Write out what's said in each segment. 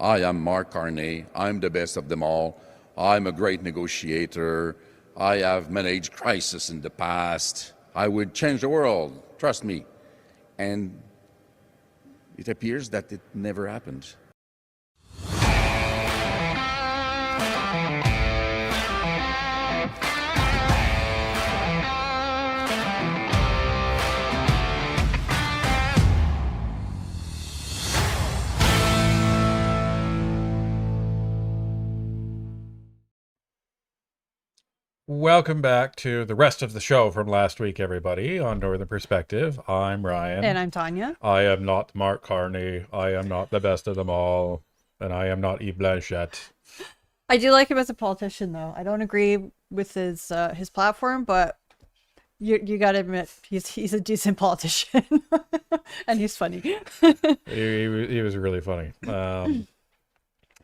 I am Mark Carney. I'm the best of them all. I'm a great negotiator. I have managed crisis in the past. I would change the world. Trust me. And it appears that it never happened. Welcome back to the rest of the show from last week, everybody, on Northern Perspective. I'm Ryan. And I'm Tanya. I am not Mark Carney. I am not the best of them all. And I am not Yves Blanchette. I do like him as a politician, though. I don't agree with his platform, but you got to admit, he's a decent politician. And he's funny. he was really funny.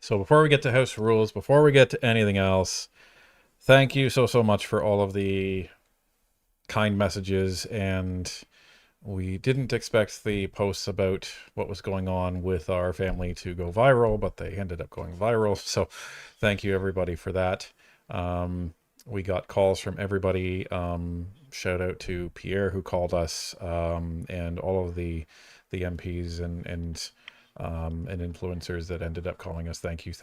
So before we get to House Rules, before we get to anything else, thank you so much for all of the kind messages, and we didn't expect the posts about what was going on with our family to go viral, but they ended up going viral. So thank you everybody for that. We got calls from everybody. Shout out to Pierre who called us, and all of the MPs and influencers that ended up calling us. Thank you.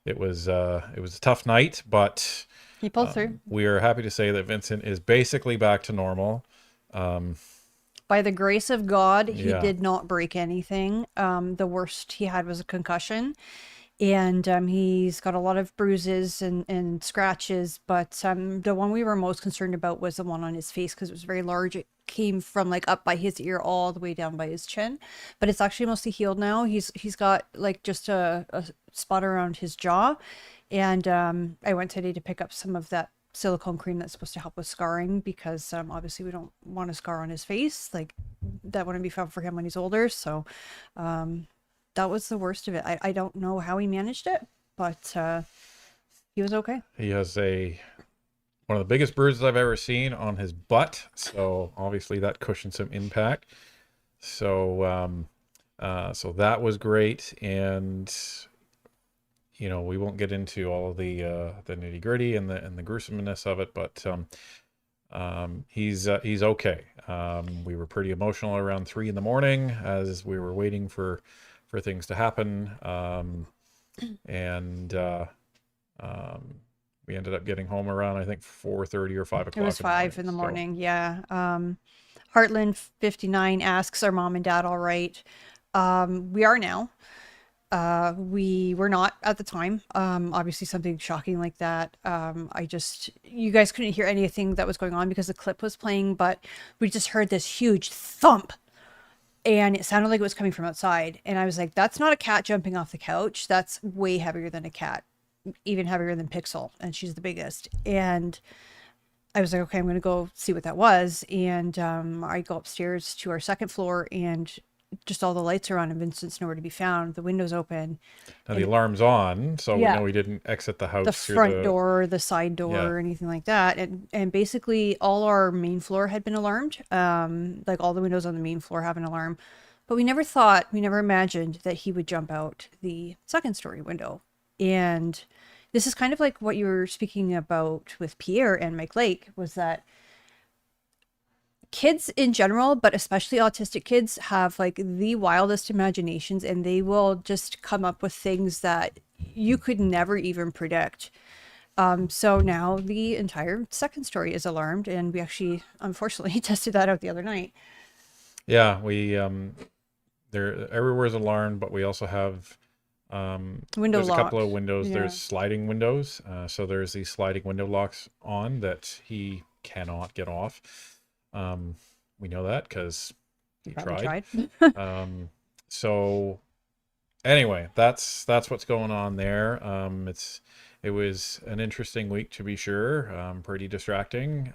It was a tough night, but he pulled through. We are happy to say that Vincent is basically back to normal. By the grace of God, he did not break anything. The worst he had was a concussion, and he's got a lot of bruises and scratches, but the one we were most concerned about was the one on his face, because it was very large. It came from like up by his ear all the way down by his chin, but it's actually mostly healed now. He's got like just a spot around his jaw, and I went today to pick up some of that silicone cream that's supposed to help with scarring, because obviously we don't want a scar on his face. Like, that wouldn't be fun for him when he's older. So that was the worst of it. I don't know how he managed it, but he was okay. He has one of the biggest bruises I've ever seen on his butt, so obviously that cushioned some impact. So so that was great, and you know, we won't get into all of the nitty gritty and the gruesomeness of it, but he's okay. We were pretty emotional around 3 a.m. as we were waiting for things to happen, and we ended up getting home around, I think, 4:30 or 5 o'clock. It was 5 in the morning. So. Yeah. Heartland 59 asks, are mom and dad all right? We are now. We were not at the time. Obviously something shocking like that. You guys couldn't hear anything that was going on because the clip was playing, but we just heard this huge thump, and it sounded like it was coming from outside. And I was like, that's not a cat jumping off the couch. That's way heavier than a cat, even heavier than Pixel. And she's the biggest. And I was like, okay, I'm going to go see what that was. And I go upstairs to our second floor, and just all the lights are on, and Vincent's nowhere to be found. The window's open. Now the alarm's on, so we know we didn't exit the house. The front door, the side door, or anything like that. And basically all our main floor had been alarmed. Like all the windows on the main floor have an alarm. But we never imagined that he would jump out the second story window. And this is kind of like what you were speaking about with Pierre and Mike Lake, was that kids in general, but especially autistic kids, have like the wildest imaginations, and they will just come up with things that you could never even predict. So now the entire second story is alarmed, and we actually, unfortunately, tested that out the other night. Yeah, we everywhere's alarmed, but we also have there's a couple of windows. There's sliding windows, so there's these sliding window locks on that he cannot get off. We know that because he tried. So anyway, that's what's going on there. It was an interesting week, to be sure. Pretty distracting.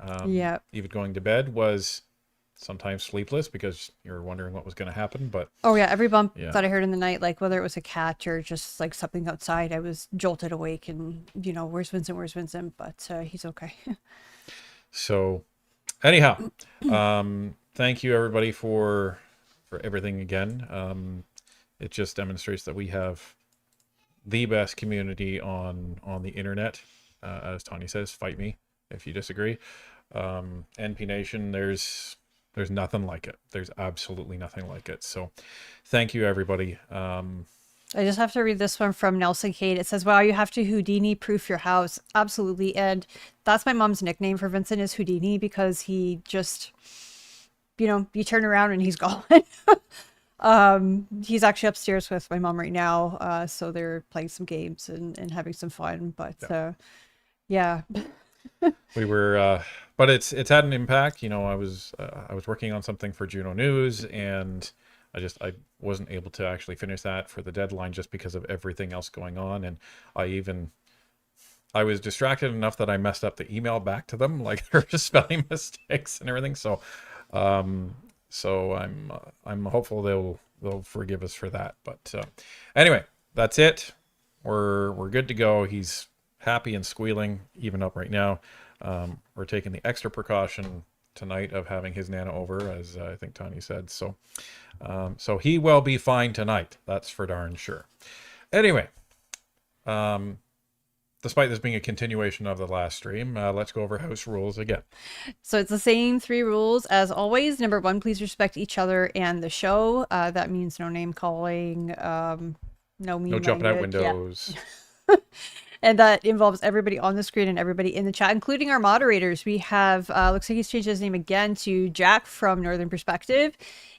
Even going to bed was sometimes sleepless because you're wondering what was going to happen. But every bump that I heard in the night, like whether it was a cat or just like something outside, I was jolted awake, and where's Vincent? But he's okay. So anyhow, thank you everybody for everything again. it just demonstrates that we have the best community on the internet. As Tanya says, fight me if you disagree. NP Nation, there's nothing like it. There's absolutely nothing like it. So thank you, everybody. I just have to read this one from Nelson Kate. It says, wow, you have to Houdini proof your house. Absolutely. And that's my mom's nickname for Vincent, is Houdini, because he just, you turn around and he's gone. He's actually upstairs with my mom right now. So they're playing some games and having some fun. But yeah. We were, but it's had an impact. I was working on something for Juno News, and I wasn't able to actually finish that for the deadline just because of everything else going on. And I was distracted enough that I messed up the email back to them, like there were spelling mistakes and everything. So, so I'm hopeful they'll forgive us for that. But anyway, that's it. We're good to go. He's happy and squealing even up right now. We're taking the extra precaution tonight of having his Nana over, as I think Tanya said. So, so he will be fine tonight. That's for darn sure. Anyway, despite this being a continuation of the last stream, let's go over house rules again. So it's the same 3 rules as always. Number 1, please respect each other and the show. That means no name calling, no jumping out windows. Yeah. And that involves everybody on the screen and everybody in the chat, including our moderators. We have, looks like he's changed his name again to Jack from Northern Perspective.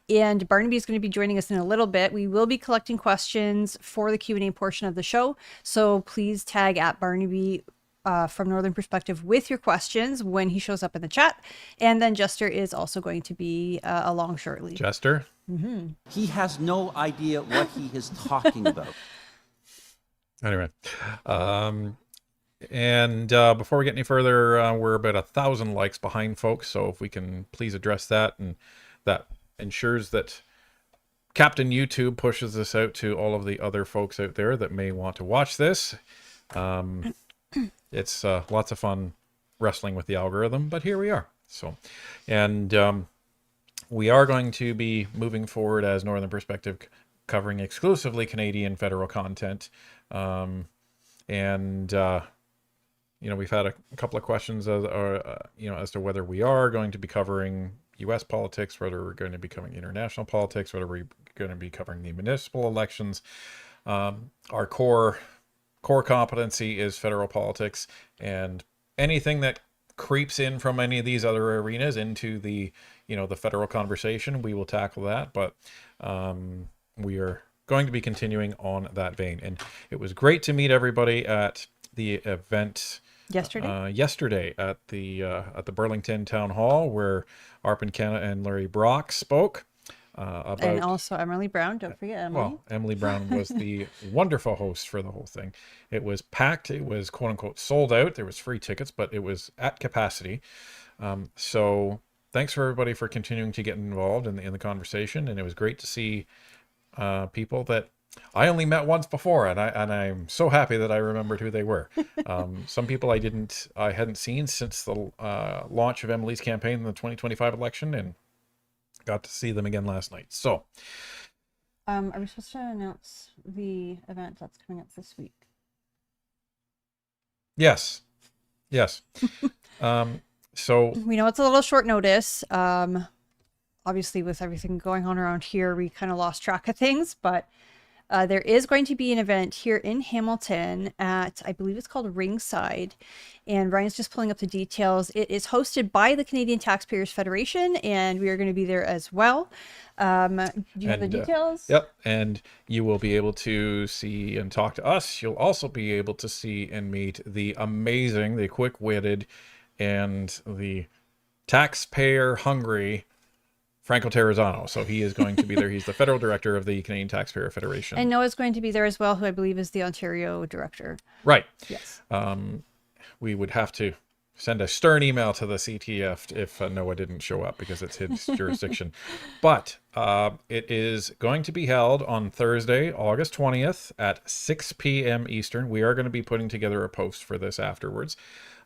And Barnaby is going to be joining us in a little bit. We will be collecting questions for the Q&A portion of the show. So please tag at Barnaby from Northern Perspective with your questions when he shows up in the chat. And then Jester is also going to be along shortly. Jester? Mm-hmm. He has no idea what he is talking about. Anyway, and before we get any further, we're about 1,000 likes behind, folks. So if we can please address that, and that ensures that Captain YouTube pushes this out to all of the other folks out there that may want to watch this. It's lots of fun wrestling with the algorithm, but here we are. So, and we are going to be moving forward as Northern Perspective, covering exclusively Canadian federal content. We've had a couple of questions as to whether we are going to be covering U.S. politics, whether we're going to be covering international politics, whether we're going to be covering the municipal elections. Our core competency is federal politics, and anything that creeps in from any of these other arenas into the federal conversation, we will tackle that. But we are going to be continuing on that vein. And it was great to meet everybody at the event yesterday at the Burlington Town Hall, where Arpin Kenna and Larry Brock spoke about, and also Emily Brown. Don't forget Emily. Well, Emily Brown was the wonderful host for the whole thing. It was packed. It was quote unquote sold out. There was free tickets, but it was at capacity. So thanks for everybody for continuing to get involved in the conversation. And it was great to see people that I only met once before, and I'm so happy that I remembered who they were. Some people I hadn't seen since the launch of Emily's campaign in the 2025 election, and got to see them again last night. So, are we supposed to announce the event that's coming up this week? Yes. So we know it's a little short notice. Obviously, with everything going on around here, we kind of lost track of things, but there is going to be an event here in Hamilton at, I believe it's called Ringside, and Ryan's just pulling up the details. It is hosted by the Canadian Taxpayers Federation, and we are going to be there as well. Do you have the details? Yep, and you will be able to see and talk to us. You'll also be able to see and meet the amazing, the quick-witted, and the taxpayer-hungry Franco Terrazzano. So he is going to be there. He's the federal director of the Canadian Taxpayer Federation. And Noah's going to be there as well, who I believe is the Ontario director. Right. Yes. We would have to send a stern email to the CTF if Noah didn't show up, because it's his jurisdiction. But it is going to be held on Thursday, August 20th at 6 p.m. Eastern. We are going to be putting together a post for this afterwards.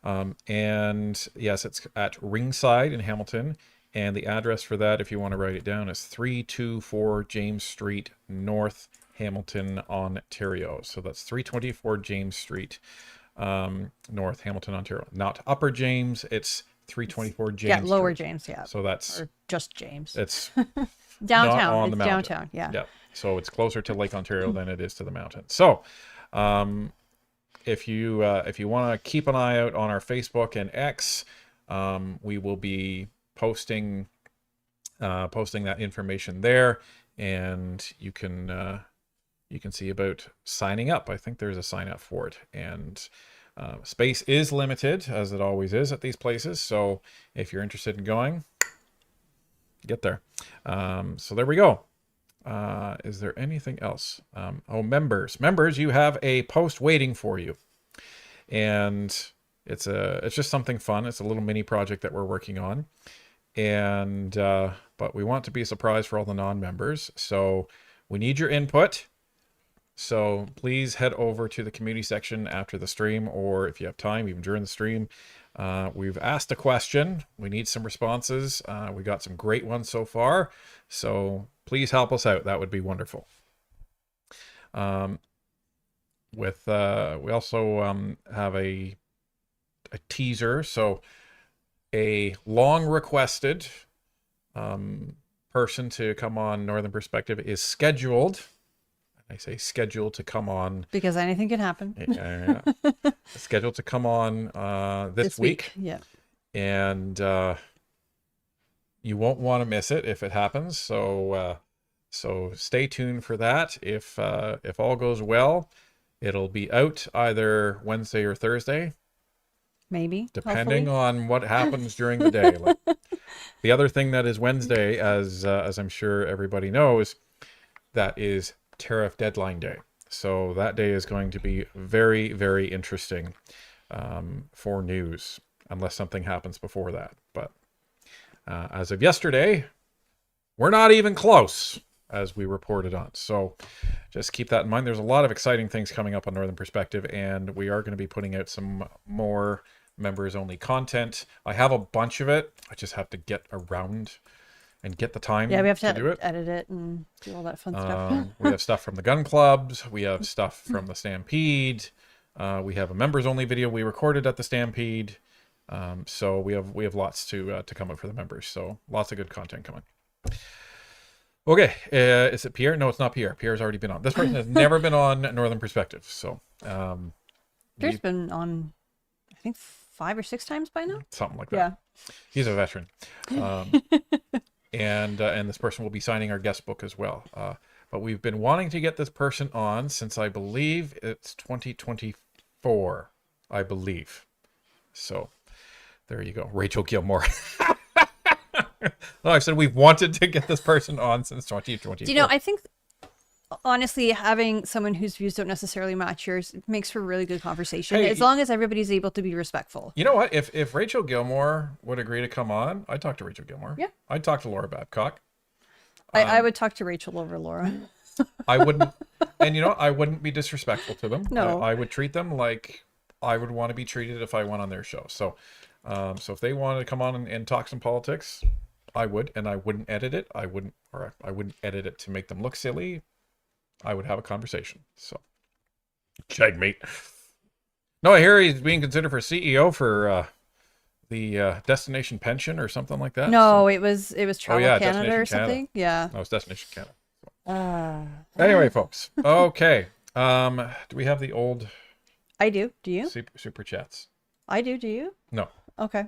And yes, it's at Ringside in Hamilton. And the address for that, if you want to write it down, is 324 James Street North, Hamilton, Ontario. So that's 324 James Street, North Hamilton, Ontario. Not Upper James, it's 324 James Yeah, Lower Street. James, yeah. So that's... Or just James. It's downtown. not on It's the mountain. downtown, yeah. Yeah. So it's closer to Lake Ontario than it is to the mountain. So if you want to keep an eye out on our Facebook and X, we will be posting that information there, and you can see about signing up. I think there's a sign up for it, and space is limited, as it always is at these places. So if you're interested in going, get there. So there we go. Is there anything else? Members, you have a post waiting for you, and it's just something fun. It's a little mini project that we're working on, and but we want to be a surprise for all the non-members, so we need your input. So please head over to the community section after the stream, or if you have time, even during the stream. We've asked a question. We need some responses. We got some great ones so far, so please help us out. That would be wonderful. We also have a teaser. So a long requested person to come on Northern Perspective is scheduled. I say scheduled to come on because anything can happen. Scheduled to come on this week. Yeah. And you won't want to miss it if it happens. So stay tuned for that. If all goes well, it'll be out either Wednesday or Thursday. Maybe. Depending on what happens during the day. Like, the other thing that is Wednesday, as I'm sure everybody knows, that is Tariff Deadline Day. So that day is going to be very, very interesting for news, unless something happens before that. But as of yesterday, we're not even close, as we reported on. So just keep that in mind. There's a lot of exciting things coming up on Northern Perspective, and we are going to be putting out some more members-only content. I have a bunch of it. I just have to get around and get the time we have to do it. edit it and do all that fun stuff. We have stuff from the gun clubs. We have stuff from the Stampede. We have a members-only video we recorded at the Stampede. So we have lots to come up for the members. So lots of good content coming. Okay, is it Pierre? No, it's not Pierre. Pierre's already been on. This person has never been on Northern Perspective. So Pierre's been on, I think, 5 or 6 times by now. Something like that. Yeah, he's a veteran. And this person will be signing our guest book as well. But we've been wanting to get this person on since I believe it's 2024, I believe. So there you go. Rachel Gilmore. No, I said we've wanted to get this person on since 2024. Do you know, I think, honestly, having someone whose views don't necessarily match yours makes for really good conversation, as long as everybody's able to be respectful. You know what? If Rachel Gilmore would agree to come on, I'd talk to Rachel Gilmore. Yeah. I'd talk to Laura Babcock. I would talk to Rachel over Laura. I wouldn't, and I wouldn't be disrespectful to them. No. I would treat them like I would want to be treated if I went on their show. So if they wanted to come on and talk some politics, I would, and I wouldn't edit it. I wouldn't edit it to make them look silly. I would have a conversation. So, checkmate. No, I hear he's being considered for CEO for the Destination Pension or something like that. No, it was Travel Canada Destination or something. Canada. Yeah. No, it's Destination Canada. Anyway, folks. Okay. Do we have the old? I do. Do you? Super chats. I do. Do you? No. Okay.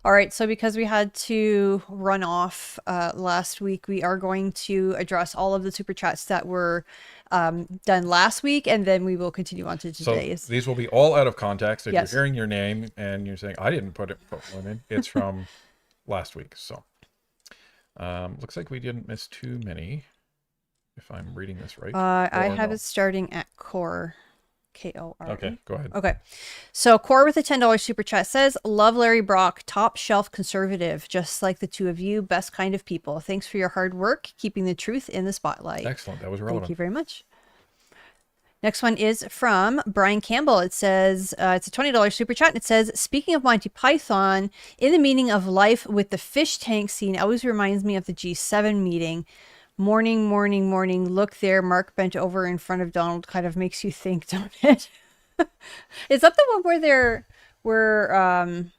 All right. So because we had to run off last week, we are going to address all of the super chats that were done last week, and then we will continue on to today's. So these will be all out of context. If Yes. you're hearing your name and you're saying, I didn't put one in, it's from last week. So looks like we didn't miss too many, if I'm reading this right. I Or have no. it starting at Core. K-O-R. Okay, go ahead. Okay. So Core with a $10 super chat says, love Larry Brock, top shelf conservative, just like the two of you, best kind of people. Thanks for your hard work, keeping the truth in the spotlight. Excellent. That was relevant. Thank you very much. Next one is from Brian Campbell. It says, it's a $20 super chat. And it says, speaking of Monty Python, in the meaning of life with the fish tank scene always reminds me of the G7 meeting Morning, morning, morning. Look there. Mark bent over in front of Donald. Kind of makes you think, don't it? Is that the one where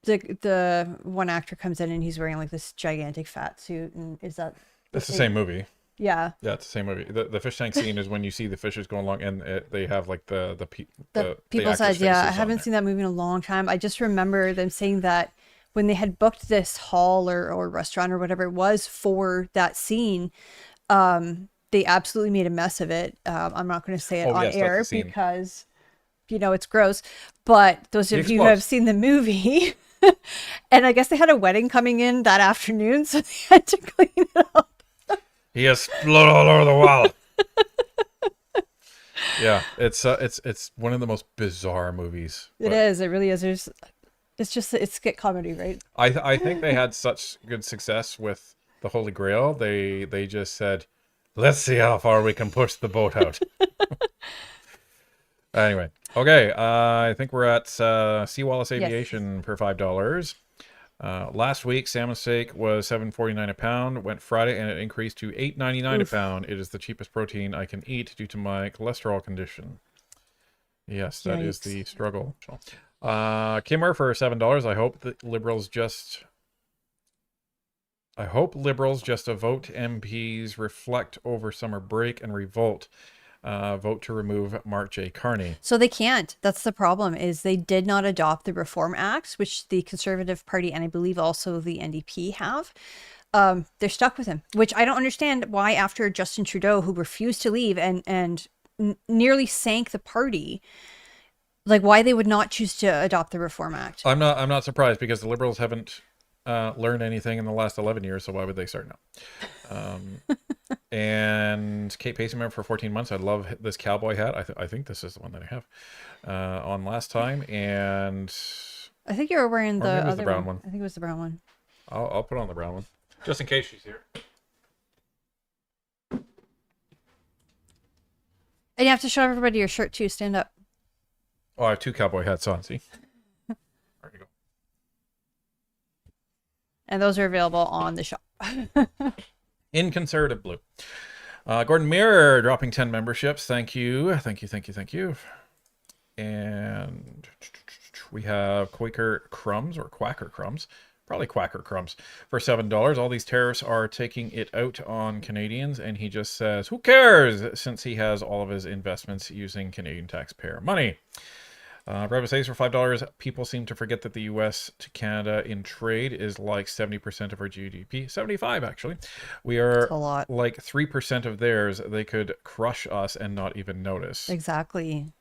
the one actor comes in and he's wearing like this gigantic fat suit? And is that It's the same movie. Yeah. Yeah, it's the same movie. The fish tank scene is when you see the fishes going along and they have like the people's actors' heads. Yeah, I faces on haven't there. seen that movie in a long time. I just remember them saying that when they had booked this hall or restaurant or whatever it was for that scene, they absolutely made a mess of it. I'm not going to say it on yes, that's the air scene. because, it's gross. But those of you who have seen the movie, and I guess they had a wedding coming in that afternoon, so they had to clean it up. He has blood all over the wall. Yeah, it's one of the most bizarre movies. It is. It really is. It's skit comedy, right? I think they had such good success with the Holy Grail. They just said, let's see how far we can push the boat out. Anyway, okay. I think we're at Sea Wallace Aviation for $5. Last week, salmon steak was $7.49 a pound. Went Friday, and it increased to $8.99 a pound. It is the cheapest protein I can eat due to my cholesterol condition. Yes, that is the struggle. Kimmer for $7. I hope liberals just vote MPs reflect over summer break and revolt. Vote to remove Mark J. Carney. So they can't. That's the problem, is they did not adopt the Reform Act, which the Conservative Party and I believe also the NDP have. They're stuck with him, which I don't understand why after Justin Trudeau, who refused to leave and nearly sank the party, like why they would not choose to adopt the Reform Act. I'm not surprised because the Liberals haven't learned anything in the last 11 years, so why would they start now? And Kate Pacey member for 14 months. I love this cowboy hat. I think this is the one that I have on last time. And I think you were wearing the other brown one. I think it was the brown one. I'll put on the brown one just in case she's here. And you have to show everybody your shirt too. Stand up. Oh, I have two cowboy hats on. See, there you go. And those are available on the shop. In conservative blue. Gordon Mirror dropping 10 memberships. Thank you. And we have Quaker Crumbs or Quacker Crumbs. Probably Quacker Crumbs for $7. All these tariffs are taking it out on Canadians. And he just says, who cares? Since he has all of his investments using Canadian taxpayer money. Brevin says for $5, people seem to forget that the U.S. to Canada in trade is like 70% of our GDP. 75, actually. We are like 3% of theirs. They could crush us and not even notice. Exactly.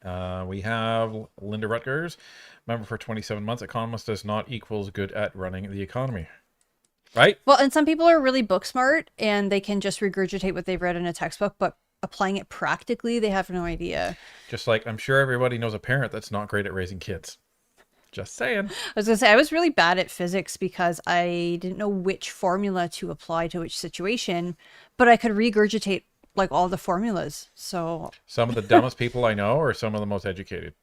We have Linda Rutgers, member for 27 months. Economist does not equals good at running the economy. Right? Well, and some people are really book smart and they can just regurgitate what they've read in a textbook, but applying it practically, they have no idea. Just like I'm sure everybody knows a parent that's not great at raising kids. Just saying. I was going to say, I was really bad at physics because I didn't know which formula to apply to which situation, but I could regurgitate like all the formulas. So some of the dumbest people I know are some of the most educated.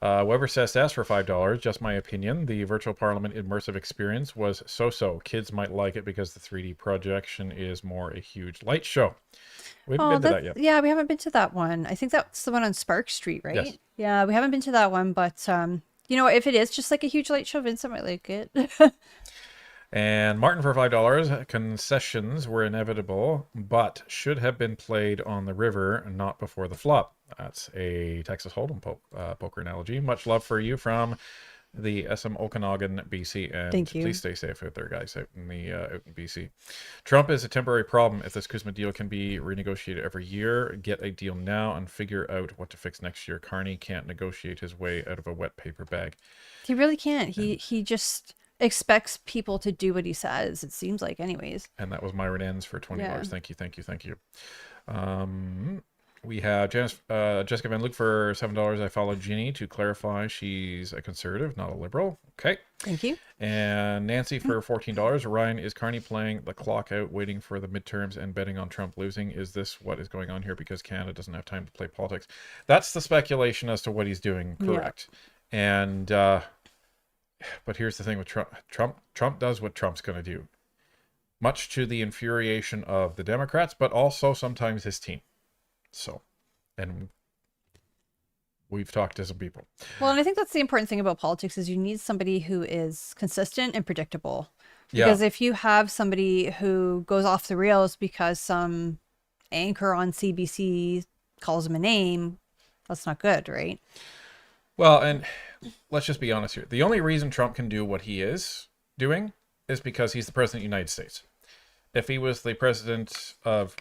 Weber says S for $5. Just my opinion. The virtual parliament immersive experience was so-so. Kids might like it because the 3D projection is more a huge light show. We haven't been to that yet. Yeah, we haven't been to that one. I think that's the one on Spark Street, right? Yes. Yeah, we haven't been to that one, but if it is just like a huge light show, Vincent might like it. And Martin for $5. Concessions were inevitable, but should have been played on the river, not before the flop. That's a Texas Hold'em poker analogy. Much love for you from the SM Okanagan, BC, and thank you. Please stay safe out there, guys, out in BC. Trump is a temporary problem. If this CUSMA deal can be renegotiated every year, get a deal now and figure out what to fix next year. Carney can't negotiate his way out of a wet paper bag. He really can't. He just expects people to do what he says, it seems like, anyways. And that was Myron Enns for $20. Yeah. Thank you. We have Jessica Van Luke for $7. I followed Ginny to clarify she's a conservative, not a liberal. Okay. Thank you. And Nancy for $14. Ryan, is Carney playing the clock out, waiting for the midterms and betting on Trump losing? Is this what is going on here because Canada doesn't have time to play politics? That's the speculation as to what he's doing, correct? Yeah. And but here's the thing with Trump. Trump does what Trump's going to do. much to the infuriation of the Democrats, but also sometimes his team. So, and we've talked to some people. Well, and I think that's the important thing about politics is you need somebody who is consistent and predictable. Because if you have somebody who goes off the rails because some anchor on CBC calls him a name, that's not good, right? Well, and let's just be honest here. The only reason Trump can do what he is doing is because he's the president of the United States. If he was the president of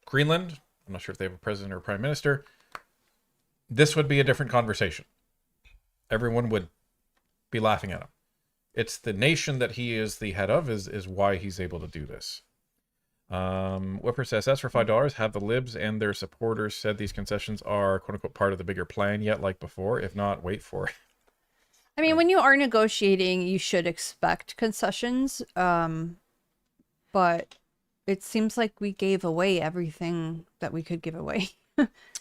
Greenland, I'm not sure if they have a president or a prime minister, this would be a different conversation. Everyone would be laughing at him. It's the nation that he is the head of is why he's able to do this. Whipper says, as for $5, have the libs and their supporters said these concessions are quote-unquote part of the bigger plan yet like before? If not, wait for it. I mean, when you are negotiating, you should expect concessions. But it seems like we gave away everything that we could give away.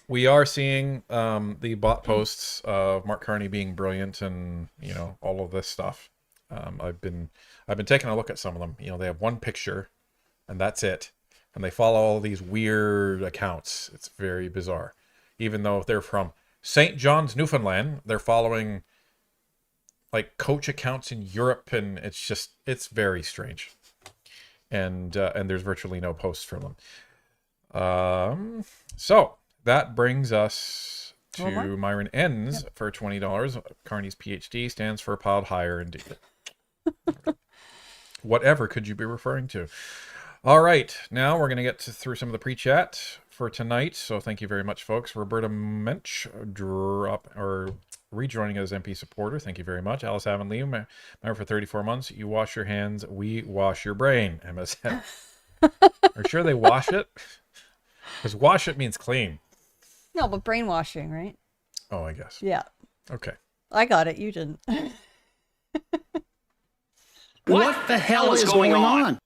We are seeing the bot posts of Mark Carney being brilliant and, you know, all of this stuff. I've been taking a look at some of them. You know, they have one picture and that's it. And they follow all these weird accounts. It's very bizarre. Even though they're from St. John's, Newfoundland, they're following like coach accounts in Europe, and it's very strange. And there's virtually no posts from them. So that brings us to Myron Ends for $20. Carney's PhD stands for piled higher indeed. Whatever could you be referring to? All right, now we're going to get through some of the pre-chat for tonight. So thank you very much, folks. Roberta Mensch rejoining as MP supporter. Thank you very much. Alice Avonlea, member for 34 months. You wash your hands, we wash your brain. MSN. Are you sure they wash it? Because wash it means clean. No, but brainwashing, right? Oh, I guess. Yeah. Okay. I got it. You didn't. What the hell is going on?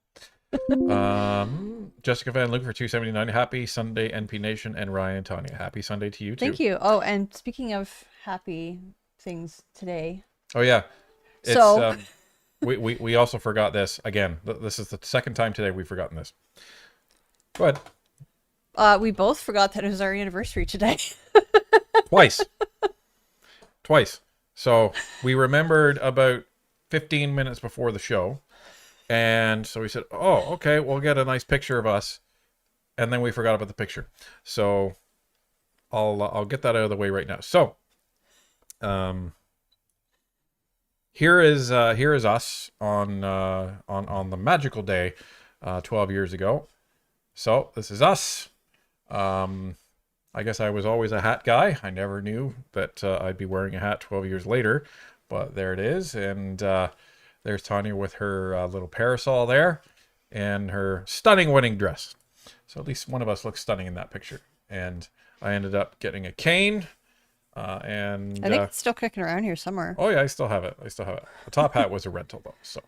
Jessica Van Luke for $2.79. Happy Sunday, NP Nation, and Ryan Tanya. Happy Sunday to you too. Thank you. Oh, and speaking of happy things today. Oh yeah. It's, so we also forgot this again. This is the second time today we've forgotten this. Go ahead. We both forgot that it was our anniversary today. Twice. So we remembered about 15 minutes before the show. And so we said, oh, okay, we'll get a nice picture of us. And then we forgot about the picture. So I'll get that out of the way right now. So here is us on the magical day 12 years ago. So this is us. I guess I was always a hat guy. I never knew that I'd be wearing a hat 12 years later, but there it is. And there's Tanya with her little parasol there and her stunning wedding dress. So at least one of us looks stunning in that picture. And I ended up getting a cane. And I think it's still kicking around here somewhere. Oh yeah, I still have it. The top hat was a rental though. So,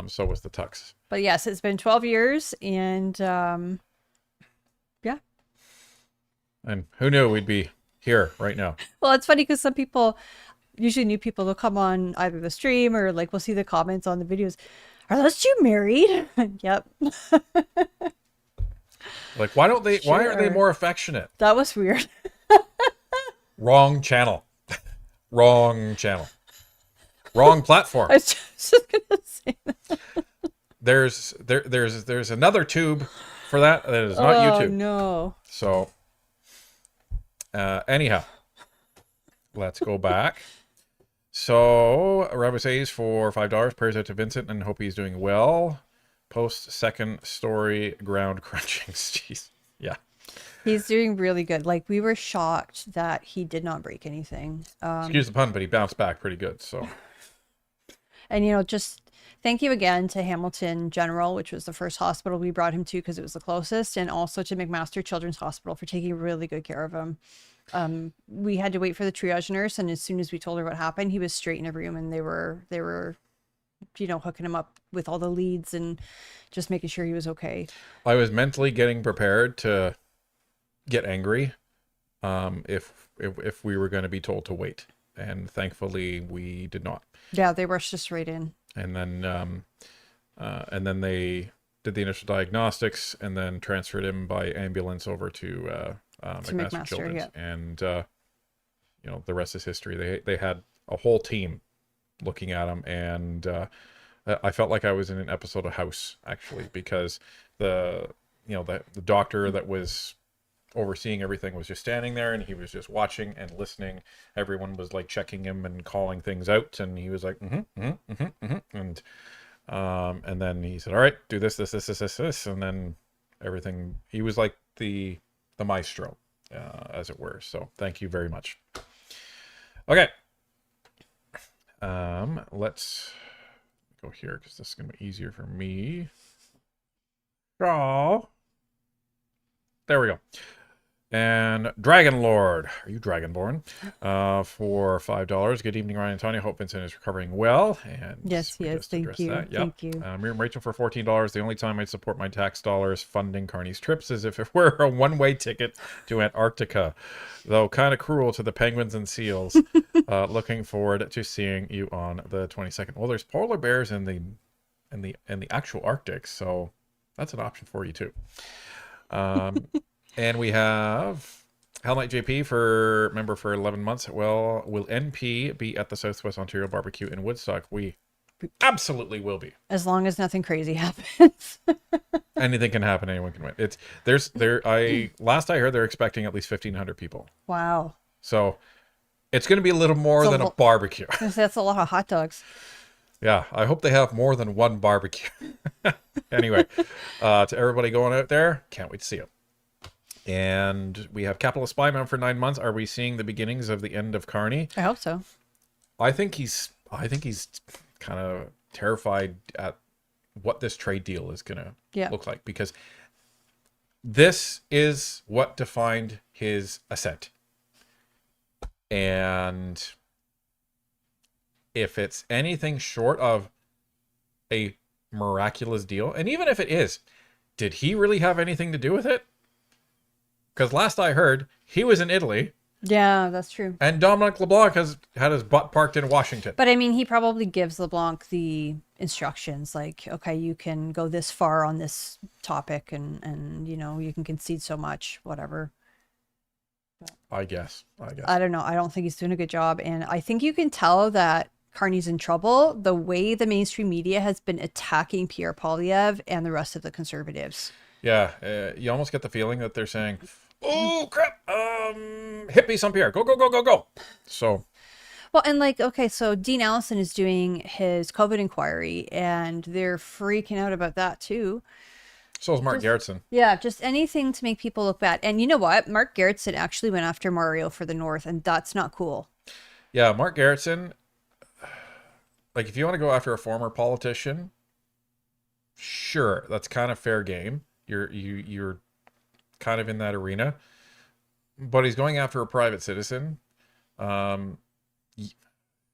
so was the tux. But yes, it's been 12 years and yeah. And who knew we'd be here right now? Well, it's funny because some people, usually new people, they'll come on either the stream or like we'll see the comments on the videos. Are those two married? Yep. Like, why aren't they more affectionate? That was weird. Wrong channel. Wrong platform. I was just gonna say that. There's another tube for that is not YouTube. Oh no. So anyhow, let's go back. So Rabbi says for $5, prayers out to Vincent and hope he's doing well. Post second story ground crunching. Jeez. Yeah. He's doing really good. Like, we were shocked that he did not break anything. Excuse the pun, but he bounced back pretty good. So, and, you know, just thank you again to Hamilton General, which was the first hospital we brought him to because it was the closest, and also to McMaster Children's Hospital for taking really good care of him. We had to wait for the triage nurse, and as soon as we told her what happened, he was straight in a room, and they were, you know, hooking him up with all the leads and just making sure he was okay. I was mentally getting prepared to get angry if we were going to be told to wait, and thankfully we did not. Yeah, they rushed us right in. And then they did the initial diagnostics, and then transferred him by ambulance over to McMaster Children's. yeah. And you know, the rest is history. They had a whole team looking at him, and I felt like I was in an episode of House, actually, because the doctor that was overseeing everything was just standing there, and he was just watching and listening. Everyone was like checking him and calling things out, and he was like, and then he said, all right, do this, and then everything. He was like the maestro, as it were. So thank you very much. Okay. Let's go here, because this is going to be easier for me. Oh, there we go. And Dragon Lord, are you Dragonborn? For $5. Good evening, Ryan and Tanya. Hope Vincent is recovering well. And Yes, we yes, just thank addressed you. that. Yep. Thank you. Miriam Rachel for $14. The only time I'd support my tax dollars funding Carney's trips is if it were a one-way ticket to Antarctica. Though kind of cruel to the penguins and seals. Looking forward to seeing you on the 22nd. Well, there's polar bears in the actual Arctic, so that's an option for you too. And we have Hell Knight JP for member for 11 months. Well, will NP be at the Southwest Ontario Barbecue in Woodstock? We absolutely will be. As long as nothing crazy happens. Anything can happen. Anyone can win. Last I heard, they're expecting at least 1,500 people. Wow. So it's going to be a little more than a barbecue. That's a lot of hot dogs. Yeah, I hope they have more than one barbecue. Anyway, to everybody going out there, can't wait to see you. And we have Capitalist Spyman for 9 months. Are we seeing the beginnings of the end of Carney? I hope so. I think he's kind of terrified at what this trade deal is going to look like, because this is what defined his ascent. And if it's anything short of a miraculous deal, and even if it is, did he really have anything to do with it? Because last I heard, he was in Italy. Yeah, that's true. And Dominic LeBlanc has had his butt parked in Washington. But I mean, he probably gives LeBlanc the instructions, like, okay, you can go this far on this topic, and you know, you can concede so much, whatever. I guess. I don't know. I don't think he's doing a good job. And I think you can tell that Carney's in trouble the way the mainstream media has been attacking Pierre Poilievre and the rest of the Conservatives. Yeah, you almost get the feeling that they're saying, oh, crap, hit me some Pierre. Go, go, go, go, go. So. Well, and like, okay, so Dean Allison is doing his COVID inquiry, and they're freaking out about that too. So is Mark Gerritsen. Yeah, just anything to make people look bad. And you know what? Mark Gerritsen actually went after Mario for the North, and that's not cool. Yeah, Mark Gerritsen, like, if you want to go after a former politician, sure, that's kind of fair game. You're kind of in that arena, but he's going after a private citizen. You know,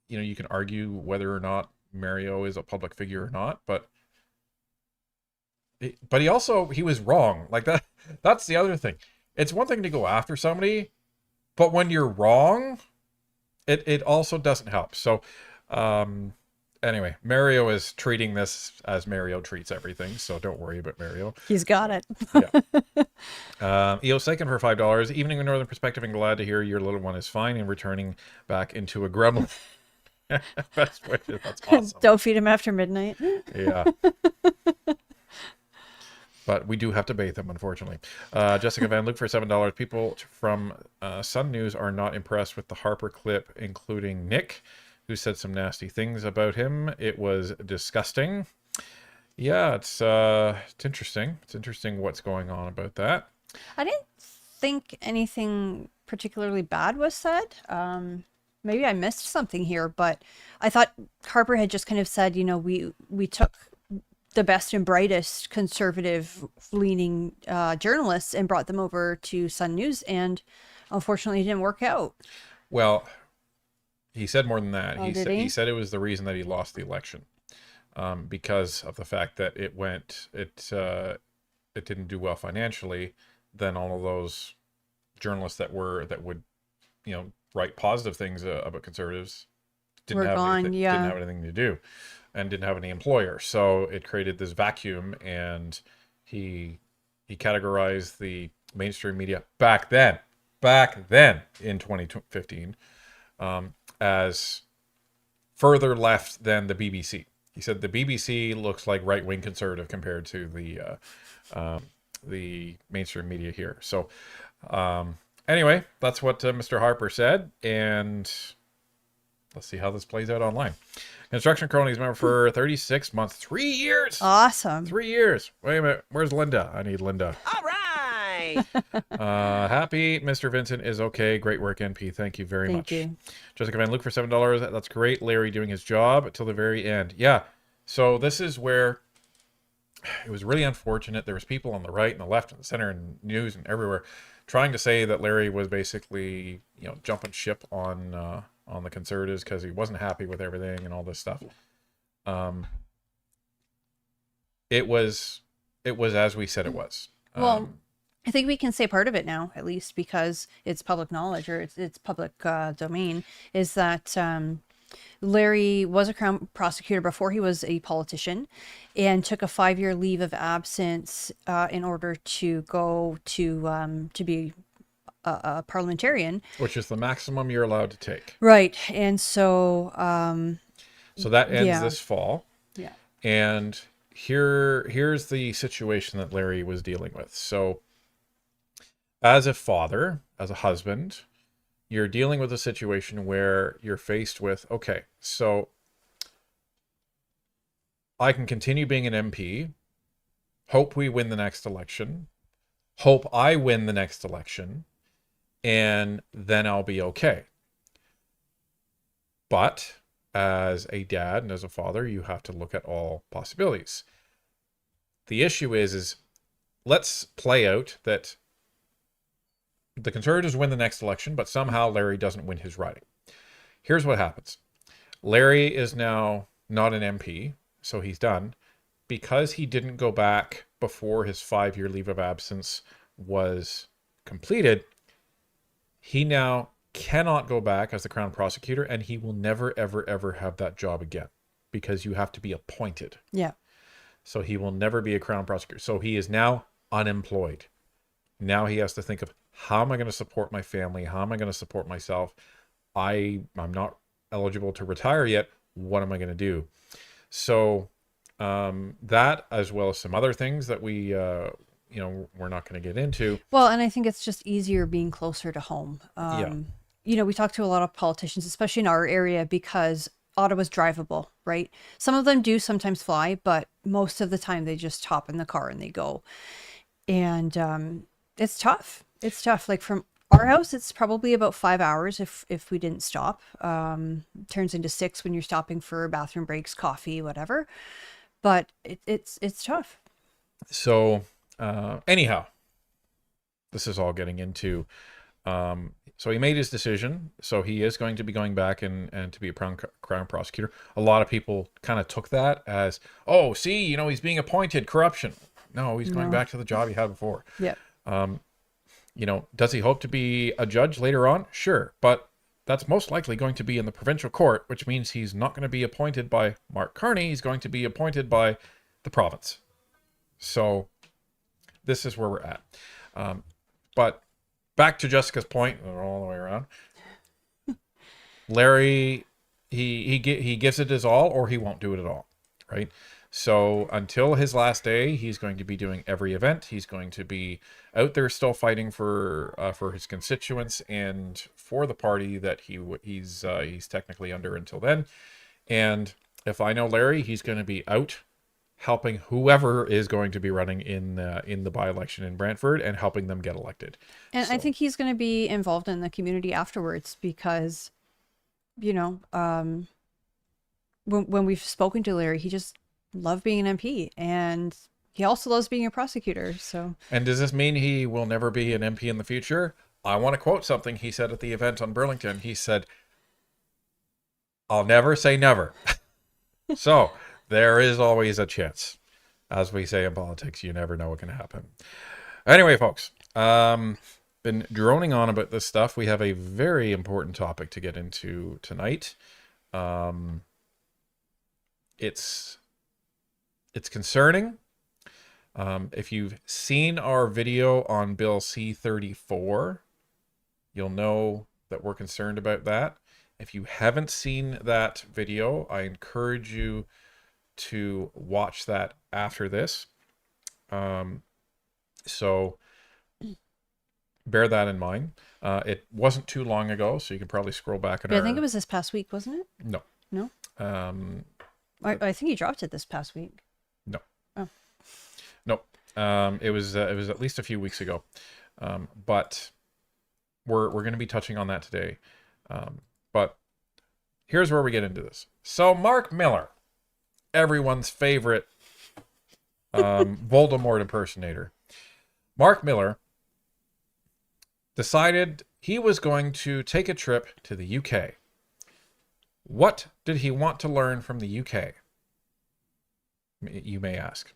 you can argue whether or not Mario is a public figure or not, but he was wrong. Like that's the other thing. It's one thing to go after somebody, but when you're wrong, it also doesn't help. So, anyway, Mario is treating this as Mario treats everything, so don't worry about Mario. He's got it. Yeah. EO's second for $5. Evening in Northern Perspective, and glad to hear your little one is fine and returning back into a gremlin. Best wishes. That's awesome. Don't feed him after midnight. Yeah. But we do have to bathe him, unfortunately. Jessica Van Luke for $7. People from Sun News are not impressed with the Harper clip, including Nick, who said some nasty things about him. It was disgusting. Yeah, it's interesting. It's interesting what's going on about that. I didn't think anything particularly bad was said. Maybe I missed something here, but I thought Harper had just kind of said, you know, we took the best and brightest conservative-leaning journalists and brought them over to Sun News, and unfortunately it didn't work out. Well, he said more than that. Oh, He said it was the reason that he lost the election, because of the fact that it didn't do well financially. Then all of those journalists that would, you know, write positive things about conservatives didn't have anything to do. and didn't have any employer. So it created this vacuum, and he categorized the mainstream media back then in 2015 as further left than the BBC. He said the BBC looks like right-wing conservative compared to the mainstream media here. So anyway, that's what Mr. Harper said, and let's see how this plays out online. Construction Cronies member for 36 months, 3 years. Awesome. 3 years. Wait a minute. Where's Linda? I need Linda. All right. Happy Mr. Vincent is okay. Great work, NP. Thank you very much. Thank you. Jessica Van Luke for $7. That's great. Larry doing his job till the very end. Yeah. So this is where it was really unfortunate. There was people on the right and the left and the center and news and everywhere trying to say that Larry was basically, jumping ship on the Conservatives because he wasn't happy with everything and all this stuff. It was as we said it was. Well, I think we can say part of it now, at least because it's public knowledge, or it's public domain, is that Larry was a Crown prosecutor before he was a politician, and took a 5-year leave of absence in order to go to be a parliamentarian, which is the maximum you're allowed to take. Right. And so so that ends this fall. Yeah. And here's the situation that Larry was dealing with. So as a father, as a husband, you're dealing with a situation where you're faced with, okay, so I can continue being an MP, hope we win the next election, hope I win the next election, and then I'll be okay. But as a dad and as a father, you have to look at all possibilities. The issue is let's play out that the Conservatives win the next election, but somehow Larry doesn't win his riding. Here's what happens. Larry is now not an MP, so he's done. Because he didn't go back before his 5-year leave of absence was completed, he now cannot go back as the Crown prosecutor, and he will never, ever, ever have that job again because you have to be appointed. Yeah. So he will never be a Crown prosecutor. So he is now unemployed. Now he has to think of, how am I going to support my family? How am I going to support myself? I'm not eligible to retire yet. What am I going to do? So that, as well as some other things that we, we're not going to get into. Well, and I think it's just easier being closer to home. We talk to a lot of politicians, especially in our area, because Ottawa's drivable, right? Some of them do sometimes fly, but most of the time they just hop in the car and they go. And it's tough. It's tough. Like from our house, it's probably about 5 hours if we didn't stop. Turns into 6 when you're stopping for bathroom breaks, coffee, whatever. But it's tough. So anyhow, this is all getting into. So he made his decision. So he is going to be going back and to be a Crown prosecutor. A lot of people kind of took that as, oh, see, he's being appointed, corruption. No, he's going back to the job he had before. Yeah. Does he hope to be a judge later on? Sure. But that's most likely going to be in the provincial court, which means he's not going to be appointed by Mark Carney. He's going to be appointed by the province. So this is where we're at. But back to Jessica's point, all the way around. Larry, he gives it his all, or he won't do it at all, right? So until his last day, he's going to be doing every event. He's going to be out there still fighting for his constituents and for the party that he's technically under until then. And if I know Larry, he's going to be out helping whoever is going to be running in the by-election in Brantford and helping them get elected. And I think he's going to be involved in the community afterwards because, when we've spoken to Larry, he just loved being an MP, and he also loves being a prosecutor. So. And does this mean he will never be an MP in the future? I want to quote something he said at the event on Burlington. He said, "I'll never say never." So there is always a chance. As we say in politics, you never know what can happen. Anyway, folks, been droning on about this stuff. We have a very important topic to get into tonight. it's concerning. If you've seen our video on Bill C-34, you'll know that we're concerned about that. If you haven't seen that video, I encourage you to watch that after this. So bear that in mind. It wasn't too long ago, so you can probably scroll back. I think it was this past week, wasn't it? No. No? I think you dropped it this past week. No. Oh. No. It was at least a few weeks ago. But we're going to be touching on that today. But here's where we get into this. So Mark Miller, everyone's favorite Voldemort impersonator. Mark Miller decided he was going to take a trip to the UK. What did he want to learn from the UK? You may ask.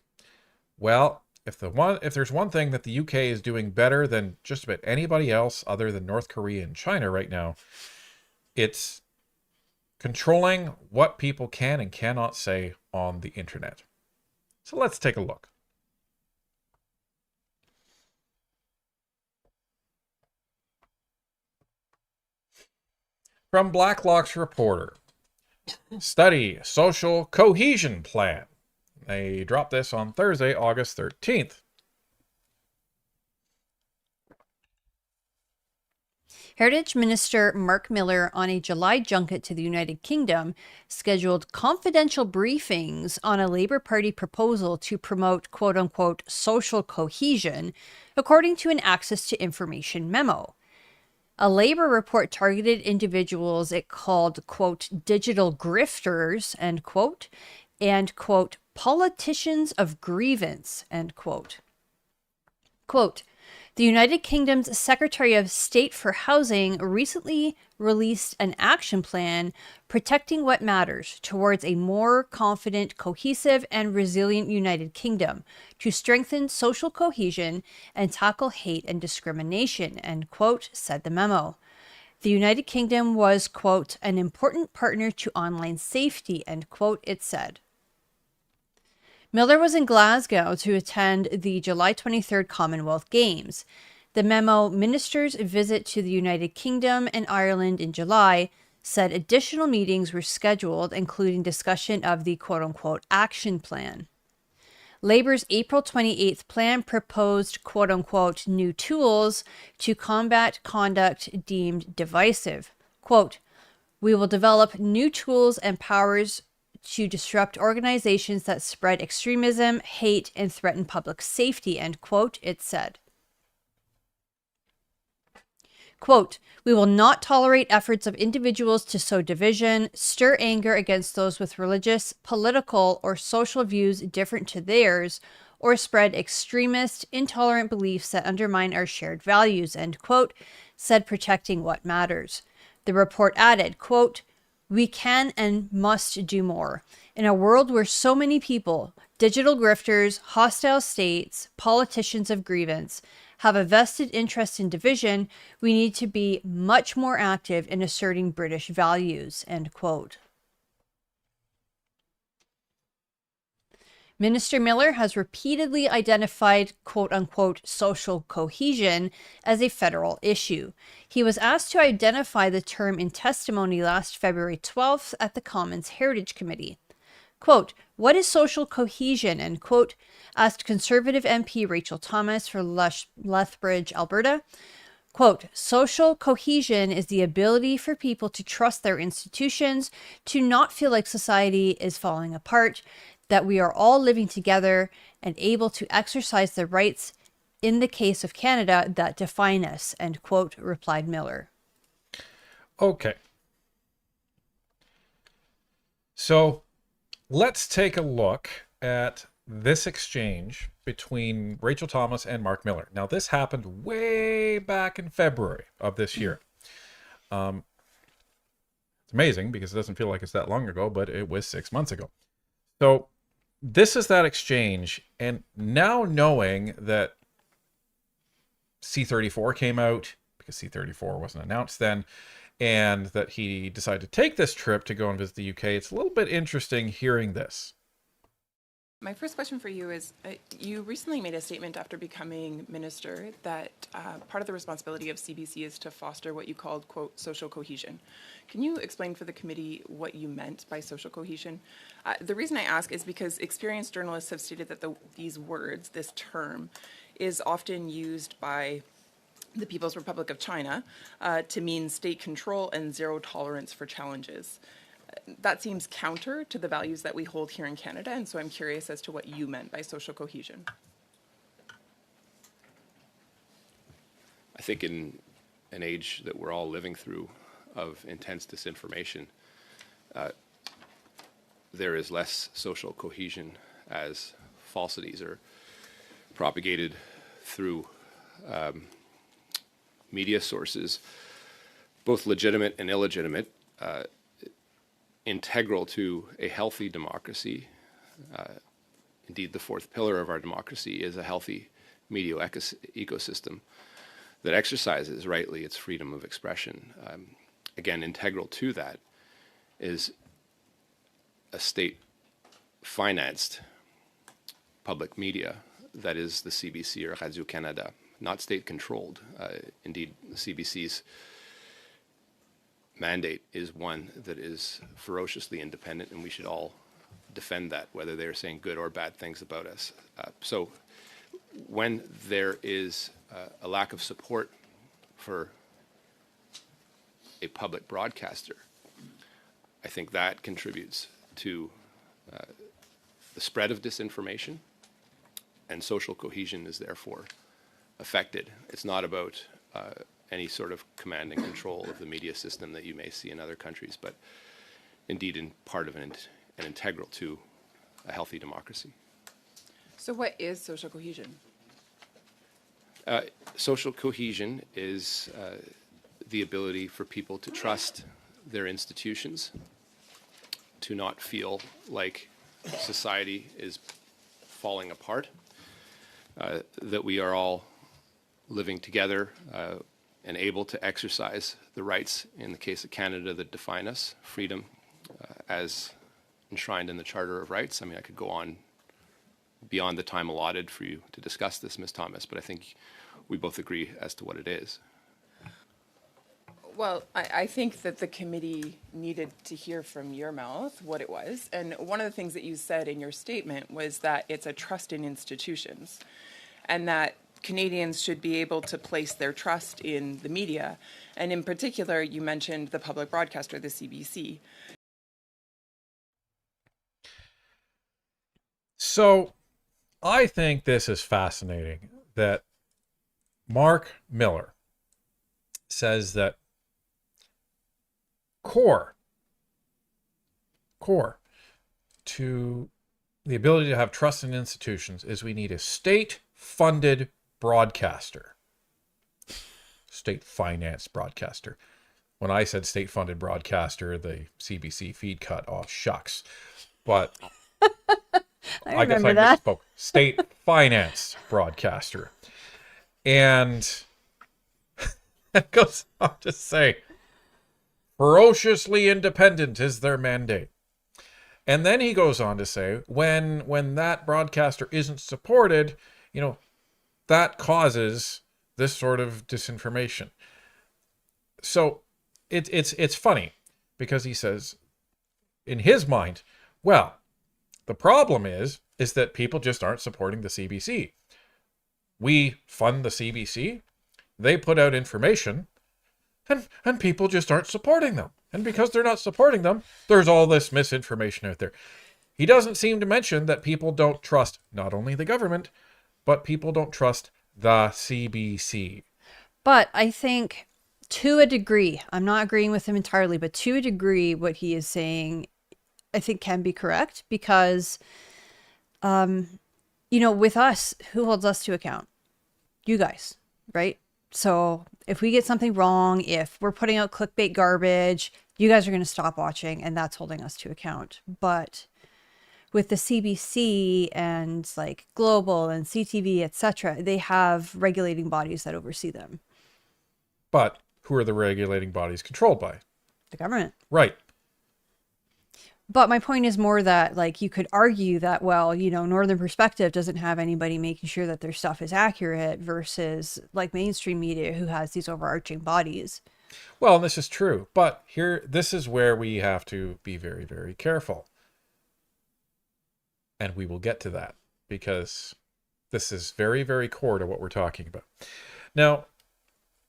Well, if there's one thing that the UK is doing better than just about anybody else other than North Korea and China right now, it's controlling what people can and cannot say on the internet. So let's take a look. From Blacklock's reporter, study social cohesion plan. They dropped this on Thursday, August 13th. Heritage Minister Mark Miller, on a July junket to the United Kingdom, scheduled confidential briefings on a Labour Party proposal to promote quote-unquote social cohesion, according to an Access to Information memo. A Labour report targeted individuals it called, quote, digital grifters, end quote, and, quote, politicians of grievance, end quote. Quote, the United Kingdom's Secretary of State for Housing recently released an action plan protecting what matters towards a more confident, cohesive, and resilient United Kingdom to strengthen social cohesion and tackle hate and discrimination, end quote, said the memo. The United Kingdom was, quote, an important partner to online safety, end quote, it said. Miller was in Glasgow to attend the July 23rd Commonwealth Games. The memo, Ministers' Visit to the United Kingdom and Ireland in July, said additional meetings were scheduled, including discussion of the quote-unquote action plan. Labour's April 28th plan proposed quote-unquote new tools to combat conduct deemed divisive. Quote, we will develop new tools and powers to disrupt organizations that spread extremism, hate, and threaten public safety, end quote, it said. Quote, we will not tolerate efforts of individuals to sow division, stir anger against those with religious, political, or social views different to theirs, or spread extremist, intolerant beliefs that undermine our shared values, end quote, said Protecting What Matters. The report added, quote, we can and must do more. In a world where so many people, digital grifters, hostile states, politicians of grievance, have a vested interest in division, we need to be much more active in asserting British values, end quote. Minister Miller has repeatedly identified quote-unquote social cohesion as a federal issue. He was asked to identify the term in testimony last February 12th at the Commons Heritage Committee. Quote, what is social cohesion, end quote, asked Conservative MP Rachel Thomas for Lethbridge, Alberta. Quote, social cohesion is the ability for people to trust their institutions, to not feel like society is falling apart, that we are all living together and able to exercise the rights in the case of Canada that define us, end quote, replied Miller. Okay. So let's take a look at this exchange between Rachel Thomas and Mark Miller. Now, this happened way back in February of this year. It's amazing because it doesn't feel like it's that long ago, but it was 6 months ago. So this is that exchange, and now knowing that C-34 came out, because C-34 wasn't announced then, and that he decided to take this trip to go and visit the UK. It's a little bit interesting hearing this. My first question for you is, you recently made a statement after becoming minister that part of the responsibility of CBC is to foster what you called, quote, social cohesion. Can you explain for the committee what you meant by social cohesion? The reason I ask is because experienced journalists have stated that these words, this term, is often used by the People's Republic of China to mean state control and zero tolerance for challenges. That seems counter to the values that we hold here in Canada, and so I'm curious as to what you meant by social cohesion. I think in an age that we're all living through of intense disinformation, there is less social cohesion as falsities are propagated through media sources, both legitimate and illegitimate, integral to a healthy democracy. Indeed, the fourth pillar of our democracy is a healthy media ecosystem that exercises rightly its freedom of expression. Again, integral to that is a state-financed public media that is the CBC or Radio-Canada, not state-controlled. Indeed, the CBC's mandate is one that is ferociously independent, and we should all defend that, whether they're saying good or bad things about us. So when there is a lack of support for a public broadcaster, I think that contributes to the spread of disinformation, and social cohesion is therefore affected. It's not about any sort of command and control of the media system that you may see in other countries, but indeed in part of and integral to a healthy democracy. So what is social cohesion? Social cohesion is the ability for people to trust their institutions, to not feel like society is falling apart, that we are all living together and able to exercise the rights, in the case of Canada, that define us, freedom as enshrined in the Charter of Rights. I mean, I could go on beyond the time allotted for you to discuss this, Ms. Thomas, but I think we both agree as to what it is. Well, I think that the committee needed to hear from your mouth what it was. And one of the things that you said in your statement was that it's a trust in institutions, and that Canadians should be able to place their trust in the media. And in particular, you mentioned the public broadcaster, the CBC. So I think this is fascinating that Mark Miller says that core to the ability to have trust in institutions is we need a state-funded broadcaster, state-financed broadcaster. When I said state-funded broadcaster, the CBC feed cut. Oh, shucks. But I guess I misspoke. State-financed broadcaster. And it goes on to say, ferociously independent is their mandate. And then he goes on to say, when that broadcaster isn't supported, that causes this sort of disinformation. So it's funny because he says, in his mind, well, the problem is that people just aren't supporting the CBC. We fund the CBC, they put out information, and people just aren't supporting them. And because they're not supporting them, there's all this misinformation out there. He doesn't seem to mention that people don't trust not only the government, but people don't trust the CBC. But I think to a degree, I'm not agreeing with him entirely, but to a degree, what he is saying, I think can be correct because, with us, who holds us to account? You guys, right? So if we get something wrong, if we're putting out clickbait garbage, you guys are going to stop watching, and that's holding us to account. But with the CBC and like Global and CTV, etc., they have regulating bodies that oversee them. But who are the regulating bodies controlled by? The government. Right. But my point is more that, like, you could argue that, well, Northern Perspective doesn't have anybody making sure that their stuff is accurate versus like mainstream media who has these overarching bodies. Well, and this is true, but this is where we have to be very, very careful. And we will get to that because this is very, very core to what we're talking about. Now,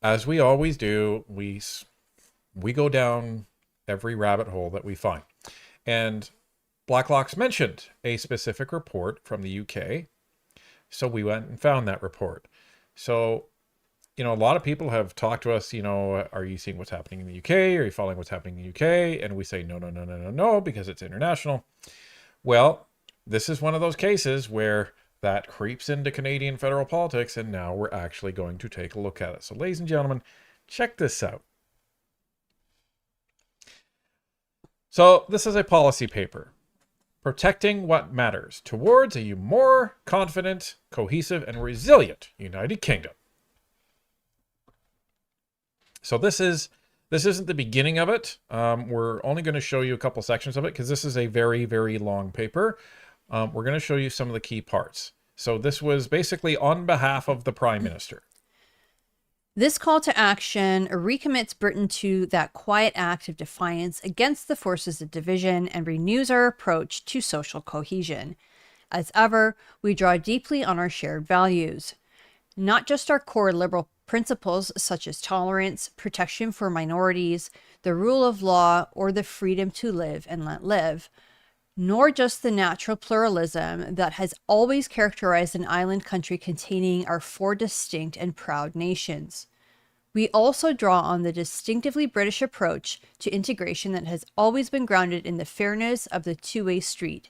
as we always do, we go down every rabbit hole that we find. And Blacklock's mentioned a specific report from the UK. So we went and found that report. So, a lot of people have talked to us, are you seeing what's happening in the UK? Are you following what's happening in the UK? And we say, no, because it's international. Well, this is one of those cases where that creeps into Canadian federal politics, and now we're actually going to take a look at it. So, ladies and gentlemen, check this out. So this is a policy paper, protecting what matters towards a more confident, cohesive, and resilient United Kingdom. So this isn't the beginning of it. We're only going to show you a couple sections of it because this is a very, very long paper. We're going to show you some of the key parts. So this was basically on behalf of the Prime Minister. This call to action recommits Britain to that quiet act of defiance against the forces of division and renews our approach to social cohesion. As ever, we draw deeply on our shared values, not just our core liberal principles such as tolerance, protection for minorities, the rule of law, or the freedom to live and let live, nor just the natural pluralism that has always characterized an island country containing our 4 distinct and proud nations. We also draw on the distinctively British approach to integration that has always been grounded in the fairness of the two-way street,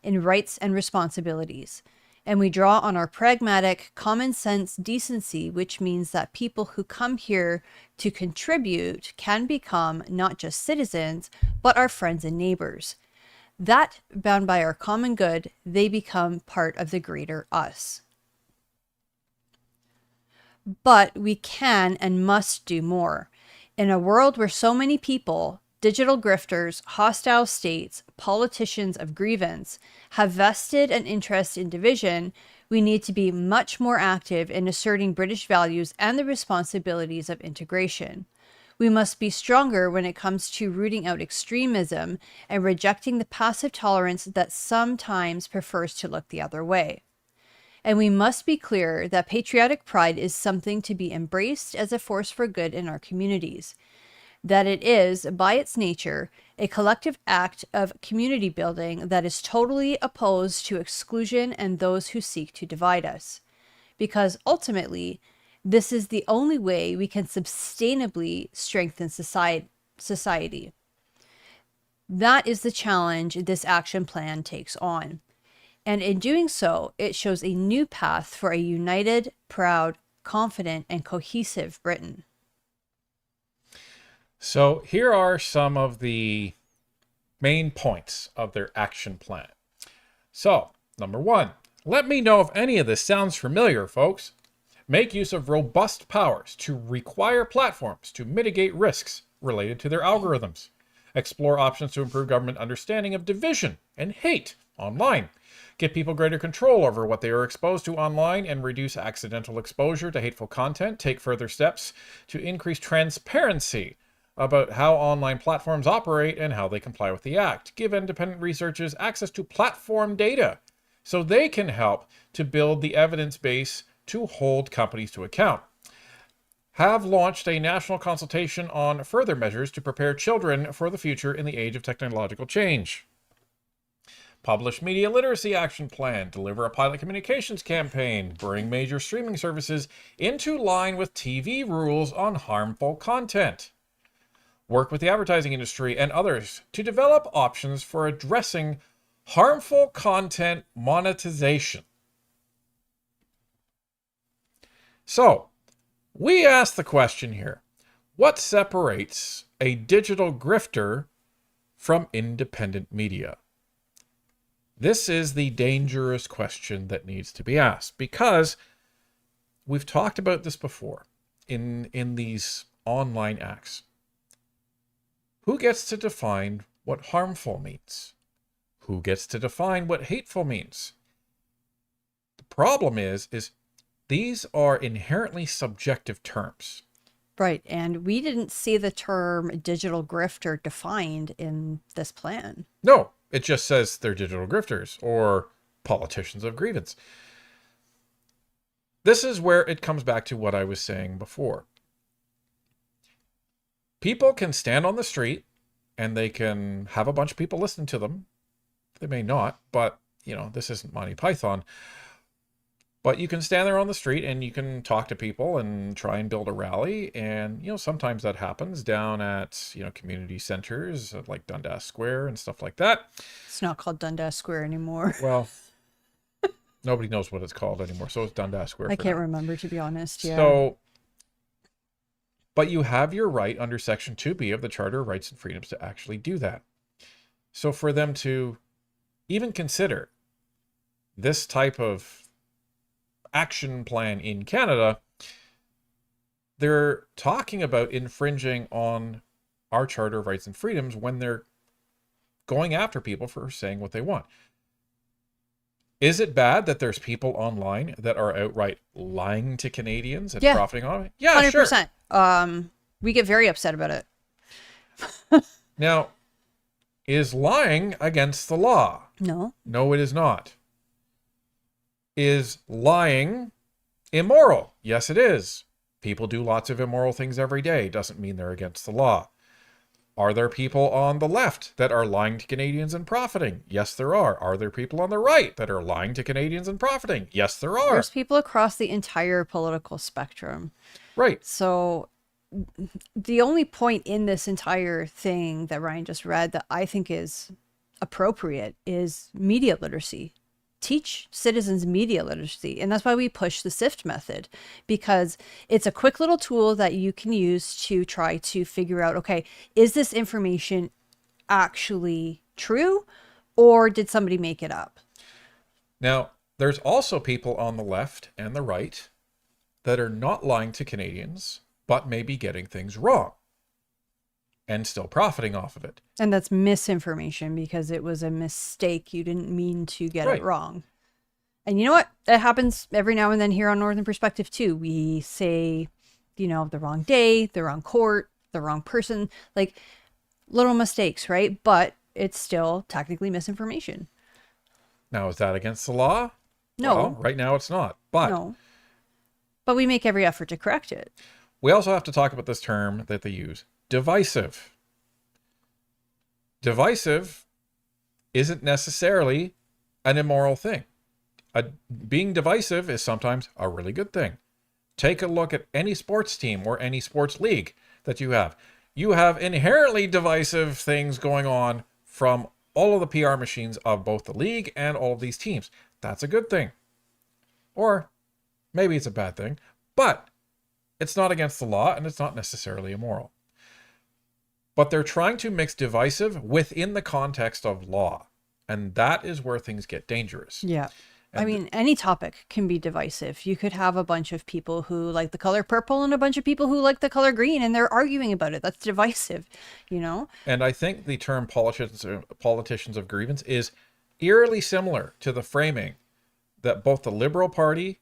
in rights and responsibilities. And we draw on our pragmatic, common sense decency, which means that people who come here to contribute can become not just citizens, but our friends and neighbors. That, bound by our common good, they become part of the greater us. But we can and must do more. In a world where so many people, digital grifters, hostile states, politicians of grievance, have vested an interest in division, we need to be much more active in asserting British values and the responsibilities of integration. We must be stronger when it comes to rooting out extremism and rejecting the passive tolerance that sometimes prefers to look the other way. And we must be clear that patriotic pride is something to be embraced as a force for good in our communities. That it is, by its nature, a collective act of community building that is totally opposed to exclusion and those who seek to divide us. Because ultimately, this is the only way we can sustainably strengthen society. That is the challenge this action plan takes on. And in doing so, it shows a new path for a united, proud, confident, and cohesive Britain. So here are some of the main points of their action plan. So, number 1, let me know if any of this sounds familiar, folks. Make use of robust powers to require platforms to mitigate risks related to their algorithms. Explore options to improve government understanding of division and hate online. Give people greater control over what they are exposed to online and reduce accidental exposure to hateful content. Take further steps to increase transparency about how online platforms operate and how they comply with the Act. Give independent researchers access to platform data so they can help to build the evidence base to hold companies to account. Have launched a national consultation on further measures to prepare children for the future in the age of technological change. Publish media literacy action plan, deliver a pilot communications campaign, bring major streaming services into line with TV rules on harmful content. Work with the advertising industry and others to develop options for addressing harmful content monetization. So, we ask the question here, what separates a digital grifter from independent media? This is the dangerous question that needs to be asked because we've talked about this before in these online acts. Who gets to define what harmful means? Who gets to define what hateful means? The problem is these are inherently subjective terms. Right. And we didn't see the term digital grifter defined in this plan. No, it just says they're digital grifters or politicians of grievance. This is where it comes back to what I was saying before. People can stand on the street and they can have a bunch of people listen to them. They may not, but, you know, this isn't Monty Python. But you can stand there on the street and you can talk to people and try and build a rally. And, you know, sometimes that happens down at, you know, community centers like Dundas Square and stuff like that. It's not called Dundas Square anymore. Well, nobody knows what it's called anymore. So it's Dundas Square. I can't remember, to be honest. Yeah. So, but you have your right under Section 2B of the Charter of Rights and Freedoms to actually do that. So for them to even consider this type of action plan in Canada, they're talking about infringing on our Charter of Rights and Freedoms when they're going after people for saying what they want. Is it bad that there's people online that are outright lying to Canadians and profiting on it? Yeah, 100%. Sure. We get very upset about it. Now, is lying against the law? No. No, it is not. Is lying immoral? Yes, it is. People do lots of immoral things every day. Doesn't mean they're against the law. Are there people on the left that are lying to Canadians and profiting? Yes, there are. Are there people on the right that are lying to Canadians and profiting? Yes, there are. There's people across the entire political spectrum. Right. So the only point in this entire thing that Ryan just read that I think is appropriate is media literacy. Teach citizens media literacy. And that's why we push the SIFT method, because it's a quick little tool that you can use to try to figure out, okay, is this information actually true or did somebody make it up? Now, there's also people on the left and the right that are not lying to Canadians, but maybe getting things wrong and still profiting off of it. And that's misinformation because it was a mistake. You didn't mean to get it wrong. And you know what? That happens every now and then here on Northern Perspective too. We say, you know, the wrong day, the wrong court, the wrong person, like little mistakes, right? But it's still technically misinformation. Now, is that against the law? No. Well, right now it's not. But no. But we make every effort to correct it. We also have to talk about this term that they use. Divisive. Divisive isn't necessarily an immoral thing. Being divisive is sometimes a really good thing. Take a look at any sports team or any sports league that you have. You have inherently divisive things going on from all of the PR machines of both the league and all of these teams. That's a good thing. Or maybe it's a bad thing, but it's not against the law and it's not necessarily immoral. But they're trying to mix divisive within the context of law. And that is where things get dangerous. Yeah. And I mean, any topic can be divisive. You could have a bunch of people who like the color purple and a bunch of people who like the color green, and they're arguing about it. That's divisive, you know? And I think the term politicians of grievance is eerily similar to the framing that both the Liberal Party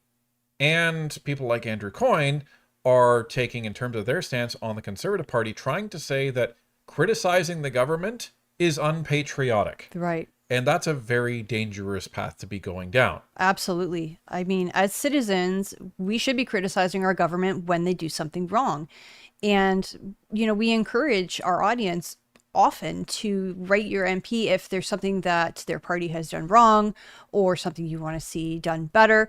and people like Andrew Coyne are taking in terms of their stance on the Conservative Party, trying to say that criticizing the government is unpatriotic. Right. And that's a very dangerous path to be going down. Absolutely. I mean, as citizens, we should be criticizing our government when they do something wrong. And, you know, we encourage our audience often to write your MP if there's something that their party has done wrong or something you want to see done better.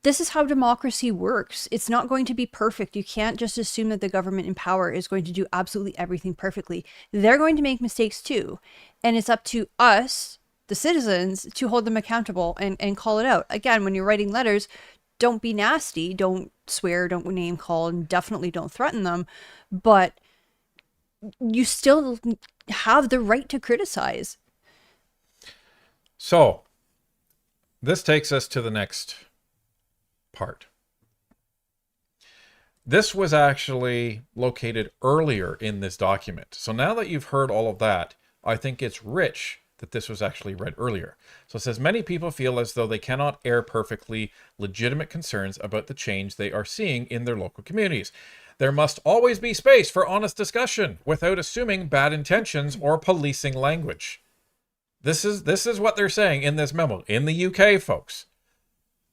This is how democracy works. It's not going to be perfect. You can't just assume that the government in power is going to do absolutely everything perfectly. They're going to make mistakes too. And it's up to us, the citizens, to hold them accountable and call it out. Again, when you're writing letters, don't be nasty, don't swear, don't name call, and definitely don't threaten them. But you still have the right to criticize. So, this takes us to the next part. This was actually located earlier in this document. So now that you've heard all of that, I think it's rich that this was actually read earlier. So it says, many people feel as though they cannot air perfectly legitimate concerns about the change they are seeing in their local communities. There must always be space for honest discussion without assuming bad intentions or policing language. This is what they're saying in this memo in the UK, folks.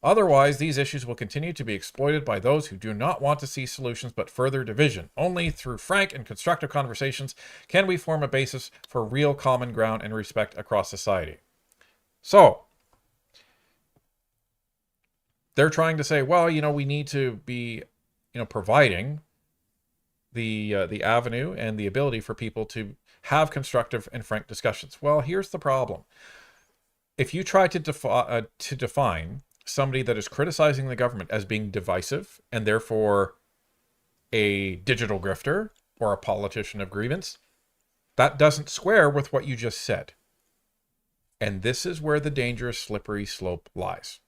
Otherwise, these issues will continue to be exploited by those who do not want to see solutions but further division. Only through frank and constructive conversations can we form a basis for real common ground and respect across society. So, they're trying to say, well, we need to be, providing the avenue and the ability for people to have constructive and frank discussions. Well, here's the problem. If you try to define somebody that is criticizing the government as being divisive and therefore a digital grifter or a politician of grievance, that doesn't square with what you just said. And this is where the dangerous slippery slope lies.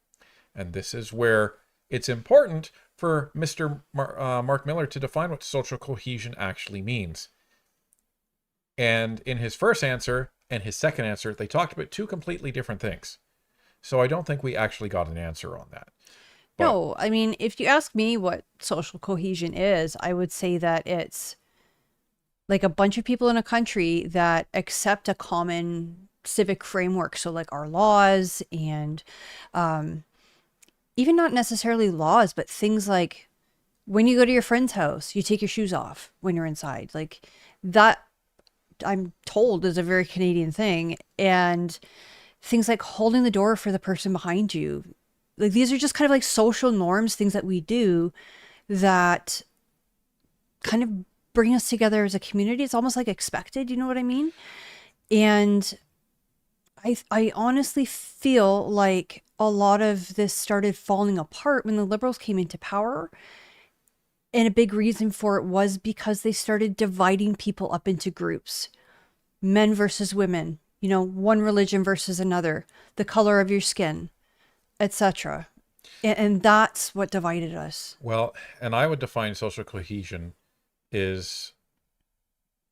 And this is where it's important for Mr. Mark Miller to define what social cohesion actually means. And in his first answer and his second answer, they talked about two completely different things. So I don't think we actually got an answer on that. But, no, I mean, if you ask me what social cohesion is, I would say that it's like a bunch of people in a country that accept a common civic framework. So like our laws and even not necessarily laws, but things like when you go to your friend's house, you take your shoes off when you're inside. Like that, I'm told, is a very Canadian thing. And things like holding the door for the person behind you. Like these are just kind of like social norms, things that we do that kind of bring us together as a community. It's almost like expected, you know what I mean? And I honestly feel like a lot of this started falling apart when the Liberals came into power. And a big reason for it was because they started dividing people up into groups. Men versus women. One religion versus another, the color of your skin, etc. And that's what divided us. Well, and I would define social cohesion is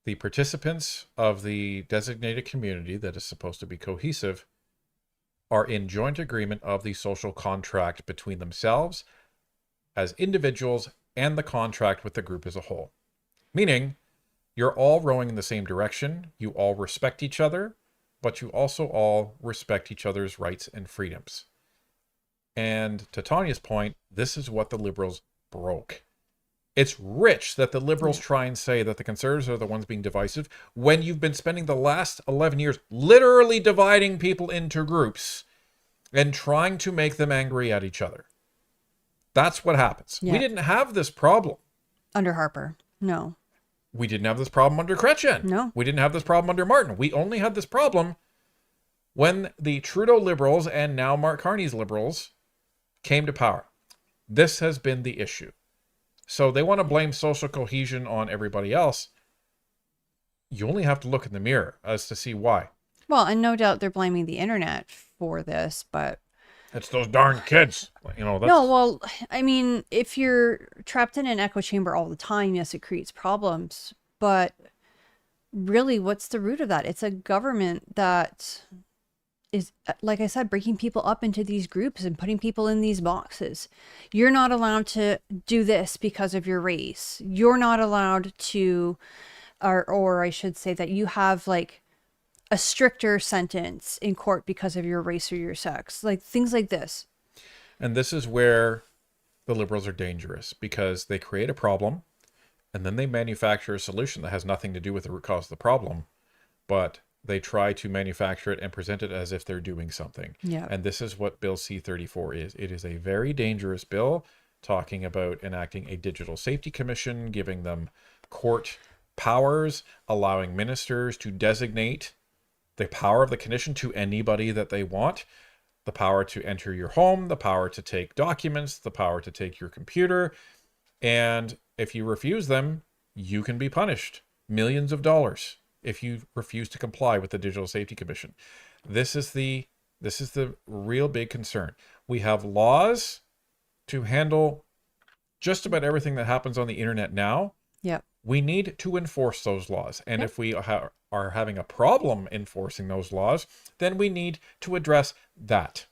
the participants of the designated community that is supposed to be cohesive are in joint agreement of the social contract between themselves as individuals and the contract with the group as a whole. Meaning, you're all rowing in the same direction, you all respect each other, but you also all respect each other's rights and freedoms. And to Tanya's point, this is what the Liberals broke. It's rich that the Liberals try and say that the Conservatives are the ones being divisive when you've been spending the last 11 years literally dividing people into groups and trying to make them angry at each other. That's what happens. Yeah. We didn't have this problem Under Harper. No. We didn't have this problem under Chrétien. No. We didn't have this problem under Martin. We only had this problem when the Trudeau Liberals and now Mark Carney's Liberals came to power. This has been the issue. So they want to blame social cohesion on everybody else. You only have to look in the mirror as to see why. Well, and no doubt they're blaming the internet for this, but... It's those darn kids. That's... No, well, I mean, if you're trapped in an echo chamber all the time, yes, it creates problems. But really, what's the root of that? It's a government that is, like I said, breaking people up into these groups and putting people in these boxes. You're not allowed to do this because of your race. You're not allowed to, or I should say that you have like a stricter sentence in court because of your race or your sex, like things like this. And this is where the Liberals are dangerous, because they create a problem and then they manufacture a solution that has nothing to do with the root cause of the problem, but they try to manufacture it and present it as if they're doing something. Yeah. And this is what Bill C-34 is. It is a very dangerous bill talking about enacting a digital safety commission, giving them court powers, allowing ministers to designate the power of the commission to anybody that they want, the power to enter your home, the power to take documents, the power to take your computer. And if you refuse them, you can be punished millions of dollars if you refuse to comply with the Digital Safety Commission. This is the real big concern. We have laws to handle just about everything that happens on the internet now, Yep. we need to enforce those laws. And if we are having a problem enforcing those laws, then we need to address that.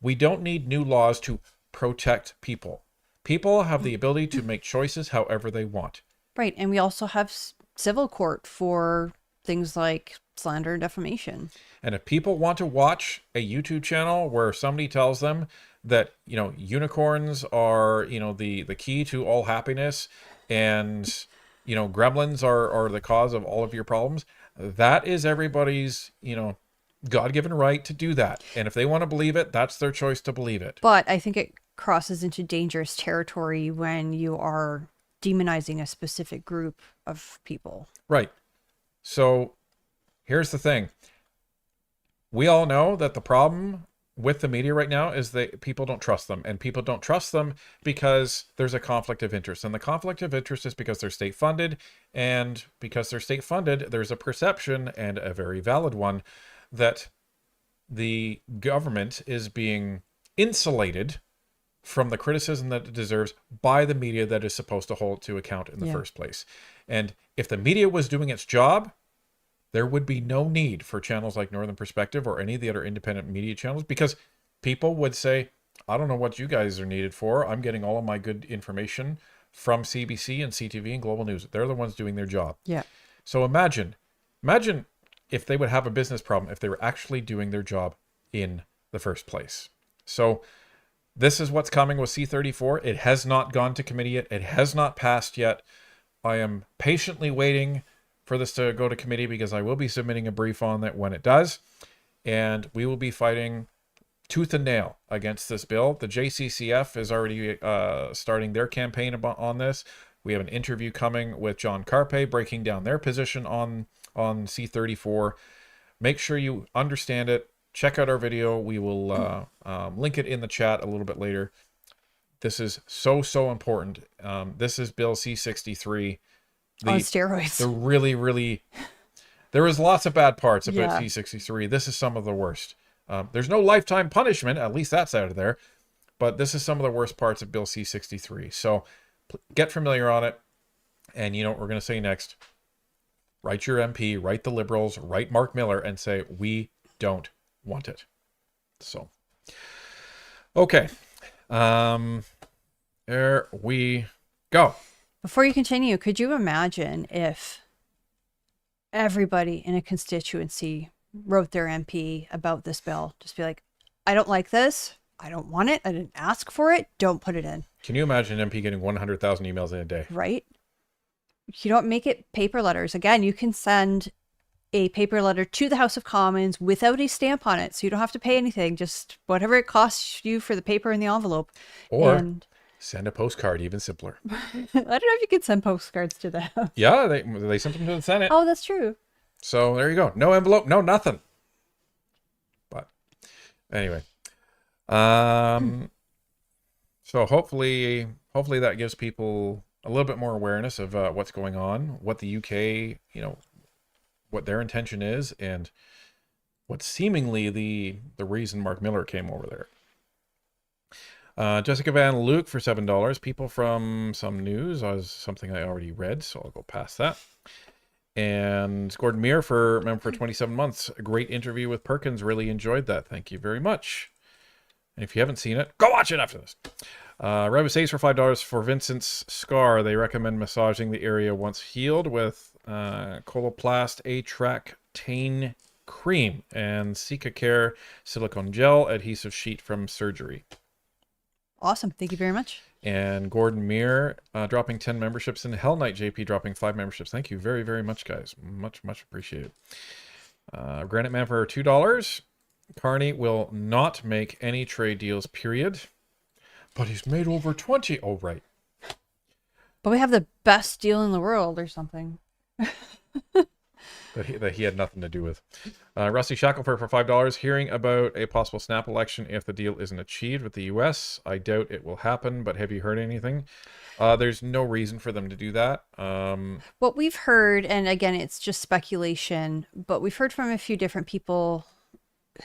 We don't need new laws to protect people. People have the ability to make choices however they want. Right. And we also have civil court for things like slander and defamation. And if people want to watch a YouTube channel where somebody tells them that, you know, unicorns are, you know, the key to all happiness, and, you know, gremlins are the cause of all of your problems, that is everybody's, you know, God-given right to do that. And if they want to believe it, that's their choice to believe it. But I think it crosses into dangerous territory when you are demonizing a specific group of people. Right. So here's the thing. We all know that the problem with the media right now is that people don't trust them, and people don't trust them because there's a conflict of interest. And the conflict of interest is because they're state funded, and because they're state funded, there's a perception, and a very valid one, that the government is being insulated from the criticism that it deserves by the media that is supposed to hold it to account in the first place. And if the media was doing its job, there would be no need for channels like Northern Perspective or any of the other independent media channels, because people would say, I don't know what you guys are needed for. I'm getting all of my good information from CBC and CTV and Global News. They're the ones doing their job. Yeah. So imagine if they would have a business problem if they were actually doing their job in the first place. So this is what's coming with C-34. It has not gone to committee yet. It has not passed yet. I am patiently waiting for this to go to committee, because I will be submitting a brief on that when it does. And we will be fighting tooth and nail against this bill. The JCCF is already starting their campaign on this. We have an interview coming with John Carpe breaking down their position on C-34. Make sure you understand it. Check out our video. We will link it in the chat a little bit later. This is so important. This is Bill C-63. On steroids. There was lots of bad parts about C-63. This is some of the worst. There's no lifetime punishment. At least that's out of there. But this is some of the worst parts of Bill C-63. So get familiar on it. And you know what we're going to say next. Write your MP, write the Liberals, write Mark Miller, and say, we don't want it. So, okay. There we go. Before you continue, could you imagine if everybody in a constituency wrote their MP about this bill? Just be like, I don't like this. I don't want it. I didn't ask for it. Don't put it in. Can you imagine an MP getting 100,000 emails in a day? Right? You don't make it paper letters. Again, you can send a paper letter to the House of Commons without a stamp on it. So you don't have to pay anything. Just whatever it costs you for the paper and the envelope. Or send a postcard, even simpler. I don't know if you can send postcards to the House. Yeah, they sent them to the Senate. Oh, that's true. So there you go. No envelope, no nothing. But anyway. So hopefully that gives people a little bit more awareness of what's going on, what the UK, you know, what their intention is, and what's seemingly the reason Mark Miller came over there. Jessica Van Luke for $7. People from some news was something I already read, so I'll go past that. And Gordon Muir for 27 months. A great interview with Perkins. Really enjoyed that. Thank you very much. And if you haven't seen it, go watch it after this. Revis Ace for $5 for Vincent's scar. They recommend massaging the area once healed with Coloplast Atractane cream and Sika Care silicone gel adhesive sheet from surgery. Awesome. Thank you very much. And Gordon Muir dropping 10 memberships, and Hell Knight JP dropping 5 memberships. Thank you very, very much, guys. Much appreciated. Granite Man for $2. Carney will not make any trade deals, period. But he's made over 20. Oh, right. But we have the best deal in the world or something. that he had nothing to do with. Rusty Shackelford for $5. Hearing about a possible snap election if the deal isn't achieved with the U.S. I doubt it will happen, but have you heard anything? There's no reason for them to do that. What we've heard, and again, it's just speculation, but we've heard from a few different people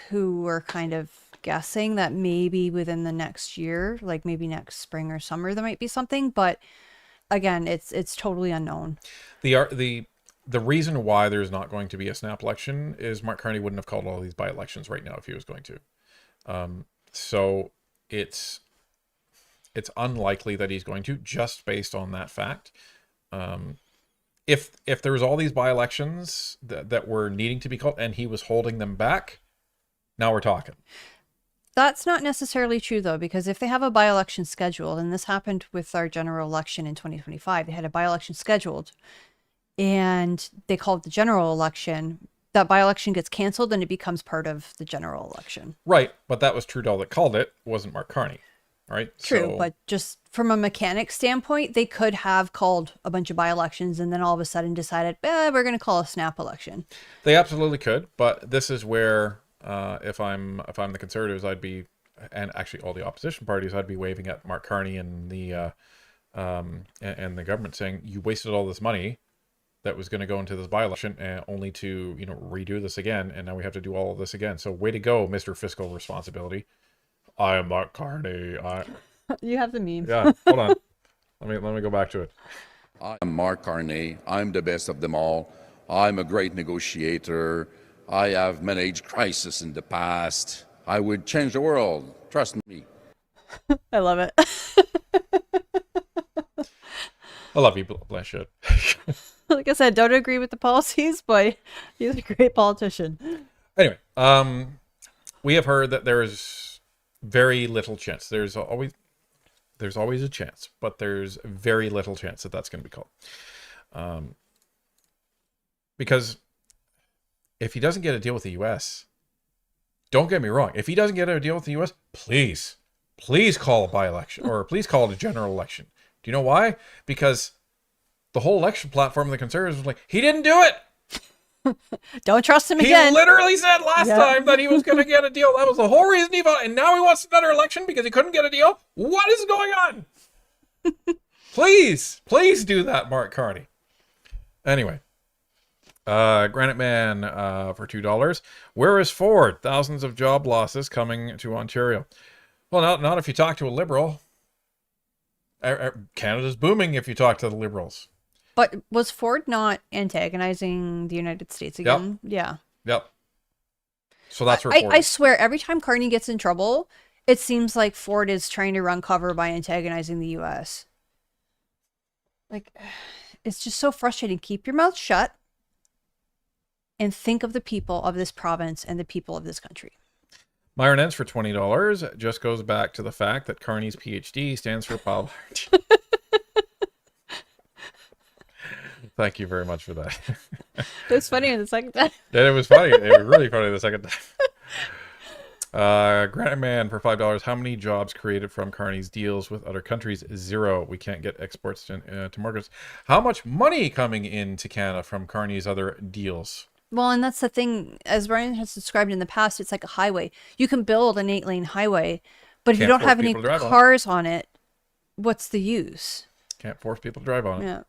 who were kind of guessing that maybe within the next year, like maybe next spring or summer, there might be something. But again, it's totally unknown. The reason why there's not going to be a snap election is Mark Carney wouldn't have called all these by-elections right now if he was going to. So it's unlikely that he's going to, just based on that fact. If there was all these by-elections that were needing to be called and he was holding them back, now we're talking. That's not necessarily true, though, because if they have a by-election scheduled, and this happened with our general election in 2025, they had a by-election scheduled, and they called the general election, that by-election gets canceled and it becomes part of the general election. Right, but that was Trudeau that called it, wasn't Mark Carney, right? True, but just from a mechanic standpoint, they could have called a bunch of by-elections and then all of a sudden decided, we're going to call a snap election. They absolutely could, but this is where, if I'm the Conservatives, I'd be, and actually all the opposition parties, I'd be waving at Mark Carney and the government saying, you wasted all this money that was going to go into this by-election only to, redo this again, and now we have to do all of this again. So way to go, Mr. Fiscal Responsibility. I am Mark Carney. You have the meme. Yeah, hold on. Let me go back to it. I'm Mark Carney. I'm the best of them all. I'm a great negotiator. I have managed crisis in the past. I would change the world. Trust me. I love it. I love you, Blanchett. Like I said, don't agree with the policies, but he's a great politician. Anyway, we have heard that there is very little chance. There's always a chance, but there's very little chance that that's going to be called. Because if he doesn't get a deal with the U.S., don't get me wrong. If he doesn't get a deal with the U.S., please call a by-election, or please call it a general election. Do you know why? Because the whole election platform of the Conservatives was like, he didn't do it. Don't trust him again. He literally said last time that he was going to get a deal. That was the whole reason he voted. And now he wants another election because he couldn't get a deal. What is going on? Please do that, Mark Carney. Anyway, Granite Man for $2. Where is Ford? Thousands of job losses coming to Ontario. Well, not if you talk to a Liberal. Canada's booming if you talk to the Liberals. But was Ford not antagonizing the United States again? Yep. Yeah. So that's where Ford I swear, every time Carney gets in trouble, it seems like Ford is trying to run cover by antagonizing the U.S. Like, it's just so frustrating. Keep your mouth shut and think of the people of this province and the people of this country. Myron Ends for $20 just goes back to the fact that Carney's PhD stands for Power. Thank you very much for that. It was funny the second time. It was funny. It was really funny the second time. Granite Man for $5. How many jobs created from Carney's deals with other countries? 0. We can't get exports to markets. How much money coming into Canada from Carney's other deals? Well, and that's the thing, as Ryan has described in the past, it's like a highway. You can build an 8-lane highway, but if you don't have any cars on it, what's the use? Can't force people to drive on it. Yeah.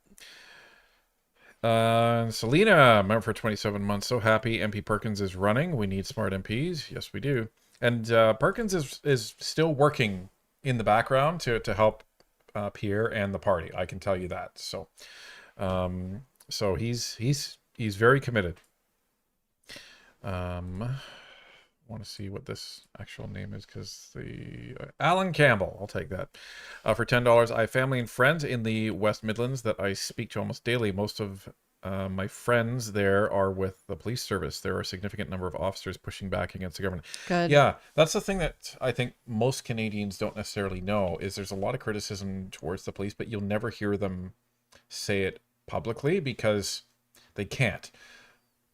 Selena, member for 27 months. So happy MP Perkins is running. We need smart MPs. Yes, we do. And Perkins is still working in the background to help Pierre and the party. I can tell you that. So, so he's very committed. Want to see what this actual name is, because the Alan Campbell, I'll take that. For $10, I have family and friends in the West Midlands that I speak to almost daily. Most of my friends there are with the police service. There are a significant number of officers pushing back against the government. Good. Yeah, that's the thing that I think most Canadians don't necessarily know, is there's a lot of criticism towards the police, but you'll never hear them say it publicly because they can't.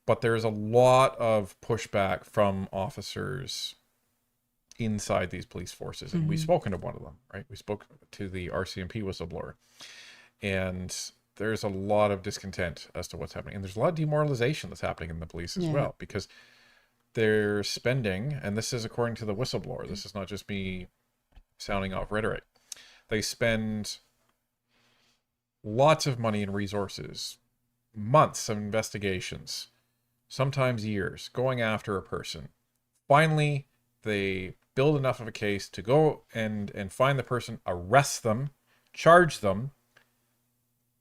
But there's a lot of pushback from officers inside these police forces. And we've spoken to one of them, right? We spoke to the RCMP whistleblower. And there's a lot of discontent as to what's happening. And there's a lot of demoralization that's happening in the police as well, because they're spending, and this is according to the whistleblower, this is not just me sounding off rhetoric. They spend lots of money and resources, months of investigations, sometimes years, going after a person. Finally, they build enough of a case to go and find the person, arrest them, charge them,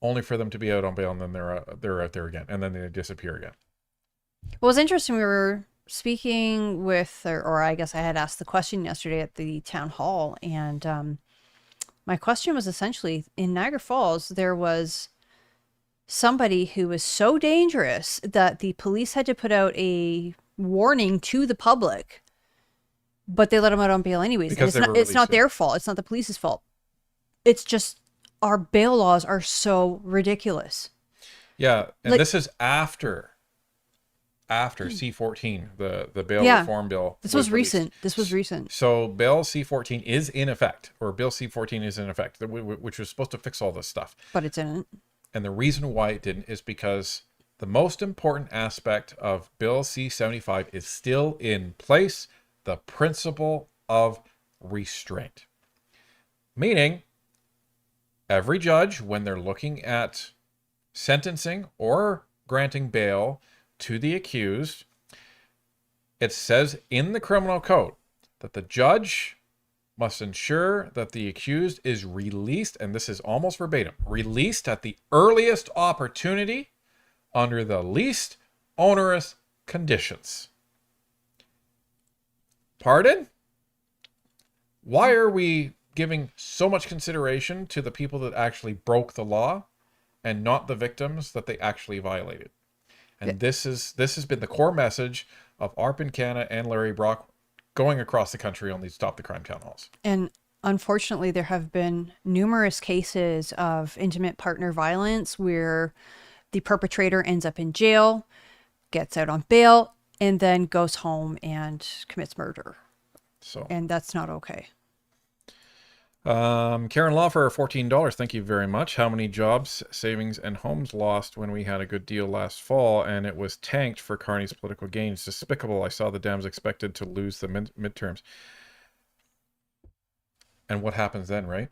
only for them to be out on bail, and then they're out there again, and then they disappear again. Well, it was interesting. We were speaking with, or I guess I had asked the question yesterday at the town hall, and my question was essentially, in Niagara Falls, there was somebody who was so dangerous that the police had to put out a warning to the public, but they let him out on bail anyways. Because and it's not their fault. It's not the police's fault. It's just our bail laws are so ridiculous. Yeah, and Like, this is after C-14, the bail reform bill. This was released. recent. This was recent. So Bill C-14 is in effect, or Bill C-14 is in effect, which was supposed to fix all this stuff. But it didn't. And the reason why it didn't is because the most important aspect of Bill C-75 is still in place, the principle of restraint. Meaning, every judge, when they're looking at sentencing or granting bail to the accused, it says in the criminal code that the judge must ensure that the accused is released, and this is almost verbatim, released at the earliest opportunity under the least onerous conditions. Pardon? Why are we giving so much consideration to the people that actually broke the law and not the victims that they actually violated? And this has been the core message of Arpin Canna and Larry Brock going across the country on these Stop the Crime town halls. And unfortunately, there have been numerous cases of intimate partner violence where the perpetrator ends up in jail, gets out on bail, and then goes home and commits murder. And that's not okay. Karen Law for $14. Thank you very much. How many jobs, savings, and homes lost when we had a good deal last fall and it was tanked for Carney's political gains? Despicable. I saw the Dems expected to lose the midterms. And what happens then, right?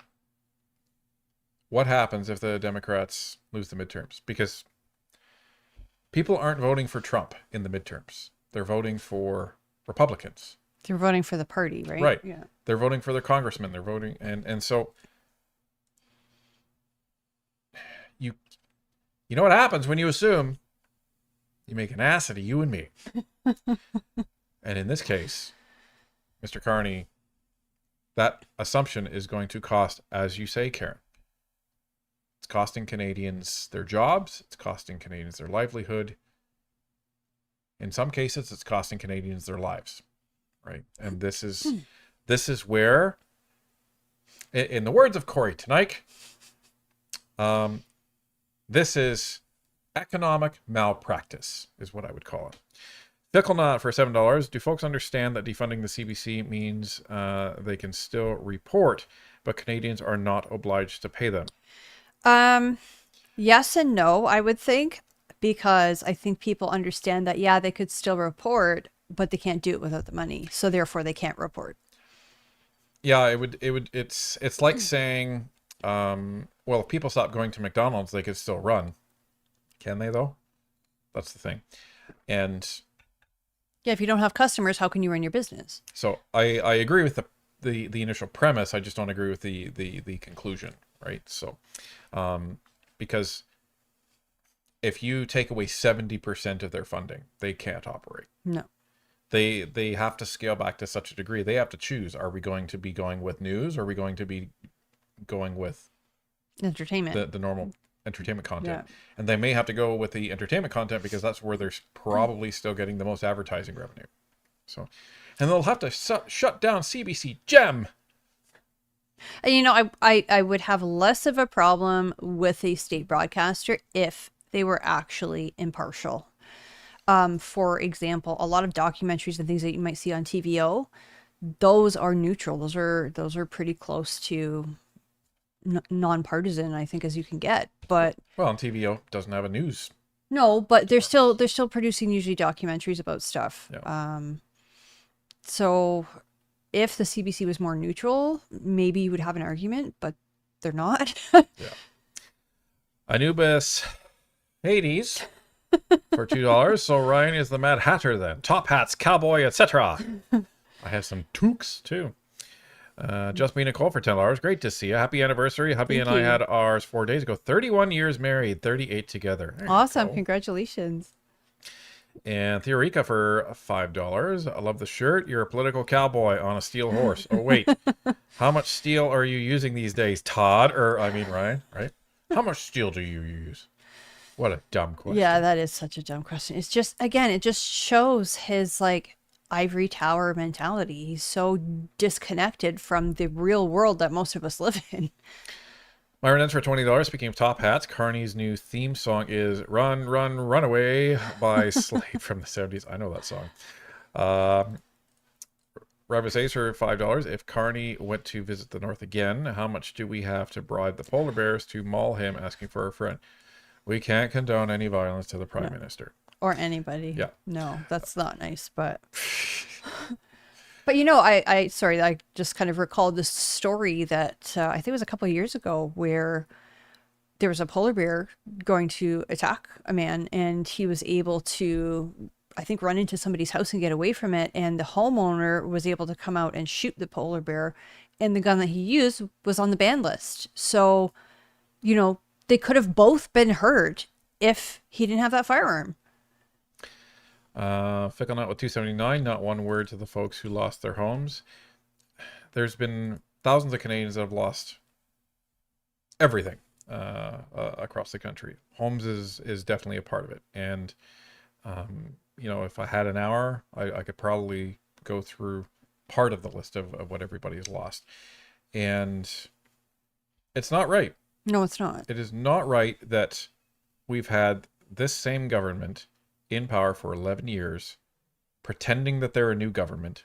What happens if the Democrats lose the midterms? Because people aren't voting for Trump in the midterms. They're voting for Republicans. They're voting for the party, right? Right. Yeah. They're voting for their congressman. They're voting, and so you know what happens when you assume you make an ass out of you and me. And in this case, Mr. Carney, that assumption is going to cost, as you say, Karen. It's costing Canadians their jobs. It's costing Canadians their livelihood. In some cases, it's costing Canadians their lives. Right. And this is where, in the words of Corey Tonight, this is economic malpractice, is what I would call it. Ficklenut for $7. Do folks understand that defunding the CBC means they can still report, but Canadians are not obliged to pay them? Yes and no, I would think, because I think people understand that, yeah, they could still report, but they can't do it without the money. So therefore they can't report. Yeah, it's like saying, well, if people stop going to McDonald's, they could still run. Can they though? That's the thing. And yeah, if you don't have customers, how can you run your business? So I agree with the initial premise. I just don't agree with the conclusion, right? So, because if you take away 70% of their funding, they can't operate. No. They have to scale back to such a degree. They have to choose. Are we going to be going with news? Or are we going to be going with entertainment? The normal entertainment content. Yeah. And they may have to go with the entertainment content because that's where they're probably still getting the most advertising revenue. So, and they'll have to shut down CBC Gem. And, you know, I would have less of a problem with a state broadcaster if they were actually impartial. For example, a lot of documentaries and things that you might see on TVO, those are neutral. Those are pretty close to non-partisan, I think, as you can get. But well, and TVO doesn't have a news. No, but they're still producing usually documentaries about stuff. Yeah. So if the CBC was more neutral, maybe you would have an argument, but they're not. Yeah. Anubis Hades for $2. So Ryan is the Mad Hatter then. Top hats, cowboy, etc. I I have some toques too. Just me, Nicole, for $10. Great to see you. Happy anniversary. Hubby and I had ours 4 days ago. 31 years married, 38 together. Awesome. Congratulations. And Theorica for $5. I love the shirt. You're a political cowboy on a steel horse. Oh, wait. How much steel are you using these days, Todd? Ryan, right? How much steel do you use? What a dumb question. Yeah, that is such a dumb question. It's just, again, it just shows his like ivory tower mentality. He's so disconnected from the real world that most of us live in. Myron ends for $20. Speaking of top hats, Carney's new theme song is Run, Run, Runaway by Slade from the 70s. I know that song. Ravis Ace for $5. If Carney went to visit the North again, how much do we have to bribe the polar bears to maul him asking for a friend? We can't condone any violence to the Prime Minister. Or anybody. Yeah. No, that's not nice, but... But you know, I just kind of recalled this story that I think it was a couple of years ago where there was a polar bear going to attack a man, and he was able to, I think, run into somebody's house and get away from it. And the homeowner was able to come out and shoot the polar bear, and the gun that he used was on the ban list. So, you know, they could have both been hurt if he didn't have that firearm. Fickle Nut with 279, not one word to the folks who lost their homes. There's been thousands of Canadians that have lost everything across the country. Homes is definitely a part of it. And, you know, if I had an hour, I could probably go through part of the list of what everybody's lost. And it's not right. No, it's not. It is not right that we've had this same government in power for 11 years, pretending that they're a new government,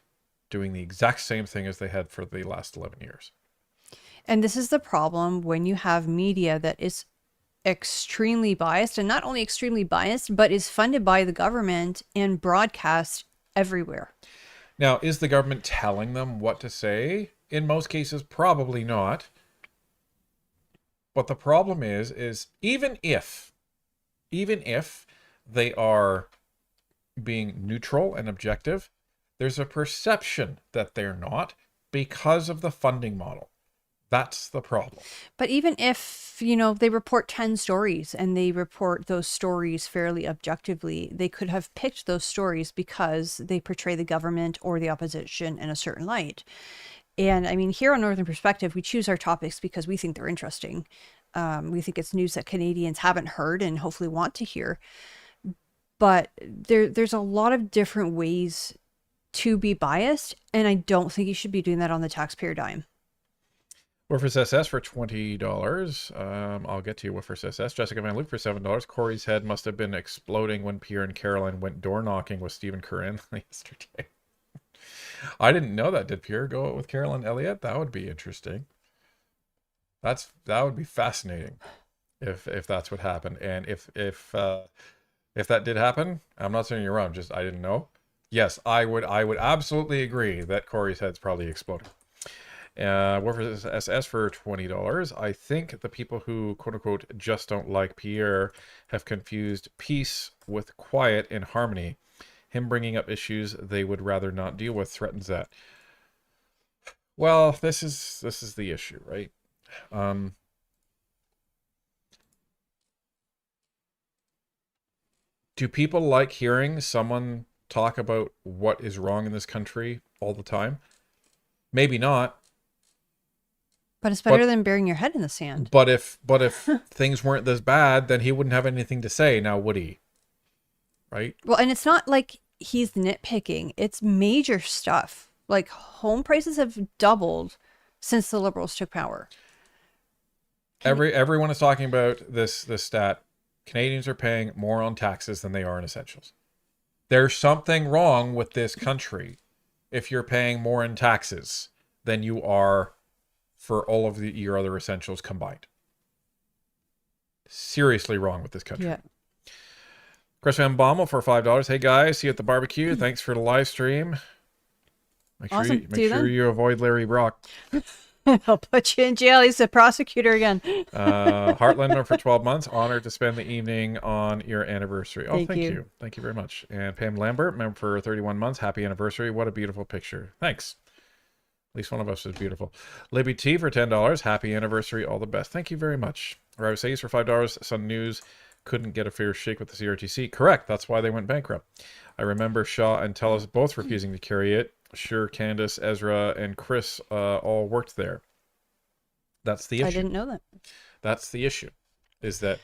doing the exact same thing as they had for the last 11 years. And this is the problem when you have media that is extremely biased, and not only extremely biased, but is funded by the government and broadcast everywhere. Now, is the government telling them what to say? In most cases, probably not. But the problem is even if they are being neutral and objective, there's a perception that they're not because of the funding model. That's the problem. But even if, you know, they report 10 stories and they report those stories fairly objectively, they could have picked those stories because they portray the government or the opposition in a certain light. And I mean, here on Northern Perspective, we choose our topics because we think they're interesting. We think it's news that Canadians haven't heard and hopefully want to hear. But there's a lot of different ways to be biased, and I don't think you should be doing that on the taxpayer dime. Woofers SS for $20. I'll get to you, Woofers SS. Jessica Van Luke for $7. Corey's head must have been exploding when Pierre and Caroline went door knocking with Stephen Curran yesterday. I didn't know that. Did Pierre go with Caroline Elliott? That would be interesting. That would be fascinating if that's what happened. And if that did happen, I'm not saying you're wrong. Just I didn't know. Yes, I would absolutely agree that Corey's head's probably exploding. Woofers SS for $20. I think the people who quote unquote just don't like Pierre have confused peace with quiet and harmony. Him bringing up issues they would rather not deal with threatens that. Well, this is the issue, right? Do people like hearing someone talk about what is wrong in this country all the time? Maybe not. But it's better than burying your head in the sand. But if things weren't this bad, then he wouldn't have anything to say now, would he? Right? Well, and it's not like he's nitpicking. It's major stuff. Like home prices have doubled since the Liberals took power. Everyone is talking about this stat. Canadians are paying more on taxes than they are in essentials. There's something wrong with this country if you're paying more in taxes than you are for all of your other essentials combined. Seriously wrong with this country. Yeah. Chris Van Bommel for $5. Hey guys, see you at the barbecue. Thanks for the live stream. Make sure you avoid Larry Brock. I'll put you in jail. He's a prosecutor again. Heartland member for 12 months. Honored to spend the evening on your anniversary. Oh, Thank you. Thank you very much. And Pam Lambert, member for 31 months. Happy anniversary. What a beautiful picture. Thanks. At least one of us is beautiful. Libby T for $10. Happy anniversary. All the best. Thank you very much. Ravi Sayes for $5. Sun News couldn't get a fair shake with the CRTC. Correct. That's why they went bankrupt. I remember Shaw and Telus both refusing to carry it. Sure, Candace, Ezra, and Chris all worked there. That's the issue. I didn't know that. That's the issue, is that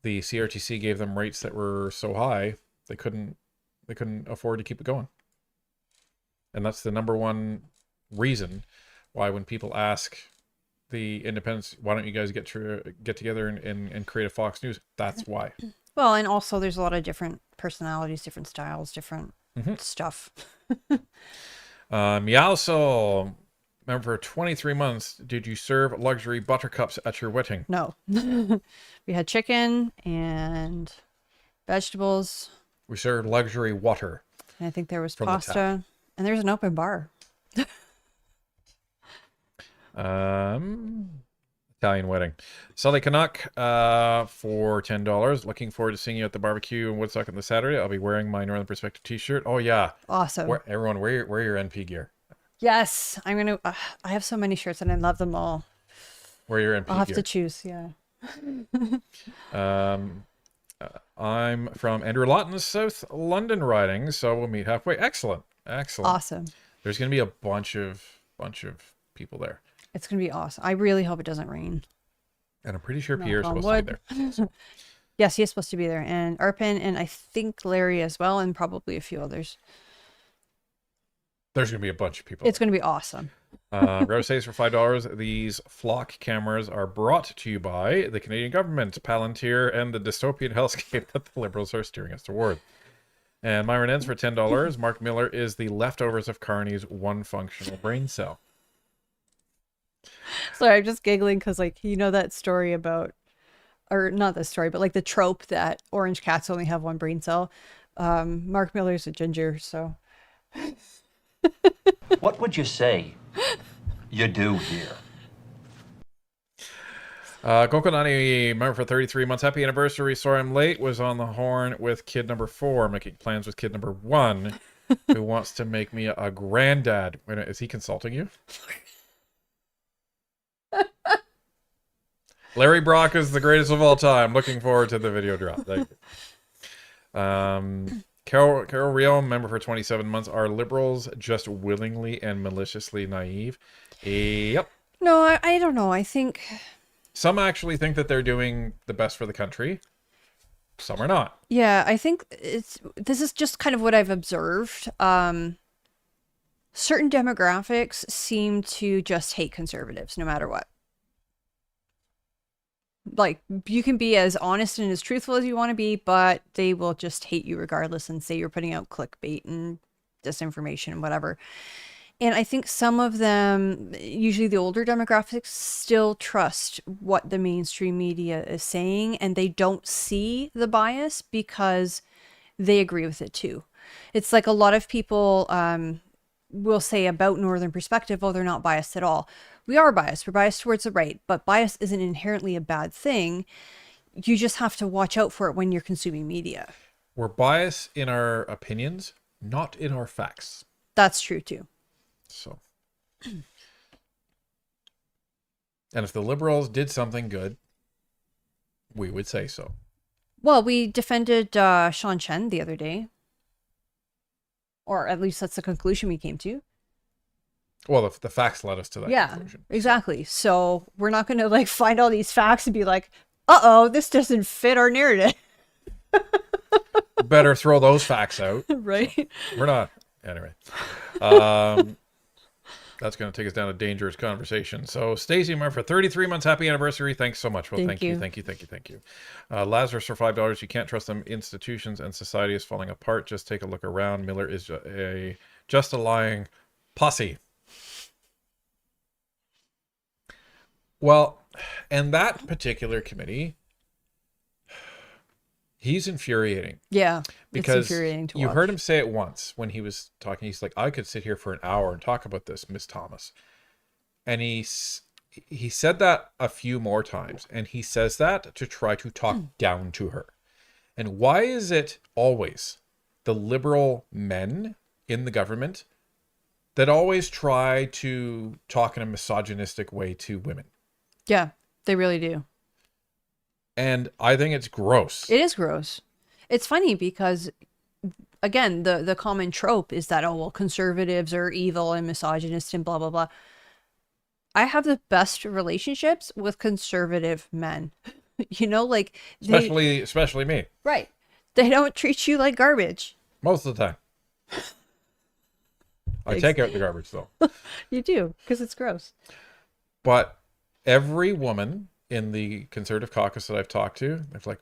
the CRTC gave them rates that were so high they couldn't afford to keep it going. And that's the number one reason why when people ask the independents, why don't you guys get together and create a Fox News? That's why. Well, and also there's a lot of different personalities, different styles, different stuff. Meowso, remember for 23 months, did you serve luxury buttercups at your wedding? No. We had chicken and vegetables. We served luxury water. And I think there was From the pasta. And there's an open bar. Italian wedding. Sully Canuck for $10. Looking forward to seeing you at the barbecue in Woodstock on the Saturday. I'll be wearing my Northern Perspective t-shirt. Oh yeah. Awesome. Everyone wear your NP gear. Yes. I'm going to, I have so many shirts and I love them all. Wear your NP I'll have gear. to choose. Yeah. I'm from Andrew Lawton's South London riding, so we'll meet halfway. Excellent. Awesome. There's going to be a bunch of people there. It's going to be awesome. I really hope it doesn't rain. And I'm pretty sure Knock Pierre's on supposed to be there. Yes, he is supposed to be there. And Arpin and I think Larry as well, and probably a few others. There's going to be a bunch of people. It's going to be awesome. Rose says for $5, these flock cameras are brought to you by the Canadian government, Palantir, and the dystopian hellscape that the Liberals are steering us toward. And Myron ends for $10. Mark Miller is the leftovers of Carney's one functional brain cell. Sorry, I'm just giggling because, like, you know that story about, or not the story, but like the trope that orange cats only have one brain cell. Mark Miller's a ginger, so. What would you say you do here? Gokonani, member for 33 months. Happy anniversary. Sorry I'm late. Was on the horn with kid number 4, making plans with kid number 1, who wants to make me a granddad. Wait a minute, is he consulting you? Larry Brock is the greatest of all time. Looking forward to the video drop. Thank you. Carol Rio, member for 27 months. Are liberals just willingly and maliciously naive? Yep. No, I don't know. I think some actually think that they're doing the best for the country. Some are not. Yeah, I think this is just kind of what I've observed. Certain demographics seem to just hate conservatives no matter what. Like, you can be as honest and as truthful as you want to be, but they will just hate you regardless and say you're putting out clickbait and disinformation and whatever. And I think some of them, usually the older demographics, still trust what the mainstream media is saying, and they don't see the bias because they agree with it too. It's like a lot of people will say about Northern Perspective, oh, they're not biased at all. We are biased. We're biased towards the right, but bias isn't inherently a bad thing. You just have to watch out for it when you're consuming media. We're biased in our opinions, not in our facts. That's true too. So, and if the Liberals did something good, we would say so. Well, we defended Sean Chen the other day. Or at least that's the conclusion we came to. Well, the facts led us to that conclusion. Exactly. So we're not going to like find all these facts and be like, uh-oh, this doesn't fit our narrative. Better throw those facts out. Right. So we're not. Anyway. That's going to take us down a dangerous conversation. So Stacey Mar for 33 months. Happy anniversary. Thanks so much. Well, thank you. Lazarus for $5. You can't trust them. Institutions and society is falling apart. Just take a look around. Miller is just a lying posse. Well, and that particular committee, he's infuriating. Yeah, because it's infuriating to watch. You heard him say it once when he was talking. He's like, I could sit here for an hour and talk about this, Miss Thomas. And he said that a few more times, and he says that to try to talk down to her. And why is it always the liberal men in the government that always try to talk in a misogynistic way to women? Yeah, they really do. And I think it's gross. It is gross. It's funny because, again, the common trope is that, oh, well, conservatives are evil and misogynist and blah, blah, blah. I have the best relationships with conservative men. You know, like... Especially me. Right. They don't treat you like garbage. Most of the time. I take out the garbage, though. You do, because it's gross. But every woman in the conservative caucus that I've talked to, they're like,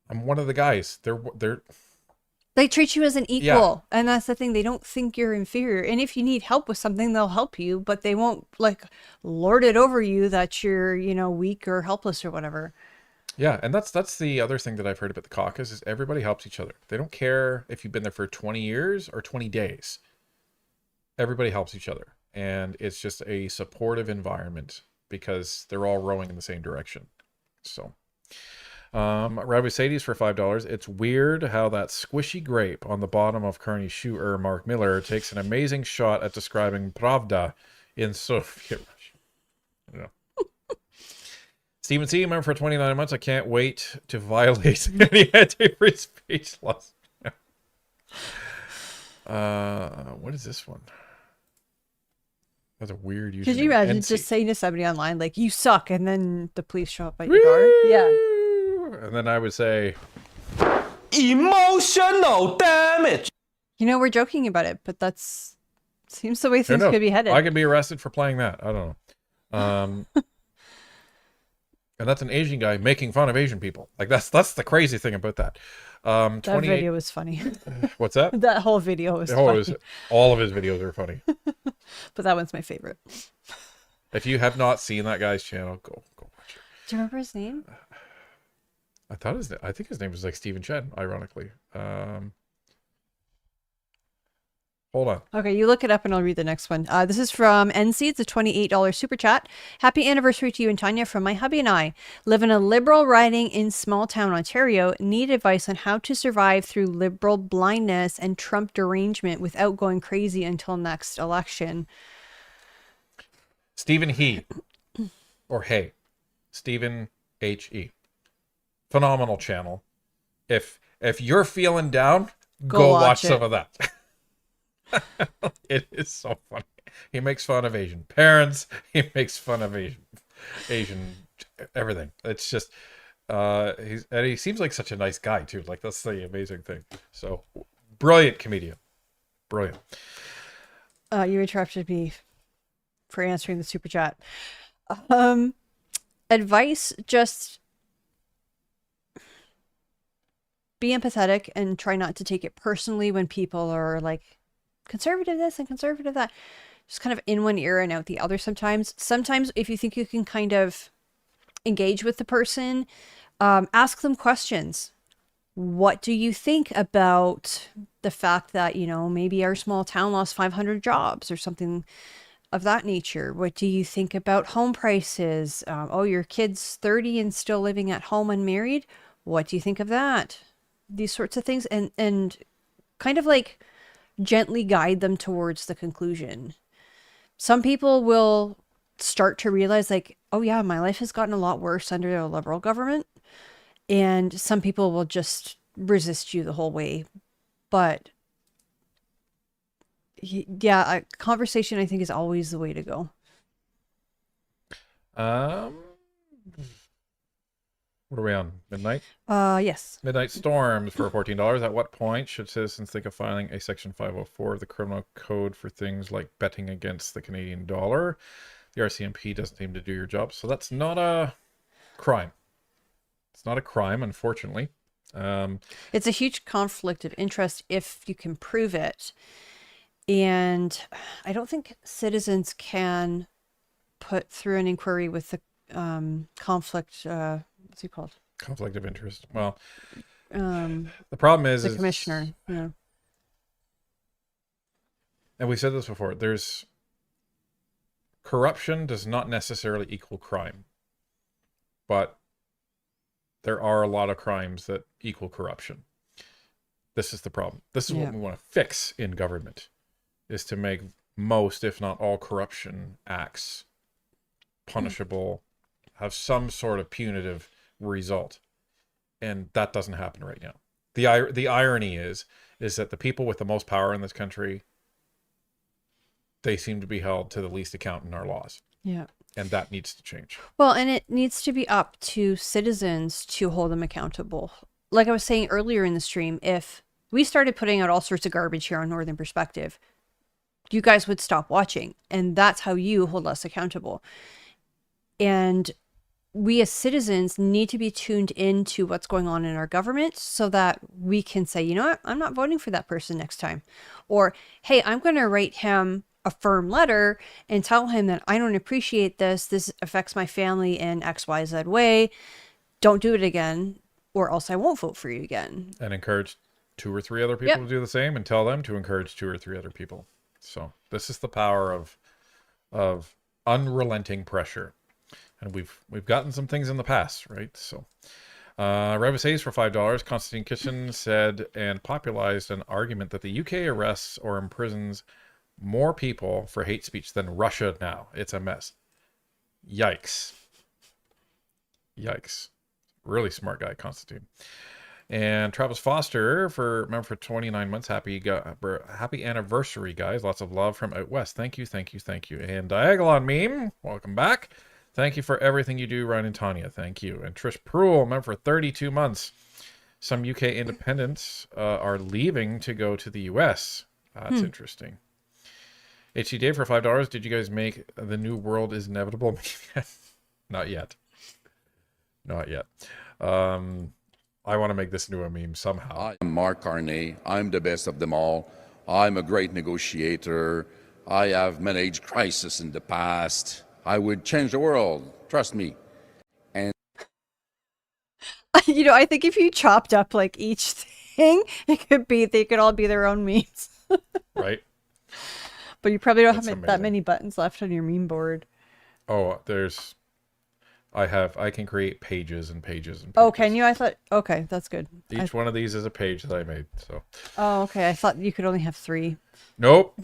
I'm one of the guys. They treat you as an equal. Yeah. And that's the thing. They don't think you're inferior. And if you need help with something, they'll help you, but they won't like lord it over you that you're, you know, weak or helpless or whatever. Yeah. And that's the other thing that I've heard about the caucus is everybody helps each other. They don't care if you've been there for 20 years or 20 days. Everybody helps each other. And it's just a supportive environment because they're all rowing in the same direction. So... Rabbi Sadie's for $5. It's weird how that squishy grape on the bottom of Carney's shoe, Mark Miller, takes an amazing shot at describing Pravda in Soviet Russia. Yeah. Stephen C. member for 29 months. I can't wait to violate any anti-free speech laws. What is this one? That's a weird username. Could you imagine NC. just saying to somebody online, like, you suck, and then the police show up at your door? Yeah. And then I would say, Emotional damage. You know, we're joking about it, but that's seems the way things could be headed. I could be arrested for playing that. I don't know. And that's an Asian guy making fun of Asian people. Like that's the crazy thing about that. That video was funny. What's that? That whole video was funny. All of his videos are funny. But that one's my favorite. If you have not seen that guy's channel, go watch it. Do you remember his name? I think his name was like Stephen Chen, ironically. Hold on. Okay, you look it up and I'll read the next one. This is from NC. It's a $28 super chat. Happy anniversary to you and Tanya from my hubby and I. Live in a liberal riding in small town Ontario. Need advice on how to survive through liberal blindness and Trump derangement without going crazy until next election. Stephen He. Or Hey. Stephen H.E. Phenomenal channel. If you're feeling down, go watch some of that. It is so funny. He makes fun of Asian parents. He makes fun of Asian everything. It's just he seems like such a nice guy too. Like that's the amazing thing. So brilliant comedian. Brilliant. You interrupted me for answering the super chat. Advice, just be empathetic and try not to take it personally when people are like conservative this and conservative that. Just kind of in one ear and out the other sometimes. Sometimes if you think you can kind of engage with the person, ask them questions. What do you think about the fact that, you know, maybe our small town lost 500 jobs or something of that nature? What do you think about home prices? Oh, your kid's 30 and still living at home unmarried. What do you think of that? These sorts of things, and kind of like gently guide them towards the conclusion. Some people will start to realize like, oh yeah, my life has gotten a lot worse under a liberal government. And some people will just resist you the whole way. But yeah, a conversation I think is always the way to go. What are we on? Midnight? Yes. Midnight Storms for $14. At what point should citizens think of filing a Section 504 of the Criminal Code for things like betting against the Canadian dollar? The RCMP doesn't seem to do your job, so that's not a crime. It's not a crime, unfortunately. It's a huge conflict of interest if you can prove it. And I don't think citizens can put through an inquiry with the conflict... what's he called? Conflict of interest. Well, the problem is the commissioner. Yeah. And we said this before. corruption does not necessarily equal crime, but there are a lot of crimes that equal corruption. This is the problem. This is what we want to fix in government, is to make most, if not all, corruption acts punishable, have some sort of punitive result. And that doesn't happen right now. The irony is that the people with the most power in this country, they seem to be held to the least account in our laws. Yeah. And that needs to change. Well, and it needs to be up to citizens to hold them accountable. Like I was saying earlier in the stream, if we started putting out all sorts of garbage here on Northern Perspective, you guys would stop watching. And that's how you hold us accountable. And we as citizens need to be tuned into what's going on in our government so that we can say, you know what, I'm not voting for that person next time. Or, hey, I'm going to write him a firm letter and tell him that I don't appreciate this. This affects my family in XYZ way. Don't do it again, or else I won't vote for you again. And encourage 2 or 3 other people to do the same, and tell them to encourage 2 or 3 other people. So this is the power of unrelenting pressure. And we've gotten some things in the past, right? So Revis Hayes for $5. Constantine Kitchen said and popularized an argument that the UK arrests or imprisons more people for hate speech than Russia now. It's a mess. Yikes. Yikes. Really smart guy, Constantine. And Travis Foster for 29 months. Happy anniversary, guys. Lots of love from out west. Thank you, thank you, thank you. And Diagolon Meme, welcome back. Thank you for everything you do, Ryan and Tanya. Thank you. And Trish Pruill, for 32 months. Some UK independents are leaving to go to the US. That's interesting. HC Dave for $5. Did you guys make The New World is Inevitable? Not yet. Not yet. I want to make this into a meme somehow. I'm Mark Carney. I'm the best of them all. I'm a great negotiator. I have managed crisis in the past. I would change the world. Trust me. And you know, I think if you chopped up like each thing, they could all be their own memes. Right. But you probably don't have that many buttons left on your meme board. Oh, I can create pages and pages and pages. Oh, can you? I thought, okay, that's good. Each one of these is a page that I made, so. Oh, okay. I thought you could only have 3. Nope.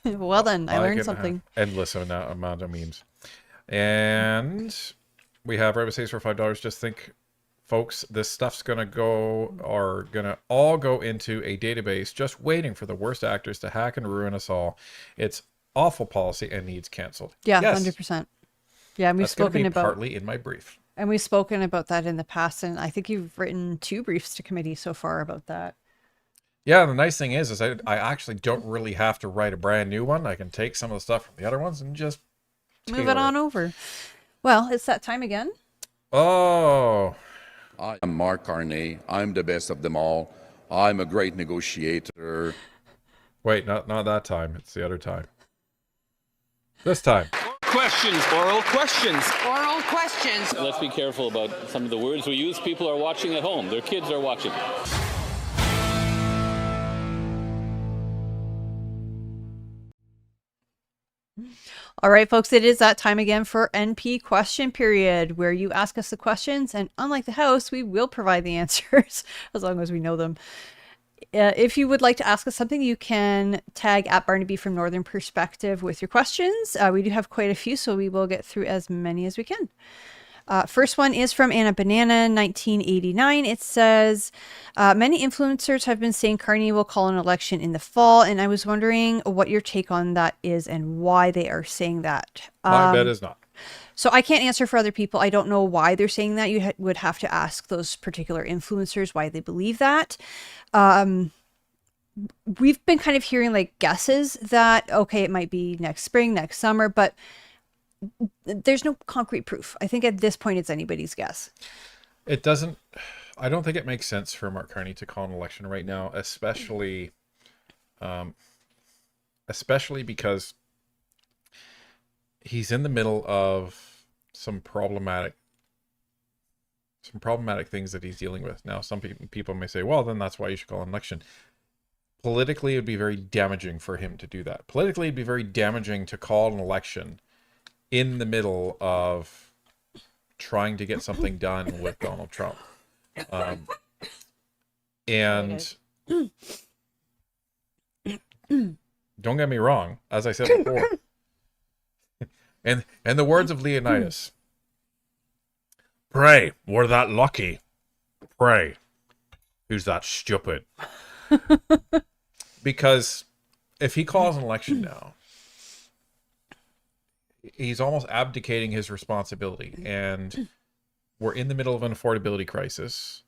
Well then, I learned something. Endless amount of memes. And we have Revis Hayes for $5. Just think, folks, this stuff's gonna all go into a database just waiting for the worst actors to hack and ruin us all. It's awful policy and needs canceled. Yeah, yes. 100%. Yeah, and we've spoken about partly in my brief. And we've spoken about that in the past, and I think you've written 2 briefs to committee so far about that. Yeah, the nice thing is I actually don't really have to write a brand new one. I can take some of the stuff from the other ones and just move it on over. Well, it's that time again. Oh. I'm Mark Carney. I'm the best of them all. I'm a great negotiator. Wait, not that time. It's the other time. This time. Questions, oral questions. Oral questions. Let's be careful about some of the words we use. People are watching at home. Their kids are watching. All right, folks, it is that time again for NP question period, where you ask us the questions, and unlike the House, we will provide the answers as long as we know them. If you would like to ask us something, you can tag at Barnaby from Northern Perspective with your questions. We do have quite a few, so we will get through as many as we can. First one is from Anna Banana, 1989. It says, many influencers have been saying Carney will call an election in the fall, and I was wondering what your take on that is and why they are saying that. My bet is not. So I can't answer for other people. I don't know why they're saying that. You would have to ask those particular influencers why they believe that. We've been kind of hearing like guesses that, okay, it might be next spring, next summer, but there's no concrete proof. I think at this point it's anybody's guess. I don't think it makes sense for Mark Carney to call an election right now, especially because he's in the middle of some problematic things that he's dealing with. Now, some people may say, well, then that's why you should call an election. Politically, it would be very damaging for him to do that. Politically, it'd be very damaging to call an election in the middle of trying to get something done with Donald Trump. And don't get me wrong, as I said before, and the words of Leonidas, pray, we're that lucky. Pray, who's that stupid? Because if he calls an election now, he's almost abdicating his responsibility. And we're in the middle of an affordability crisis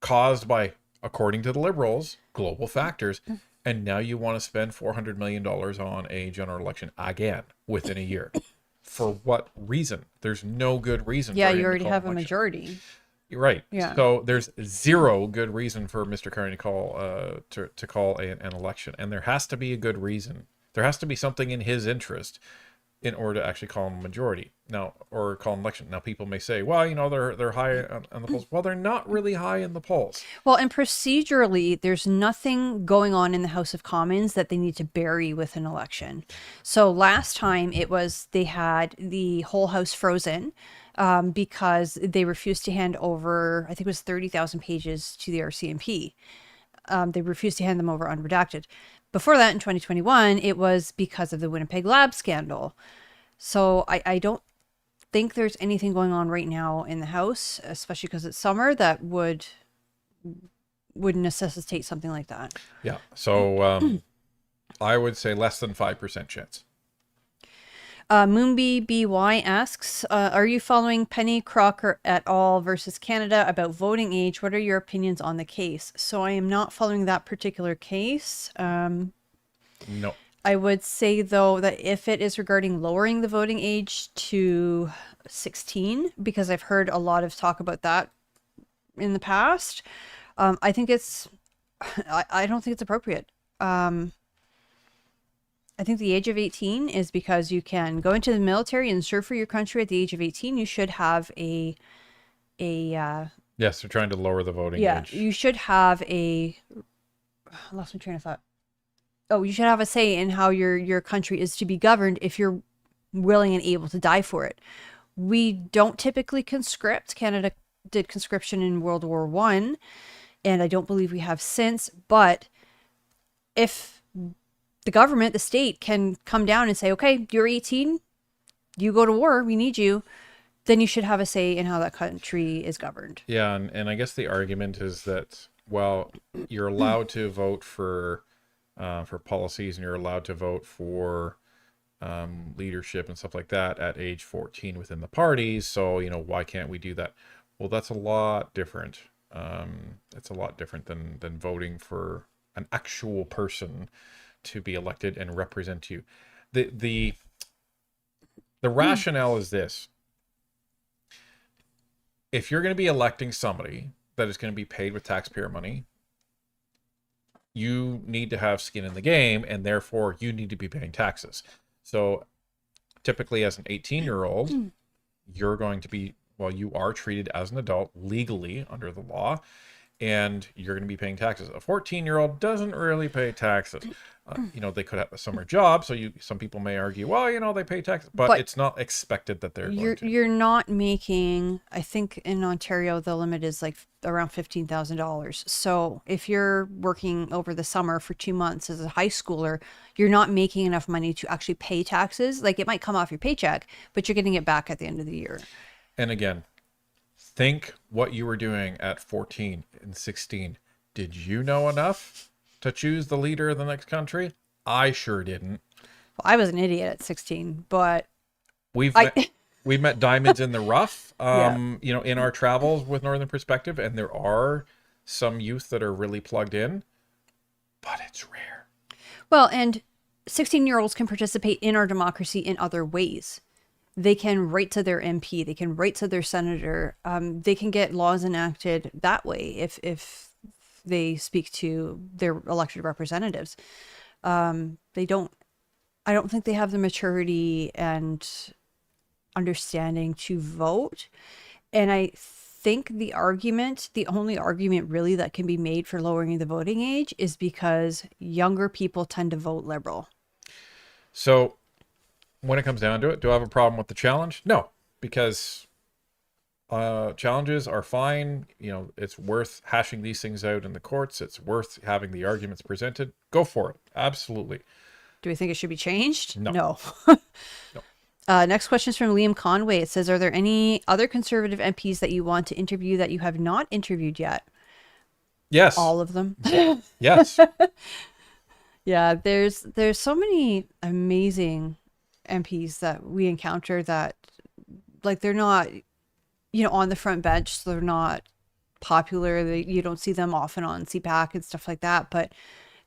caused by, according to the Liberals, global factors. And now you want to spend $400 million on a general election again within a year. For what reason? There's no good reason. Yeah, for him you to already call have an a election. majority. You're right. Yeah. So there's zero good reason for Mr. Carney to call to call an election, and there has to be a good reason. There has to be something in his interest in order to actually call him a majority now, or call an election. Now, people may say, well, you know, they're high on the polls. Well, they're not really high in the polls. Well, and procedurally, there's nothing going on in the House of Commons that they need to bury with an election. So last time it was they had the whole House frozen because they refused to hand over, I think it was 30,000 pages to the RCMP. They refused to hand them over unredacted. Before that, in 2021, it was because of the Winnipeg Lab scandal. So I don't think there's anything going on right now in the House, especially because it's summer, that would necessitate something like that. Yeah. So I would say less than 5% chance. Moonbee BY asks, are you following Penny Crocker et al. Versus Canada about voting age? What are your opinions on the case? So I am not following that particular case. No. I would say, though, that if it is regarding lowering the voting age to 16, because I've heard a lot of talk about that in the past, I think it's, I don't think it's appropriate. I think the age of 18 is because you can go into the military and serve for your country at the age of 18. You should have a Yes, they're trying to lower the voting yeah, age. you should have I lost my train of thought. Oh, you should have a say in how your country is to be governed if you're willing and able to die for it. We don't typically conscript. Canada did conscription in World War I, and I don't believe we have since. But if the government, the state, can come down and say, okay, you're 18, you go to war, we need you, then you should have a say in how that country is governed. Yeah, and I guess the argument is that, well, you're allowed to vote for policies, and you're allowed to vote for leadership and stuff like that at age 14 within the parties. So, you know, why can't we do that? Well, that's a lot different. It's a lot different than voting for an actual person to be elected and represent you. The rationale is this: if you're going to be electing somebody that is going to be paid with taxpayer money, you need to have skin in the game, and therefore you need to be paying taxes. So typically as an 18-year-old, you're going to be, well, you are treated as an adult legally under the law, and you're going to be paying taxes. A 14-year-old doesn't really pay taxes. You know, they could have a summer job, so some people may argue, well, you know, they pay taxes, but it's not expected that they're going to. You're not making, I think in Ontario, the limit is like around $15,000. So if you're working over the summer for 2 months as a high schooler, you're not making enough money to actually pay taxes. Like, it might come off your paycheck, but you're getting it back at the end of the year. And again, think what you were doing at 14 and 16. Did you know enough to choose the leader of the next country? I sure didn't. Well, I was an idiot at 16, but we've met diamonds in the rough, you know, in our travels with Northern Perspective, and there are some youth that are really plugged in, but it's rare. Well, and 16-year-olds can participate in our democracy in other ways. They can write to their MP, they can write to their senator, they can get laws enacted that way if they speak to their elected representatives. I don't think they have the maturity and understanding to vote. And I think the only argument really that can be made for lowering the voting age is because younger people tend to vote Liberal. So when it comes down to it, do I have a problem with the challenge? No, because challenges are fine. You know, it's worth hashing these things out in the courts. It's worth having the arguments presented. Go for it. Absolutely. Do we think it should be changed? No. No. No. Next question is from Liam Conway. It says, are there any other Conservative MPs that you want to interview that you have not interviewed yet? Yes. All of them. Yes. Yeah, there's so many amazing MPs that we encounter that, like, they're not, you know, on the front bench, so they're not popular. You don't see them often on CPAC and stuff like that, but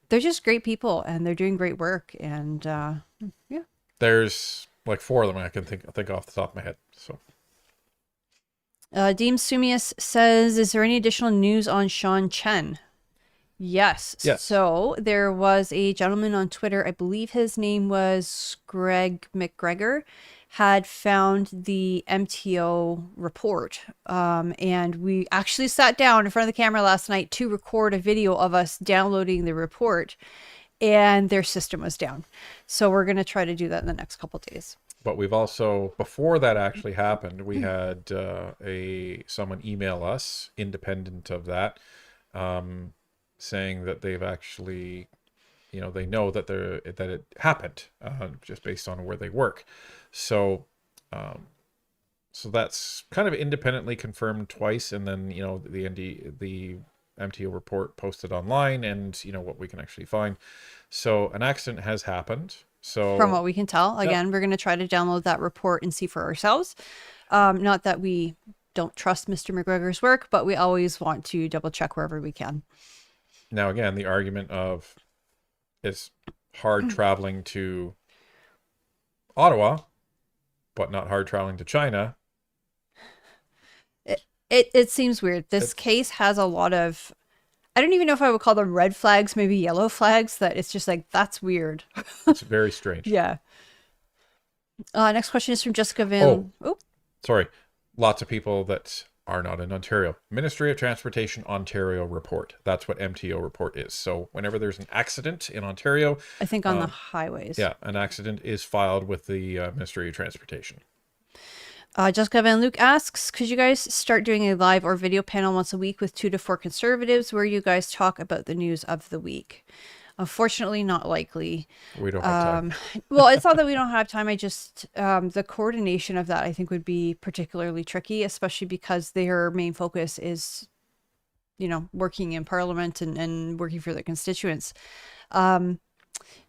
they're just great people and they're doing great work. And yeah, There's like 4 of them I can think off the top of my head. So Deems Sumius says, is there any additional news on Sean Chen? Yes. Yes. So there was a gentleman on Twitter, I believe his name was Greg McGregor, had found the MTO report. And we actually sat down in front of the camera last night to record a video of us downloading the report, and their system was down. So we're going to try to do that in the next couple of days. but we've also, before that actually happened, we had someone email us independent of that, saying that they've actually, you know, they know that it happened, just based on where they work. So so that's kind of independently confirmed twice, and then, you know, the MTO report posted online, and, you know, what we can actually find. So an accident has happened. So from what we can tell, again, we're going to try to download that report and see for ourselves. Not that we don't trust Mr. McGregor's work, but we always want to double check wherever we can. Now, again, the argument of it's hard traveling to Ottawa, but not hard traveling to China. It seems weird. This case has a lot of, I don't even know if I would call them red flags, maybe yellow flags, that it's just like, that's weird. It's very strange. Yeah. Next question is from Jessica Van. Oh, sorry. Lots of people that are not in Ontario. Ministry of Transportation Ontario report. That's what MTO report is. So whenever there's an accident in Ontario, I think on the highways. yeah, an accident is filed with the Ministry of Transportation. Jessica Van Luke asks, could you guys start doing a live or video panel once a week with 2 to 4 Conservatives where you guys talk about the news of the week? Unfortunately, not likely. We don't have time. Well, it's not that we don't have time. I just, the coordination of that, I think, would be particularly tricky, especially because their main focus is, you know, working in Parliament and working for their constituents. Jamie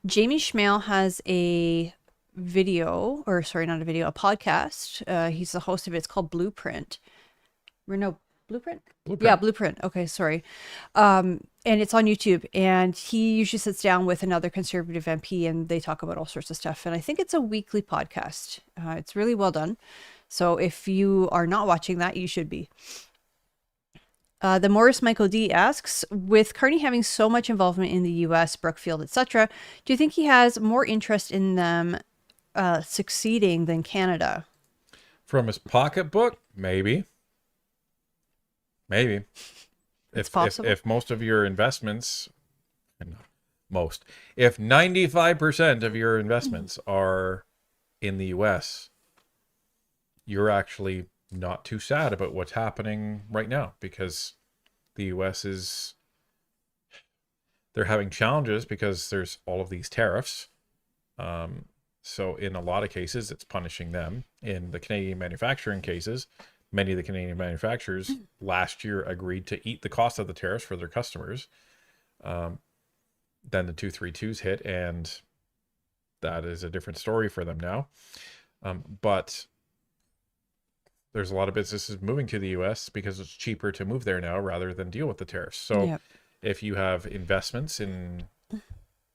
Schmale has a video, or sorry, not a video, a podcast. He's the host of it. It's called Blueprint. Blueprint? Yeah, Blueprint. Okay, sorry. And it's on YouTube, and he usually sits down with another Conservative MP and they talk about all sorts of stuff. And I think it's a weekly podcast. It's really well done. So if you are not watching that, you should be. The Morris Michael D asks, with Carney having so much involvement in the US, Brookfield, etc., do you think he has more interest in them succeeding than Canada? From his pocketbook, maybe. Maybe. If most of your investments, if 95% of your investments are in the US, you're actually not too sad about what's happening right now, because the US they're having challenges because there's all of these tariffs. So in a lot of cases, it's punishing them. In the Canadian manufacturing cases, many of the Canadian manufacturers last year agreed to eat the cost of the tariffs for their customers. Then the 232s hit, and that is a different story for them now. But there's a lot of businesses moving to the US because it's cheaper to move there now rather than deal with the tariffs. So if you have investments in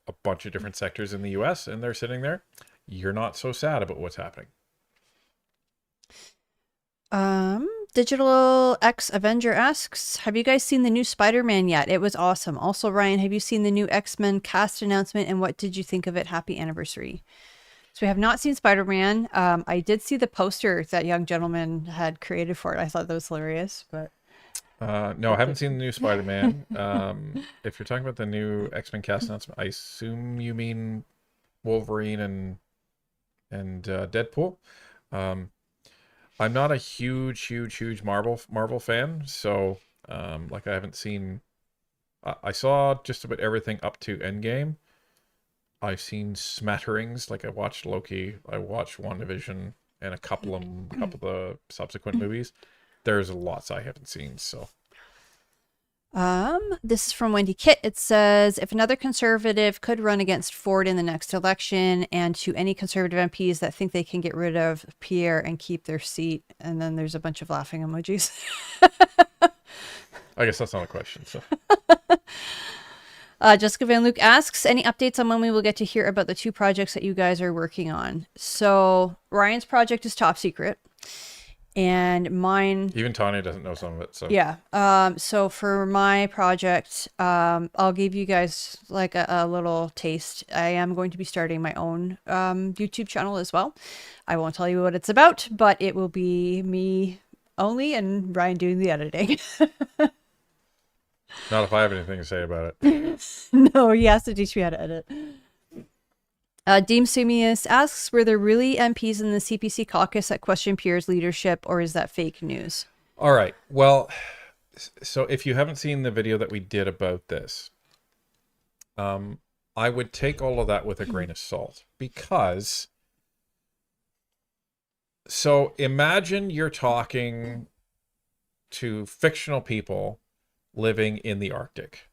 a bunch of different sectors in the US and they're sitting there, you're not so sad about what's happening. Digital X Avenger asks, have you guys seen the new Spider-Man yet? It was awesome. Also, Ryan, have you seen the new X-Men cast announcement, and what did you think of it? Happy anniversary. So we have not seen Spider-Man. I did see the poster that young gentleman had created for it. I thought that was hilarious, but no, I haven't seen the new Spider-Man. If you're talking about the new X-Men cast announcement, I assume you mean Wolverine and and Deadpool. I'm not a huge Marvel fan, so like I haven't seen. I saw just about everything up to Endgame. I've seen smatterings. Like I watched Loki, I watched WandaVision, and a couple of the subsequent movies. There's lots I haven't seen, so. This is from Wendy Kitt. It says, if another conservative could run against Ford in the next election, and to any conservative MPs that think they can get rid of Pierre and keep their seat, and then there's a bunch of laughing emojis. I guess that's not a question. So, Jessica Van Luke asks, any updates on when we will get to hear about the 2 projects that you guys are working on? So Ryan's project is top secret. And mine, even Tanya doesn't know some of it. So yeah. So for my project, I'll give you guys like a little taste. I am going to be starting my own YouTube channel as well. I won't tell you what it's about, but it will be me only and Ryan doing the editing. not if I have anything to say about it. No, he has to teach me how to edit. Deem Sumius asks, were there really MPs in the CPC caucus that questioned Pierre's leadership, or is that fake news? All right. Well, so if you haven't seen the video that we did about this, I would take all of that with a grain of salt, because so imagine you're talking to fictional people living in the Arctic,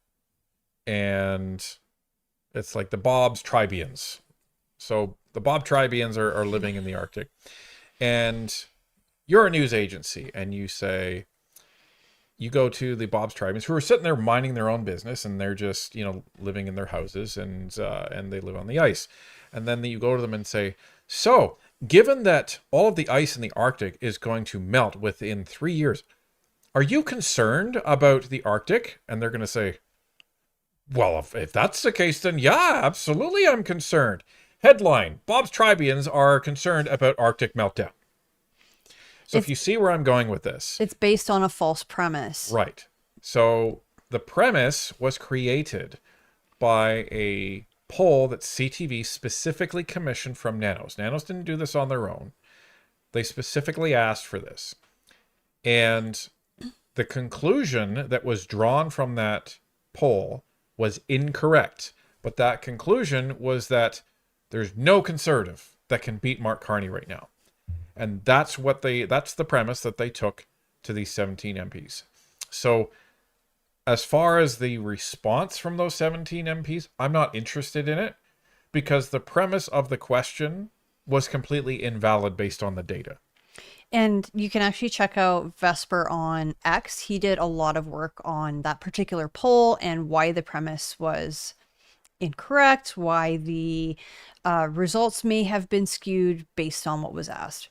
and it's like the Bob's Tribians. So the Bob Tribians are living in the Arctic, and you're a news agency, and you say, you go to the Bob's Tribians who are sitting there minding their own business, and they're just, you know, living in their houses, and they live on the ice. And then you go to them and say, so given that all of the ice in the Arctic is going to melt within 3 years, are you concerned about the Arctic? And they're going to say, well, if that's the case, then yeah, absolutely I'm concerned. Headline, Bob's Tribians are concerned about Arctic meltdown. So if you see where I'm going with this. It's based on a false premise. Right. So the premise was created by a poll that CTV specifically commissioned from Nanos. Nanos didn't do this on their own. They specifically asked for this. And the conclusion that was drawn from that poll was incorrect. But that conclusion was that there's no conservative that can beat Mark Carney right now. And that's the premise that they took to these 17 MPs. So as far as the response from those 17 MPs, I'm not interested in it, because the premise of the question was completely invalid based on the data. And you can actually check out Vesper on X. He did a lot of work on that particular poll and why the premise was incorrect, why the results may have been skewed based on what was asked.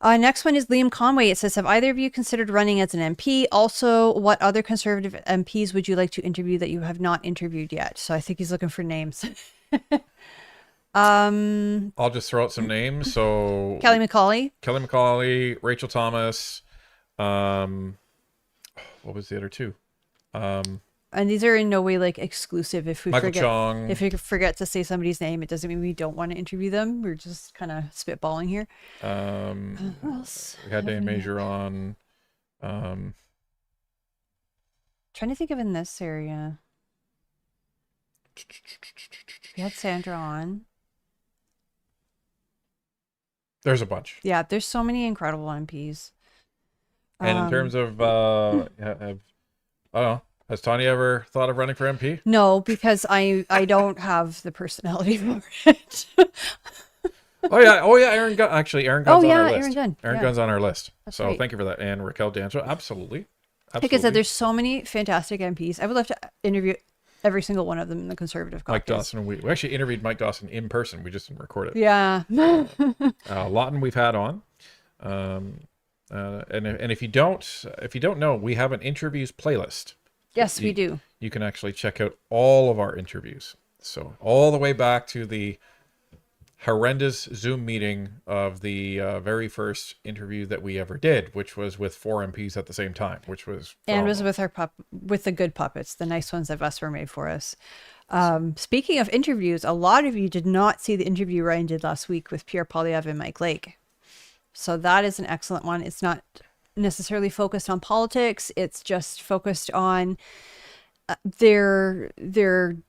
Next one is Liam Conway. It says, have either of you considered running as an MP? Also, what other conservative MPs would you like to interview that you have not interviewed yet? So I think he's looking for names. I'll just throw out some names. So Kelly McCauley, Rachel Thomas. What was the other 2? And these are in no way like exclusive. If we Michael Chong. If we forget to say somebody's name, it doesn't mean we don't want to interview them. We're just kind of spitballing here. Who else? We had Dane Major on. Trying to think of in this area. We had Sandra on. There's a bunch. Yeah, there's so many incredible MPs. And in terms of, I don't know, has Tanya ever thought of running for MP? No, because I don't have the personality for it. Oh yeah, Aaron Gunn. Actually, Aaron Gunn's on our list. Aaron Gunn. Aaron Gunn's on our list. That's so right. Thank you for that. And Raquel Dancho, absolutely. Like I said, there's so many fantastic MPs. I would love to interview every single one of them in the Conservative caucus. Mike Dawson. We actually interviewed Mike Dawson in person. We just didn't record it. Yeah. Lawton we've had on. And if you don't know, we have an interviews playlist. Yes, we do. You can actually check out all of our interviews. So all the way back to the horrendous Zoom meeting of the very first interview that we ever did, which was with 4 MPs at the same time, which was phenomenal. And was with with the good puppets, the nice ones that Vesper made for us. Speaking of interviews, a lot of you did not see the interview Ryan did last week with Pierre Poilievre and Mike Lake. So that is an excellent one. It's not necessarily focused on politics. It's just focused on their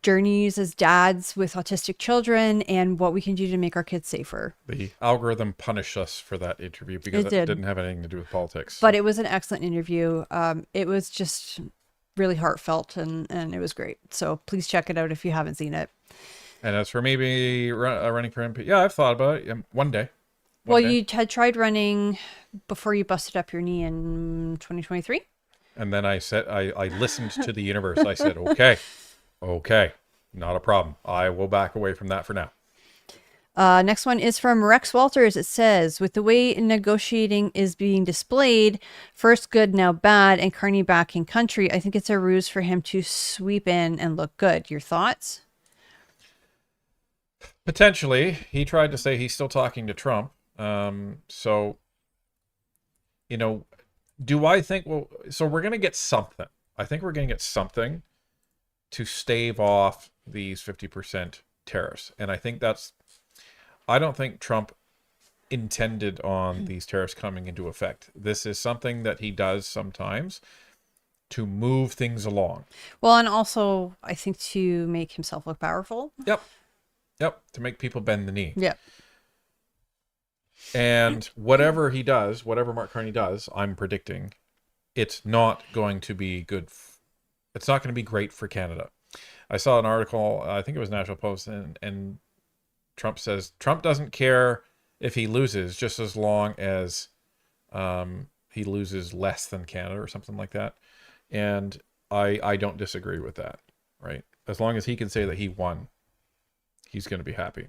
journeys as dads with autistic children and what we can do to make our kids safer. The algorithm punished us for that interview because it didn't have anything to do with politics. But it was an excellent interview. It was just really heartfelt and it was great. So please check it out if you haven't seen it. And as for maybe running for MP, yeah, I've thought about it. One day. Well, you had tried running before you busted up your knee in 2023. And then I said, I listened to the universe. I said, okay, not a problem. I will back away from that for now. Next one is from Rex Walters. It says, with the way negotiating is being displayed, first good, now bad, and Carney back in country, I think it's a ruse for him to sweep in and look good. Your thoughts? Potentially. He tried to say he's still talking to Trump. So, you know, do I think, well, so we're going to get something. I think we're going to get something to stave off these 50% tariffs. And I think I don't think Trump intended on these tariffs coming into effect. This is something that he does sometimes to move things along. Well, and also I think to make himself look powerful. Yep. To make people bend the knee. Yep. And whatever he does, whatever Mark Carney does, I'm predicting it's not going to be good. It's not going to be great for Canada. I saw an article, I think it was National Post, and Trump says Trump doesn't care if he loses, just as long as he loses less than Canada or something like that. And I don't disagree with that, right? As long as he can say that he won, he's going to be happy.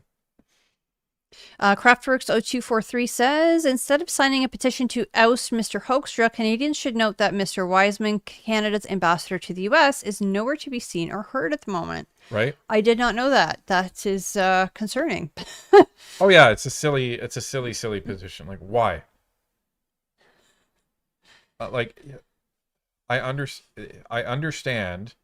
Craftworks0243 says, instead of signing a petition to oust Mr. Hoekstra, Canadians should note that Mr. Wiseman, Canada's ambassador to the U.S., is nowhere to be seen or heard at the moment. Right? I did not know that. That is concerning. Oh yeah, it's a silly position. Like, why? I understand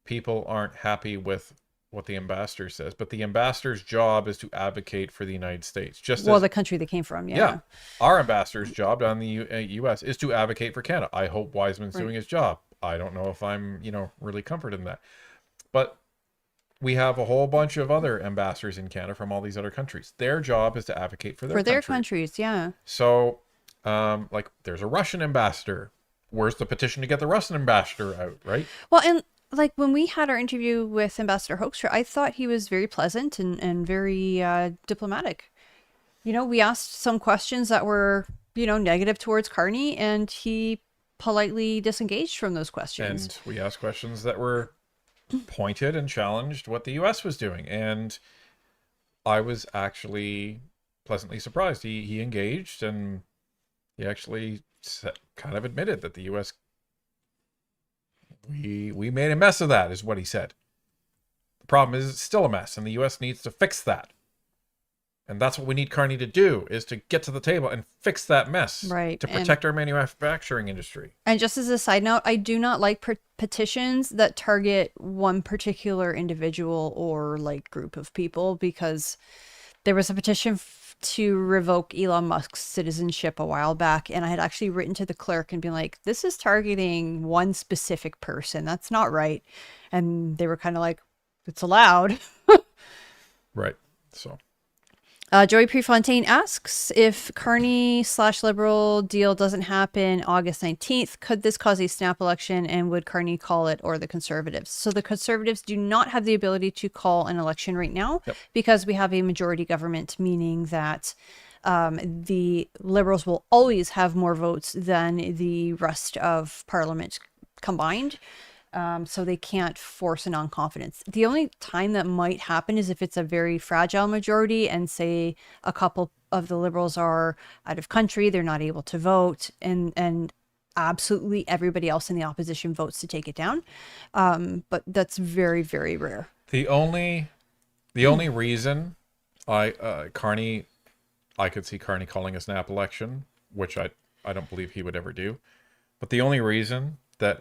people aren't happy with what the ambassador says, but the ambassador's job is to advocate for the United States. The country they came from, yeah. Our ambassador's job down the U.S. is to advocate for Canada. I hope Wiseman's doing his job. I don't know if I'm, really comforted in that. But we have a whole bunch of other ambassadors in Canada from all these other countries. Their job is to advocate for their countries, yeah. So, there's a Russian ambassador. Where's the petition to get the Russian ambassador out, right? Well, and when we had our interview with Ambassador Hoekstra, I thought he was very pleasant and very diplomatic. We asked some questions that were, negative towards Carney, and he politely disengaged from those questions. And we asked questions that were pointed and challenged what the U.S. was doing. And I was actually pleasantly surprised. He engaged, and he actually kind of admitted that the U.S. We made a mess of that, is what he said. The problem is it's still a mess, and the U.S. needs to fix that. And that's what we need Carney to do, is to get to the table and fix that mess. Right. To protect our manufacturing industry. And just as a side note, I do not like petitions that target one particular individual or group of people, because there was a petition to revoke Elon Musk's citizenship a while back, and I had actually written to the clerk and been like, this is targeting one specific person. That's not right. And they were kind of like, it's allowed. Right. So Joey Prefontaine asks, if Carney/Liberal deal doesn't happen August 19th, could this cause a snap election, and would Carney call it, or the Conservatives? So the Conservatives do not have the ability to call an election right now, because we have a majority government, meaning that the Liberals will always have more votes than the rest of Parliament combined. So they can't force a non-confidence. The only time that might happen is if it's a very fragile majority, and say a couple of the Liberals are out of country, they're not able to vote, and absolutely everybody else in the opposition votes to take it down. But that's very, very rare. The only reason I could see Carney calling a snap election, which I don't believe he would ever do, but the only reason that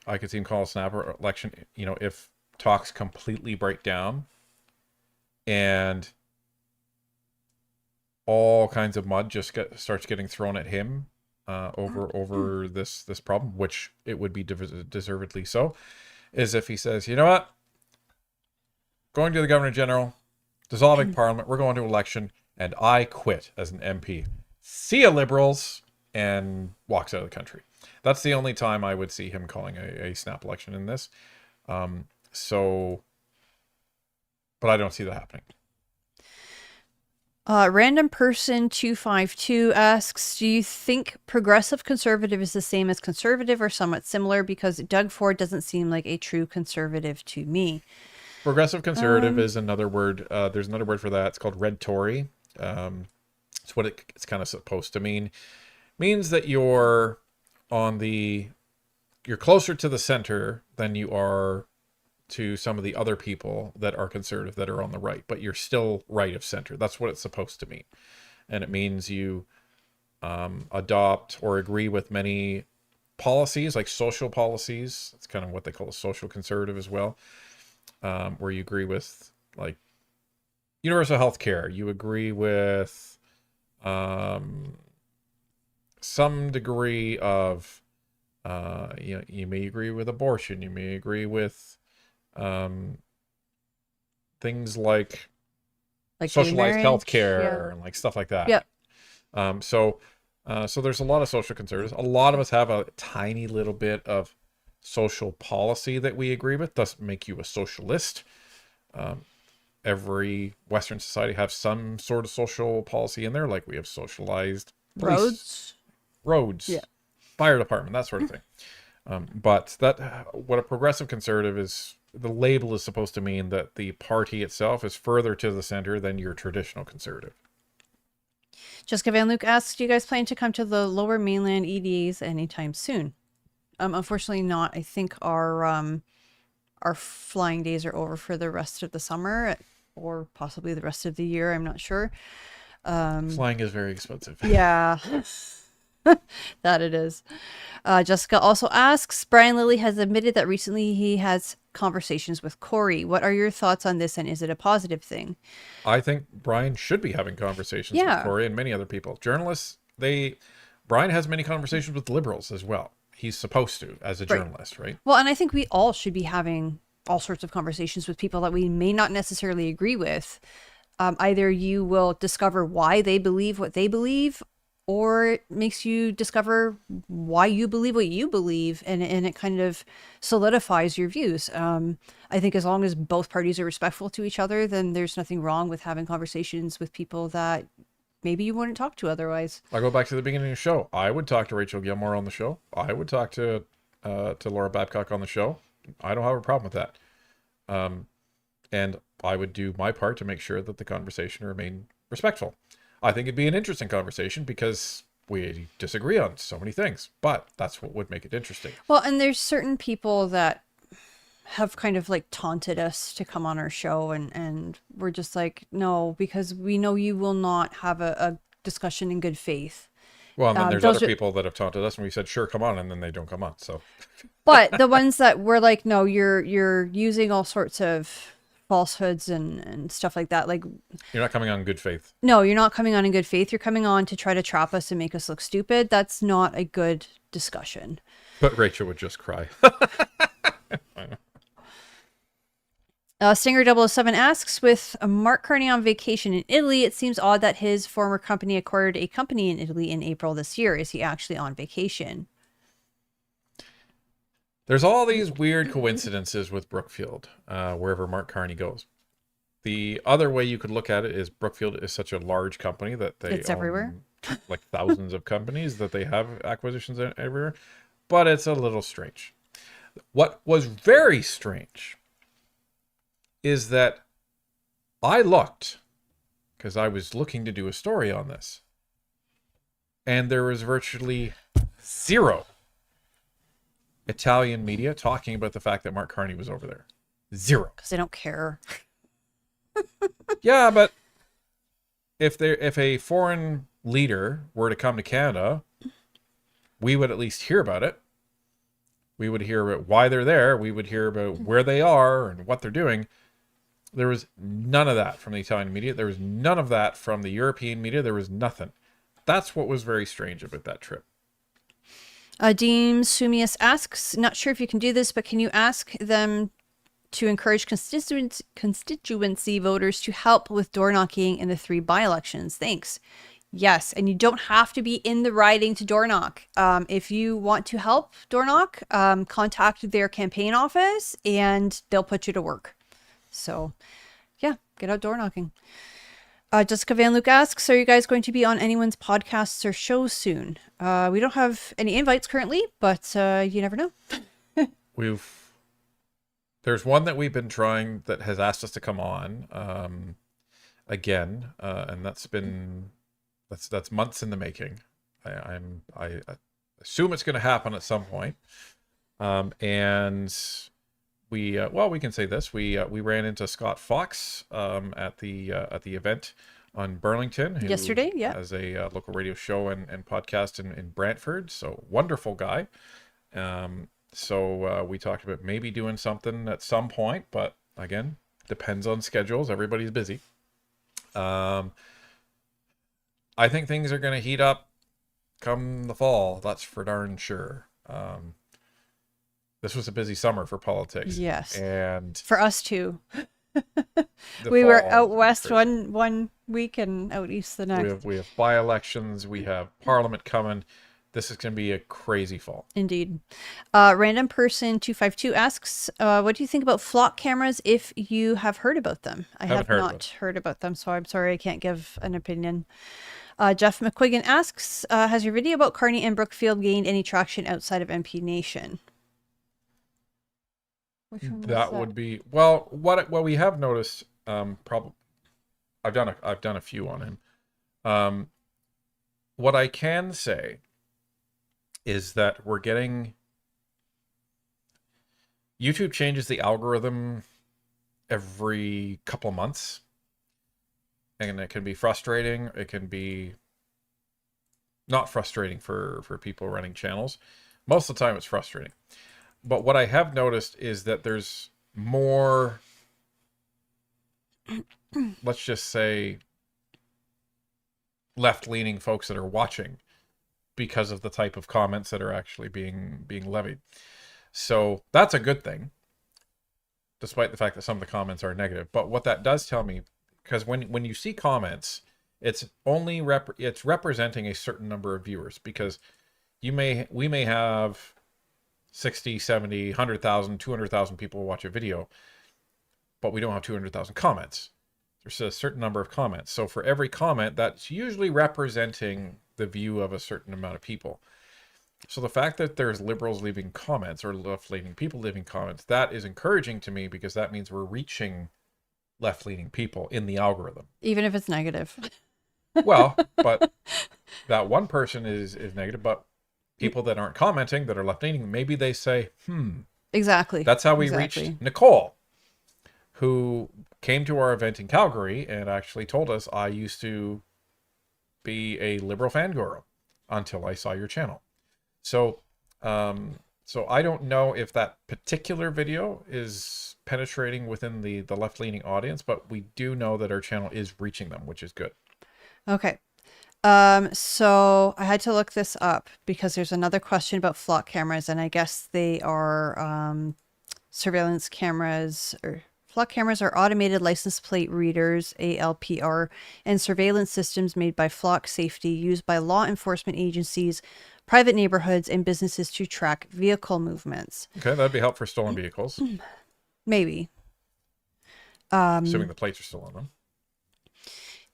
I could see him call a snap election, if talks completely break down and all kinds of mud just starts getting thrown at him over this problem, which it would be deservedly so, is if he says, you know what, going to the Governor General, dissolving Parliament, we're going to election, and I quit as an MP. See ya, Liberals, and walks out of the country. That's the only time I would see him calling a snap election in this. But I don't see that happening. Random person 252 asks, do you think progressive conservative is the same as conservative or somewhat similar? Because Doug Ford doesn't seem like a true conservative to me. Progressive conservative is another word. There's another word for that. It's called red Tory. It's what it's kind of supposed to mean. Means that you're closer to the center than you are to some of the other people that are conservative that are on the right, but you're still right of center. That's what it's supposed to mean. And it means you adopt or agree with many policies, like social policies. It's kind of what they call a social conservative as well, where you agree with like universal health care. You agree with some degree of, you may agree with abortion. You may agree with things like socialized health care and like stuff like that. Yeah. So there's a lot of social conservatives. A lot of us have a tiny little bit of social policy that we agree with. Doesn't make you a socialist. Every Western society has some sort of social policy in there, like we have socialized police, roads, fire department, that sort of thing. But what a progressive conservative is, the label is supposed to mean that the party itself is further to the center than your traditional conservative. Jessica Van Luke asks, do you guys plan to come to the Lower Mainland EDAs anytime soon? Unfortunately not. I think our flying days are over for the rest of the summer, or possibly the rest of the year. I'm not sure. Flying is very expensive. Yeah. That it is. Jessica also asks, Brian Lilly has admitted that recently he has conversations with Corey. What are your thoughts on this, and is it a positive thing? I think Brian should be having conversations with Corey and many other people. Journalists, Brian has many conversations with liberals as well. He's supposed to, as a journalist, right? Well, and I think we all should be having all sorts of conversations with people that we may not necessarily agree with. Either you will discover why they believe what they believe, or it makes you discover why you believe what you believe, and it kind of solidifies your views. I think as long as both parties are respectful to each other, then there's nothing wrong with having conversations with people that maybe you wouldn't talk to otherwise. I'll go back to the beginning of the show. I would talk to Rachel Gilmore on the show. I would talk to Laura Babcock on the show. I don't have a problem with that. And I would do my part to make sure that the conversation remained respectful. I think it'd be an interesting conversation because we disagree on so many things, but that's what would make it interesting. Well, and there's certain people that have kind of like taunted us to come on our show, and we're just like, no, because we know you will not have a discussion in good faith. Well, and then there's other people that have taunted us and we said, sure, come on, and then they don't come on. So, but the ones that were like, no, you're using all sorts of falsehoods and stuff like that. Like, you're not coming on in good faith. No, you're not coming on in good faith. You're coming on to try to trap us and make us look stupid. That's not a good discussion. But Rachel would just cry. Stinger007 asks, with Mark Carney on vacation in Italy, it seems odd that his former company acquired a company in Italy in April this year. Is he actually on vacation? There's all these weird coincidences with Brookfield, wherever Mark Carney goes. The other way you could look at it is Brookfield is such a large company that they it's everywhere. Like thousands of companies that they have acquisitions everywhere. But it's a little strange. What was very strange is that I looked, because I was looking to do a story on this, and there was virtually zero Italian media talking about the fact that Mark Carney was over there. Zero. Because they don't care. Yeah, but if a foreign leader were to come to Canada, we would at least hear about it. We would hear about why they're there. We would hear about where they are and what they're doing. There was none of that from the Italian media. There was none of that from the European media. There was nothing. That's what was very strange about that trip. Deem Sumius asks, not sure if you can do this, but can you ask them to encourage constituency voters to help with door knocking in the 3 by-elections? Thanks. Yes, and you don't have to be in the riding to door knock. If you want to help door knock, contact their campaign office and they'll put you to work. So, yeah, get out door knocking. Jessica Van Luke asks, are you guys going to be on anyone's podcasts or shows soon? We don't have any invites currently, but you never know. There's one that we've been trying that has asked us to come on again, and that's months in the making. I assume it's going to happen at some point. And we can say this: we ran into Scott Fox at the event on Burlington yesterday. Yeah, as a local radio show and podcast in Brantford. So wonderful guy. So we talked about maybe doing something at some point, but again, depends on schedules. Everybody's busy. I think things are going to heat up come the fall. That's for darn sure. This was a busy summer for politics. Yes. And for us too. We were out west one week and out east the next. We have by-elections. We have Parliament coming. This is going to be a crazy fall. Indeed. Random person 252 asks, what do you think about flock cameras if you have heard about them? I have not heard about them, so I'm sorry I can't give an opinion. Jeff McQuiggan asks, has your video about Carney and Brookfield gained any traction outside of MP Nation? That would be, well, what we have noticed, probably I've done a few on him. What I can say is that we're getting, YouTube changes the algorithm every couple of months, and it can be frustrating. It can be not frustrating for people running channels. Most of the time it's frustrating. But what I have noticed is that there's more, let's just say, left-leaning folks that are watching because of the type of comments that are actually being levied. So that's a good thing, despite the fact that some of the comments are negative. But what that does tell me, because when you see comments, it's only it's representing a certain number of viewers, because we may have 60, 70, 100,000, 200,000 people watch a video, but we don't have 200,000 comments. There's a certain number of comments. So for every comment, that's usually representing the view of a certain amount of people. So the fact that there's liberals leaving comments or left-leaning people leaving comments, that is encouraging to me, because that means we're reaching left-leaning people in the algorithm. Even if it's negative. Well, but that one person is negative, but people that aren't commenting, that are left-leaning, maybe they say, Exactly. That's how we reached Nicole, who came to our event in Calgary and actually told us, I used to be a liberal fangirl until I saw your channel. So, so I don't know if that particular video is penetrating within the left-leaning audience, but we do know that our channel is reaching them, which is good. Okay. So I had to look this up because there's another question about flock cameras, and I guess they are surveillance cameras, or flock cameras are automated license plate readers, ALPR, and surveillance systems made by Flock Safety, used by law enforcement agencies, private neighborhoods, and businesses to track vehicle movements. Okay, that'd be helpful for stolen vehicles. Maybe. Assuming the plates are still on them.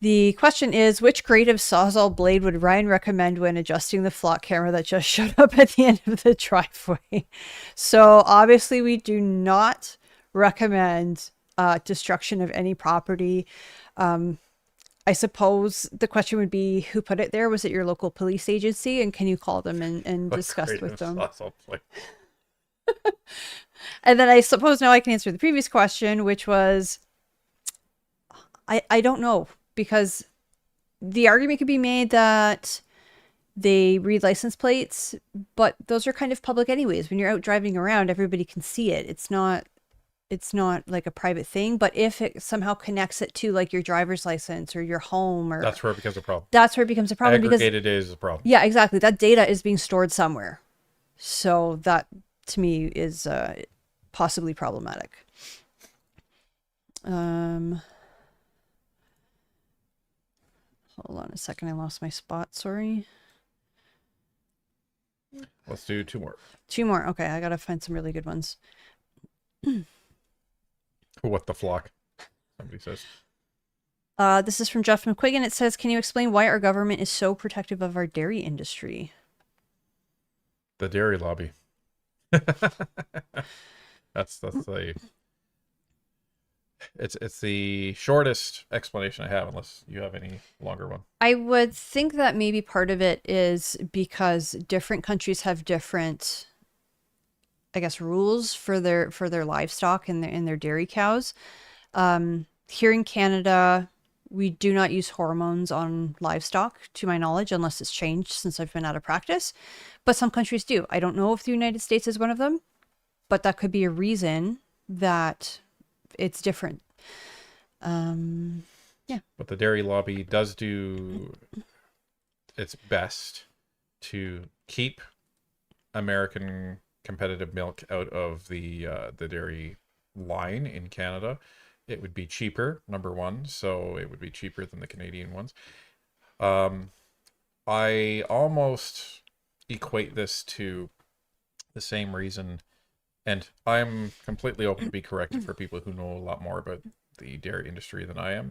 The question is, which grade of Sawzall blade would Ryan recommend when adjusting the flock camera that just showed up at the end of the driveway? So obviously we do not recommend destruction of any property. I suppose the question would be, who put it there? Was it your local police agency? And can you call them and discuss with them? And then I suppose now I can answer the previous question, which was, I don't know. Because the argument could be made that they read license plates, but those are kind of public anyways. When you're out driving around, everybody can see it. It's not like a private thing, but if it somehow connects it to like your driver's license or your home, or That's where it becomes a problem. that's where it becomes a problem. Aggregated data is a problem. Yeah, exactly. That data is being stored somewhere. So that to me is possibly problematic. Hold on a second. I lost my spot. Sorry. Let's do 2 more. 2 more. Okay, I gotta find some really good ones. What the flock? Somebody says. This is from Jeff McQuiggan. It says, can you explain why our government is so protective of our dairy industry? The dairy lobby. That's the it's the shortest explanation I have, unless you have any longer one. I would think that maybe part of it is because different countries have different, I guess, rules for their livestock and their dairy cows. Here in Canada, we do not use hormones on livestock, to my knowledge, unless it's changed since I've been out of practice. But some countries do. I don't know if the United States is one of them, but that could be a reason that it's different. Yeah. But the dairy lobby does do its best to keep American competitive milk out of the dairy line in Canada. It would be cheaper, number one, so it would be cheaper than the Canadian ones. I almost equate this to the same reason, and I'm completely open to be corrected for people who know a lot more about the dairy industry than I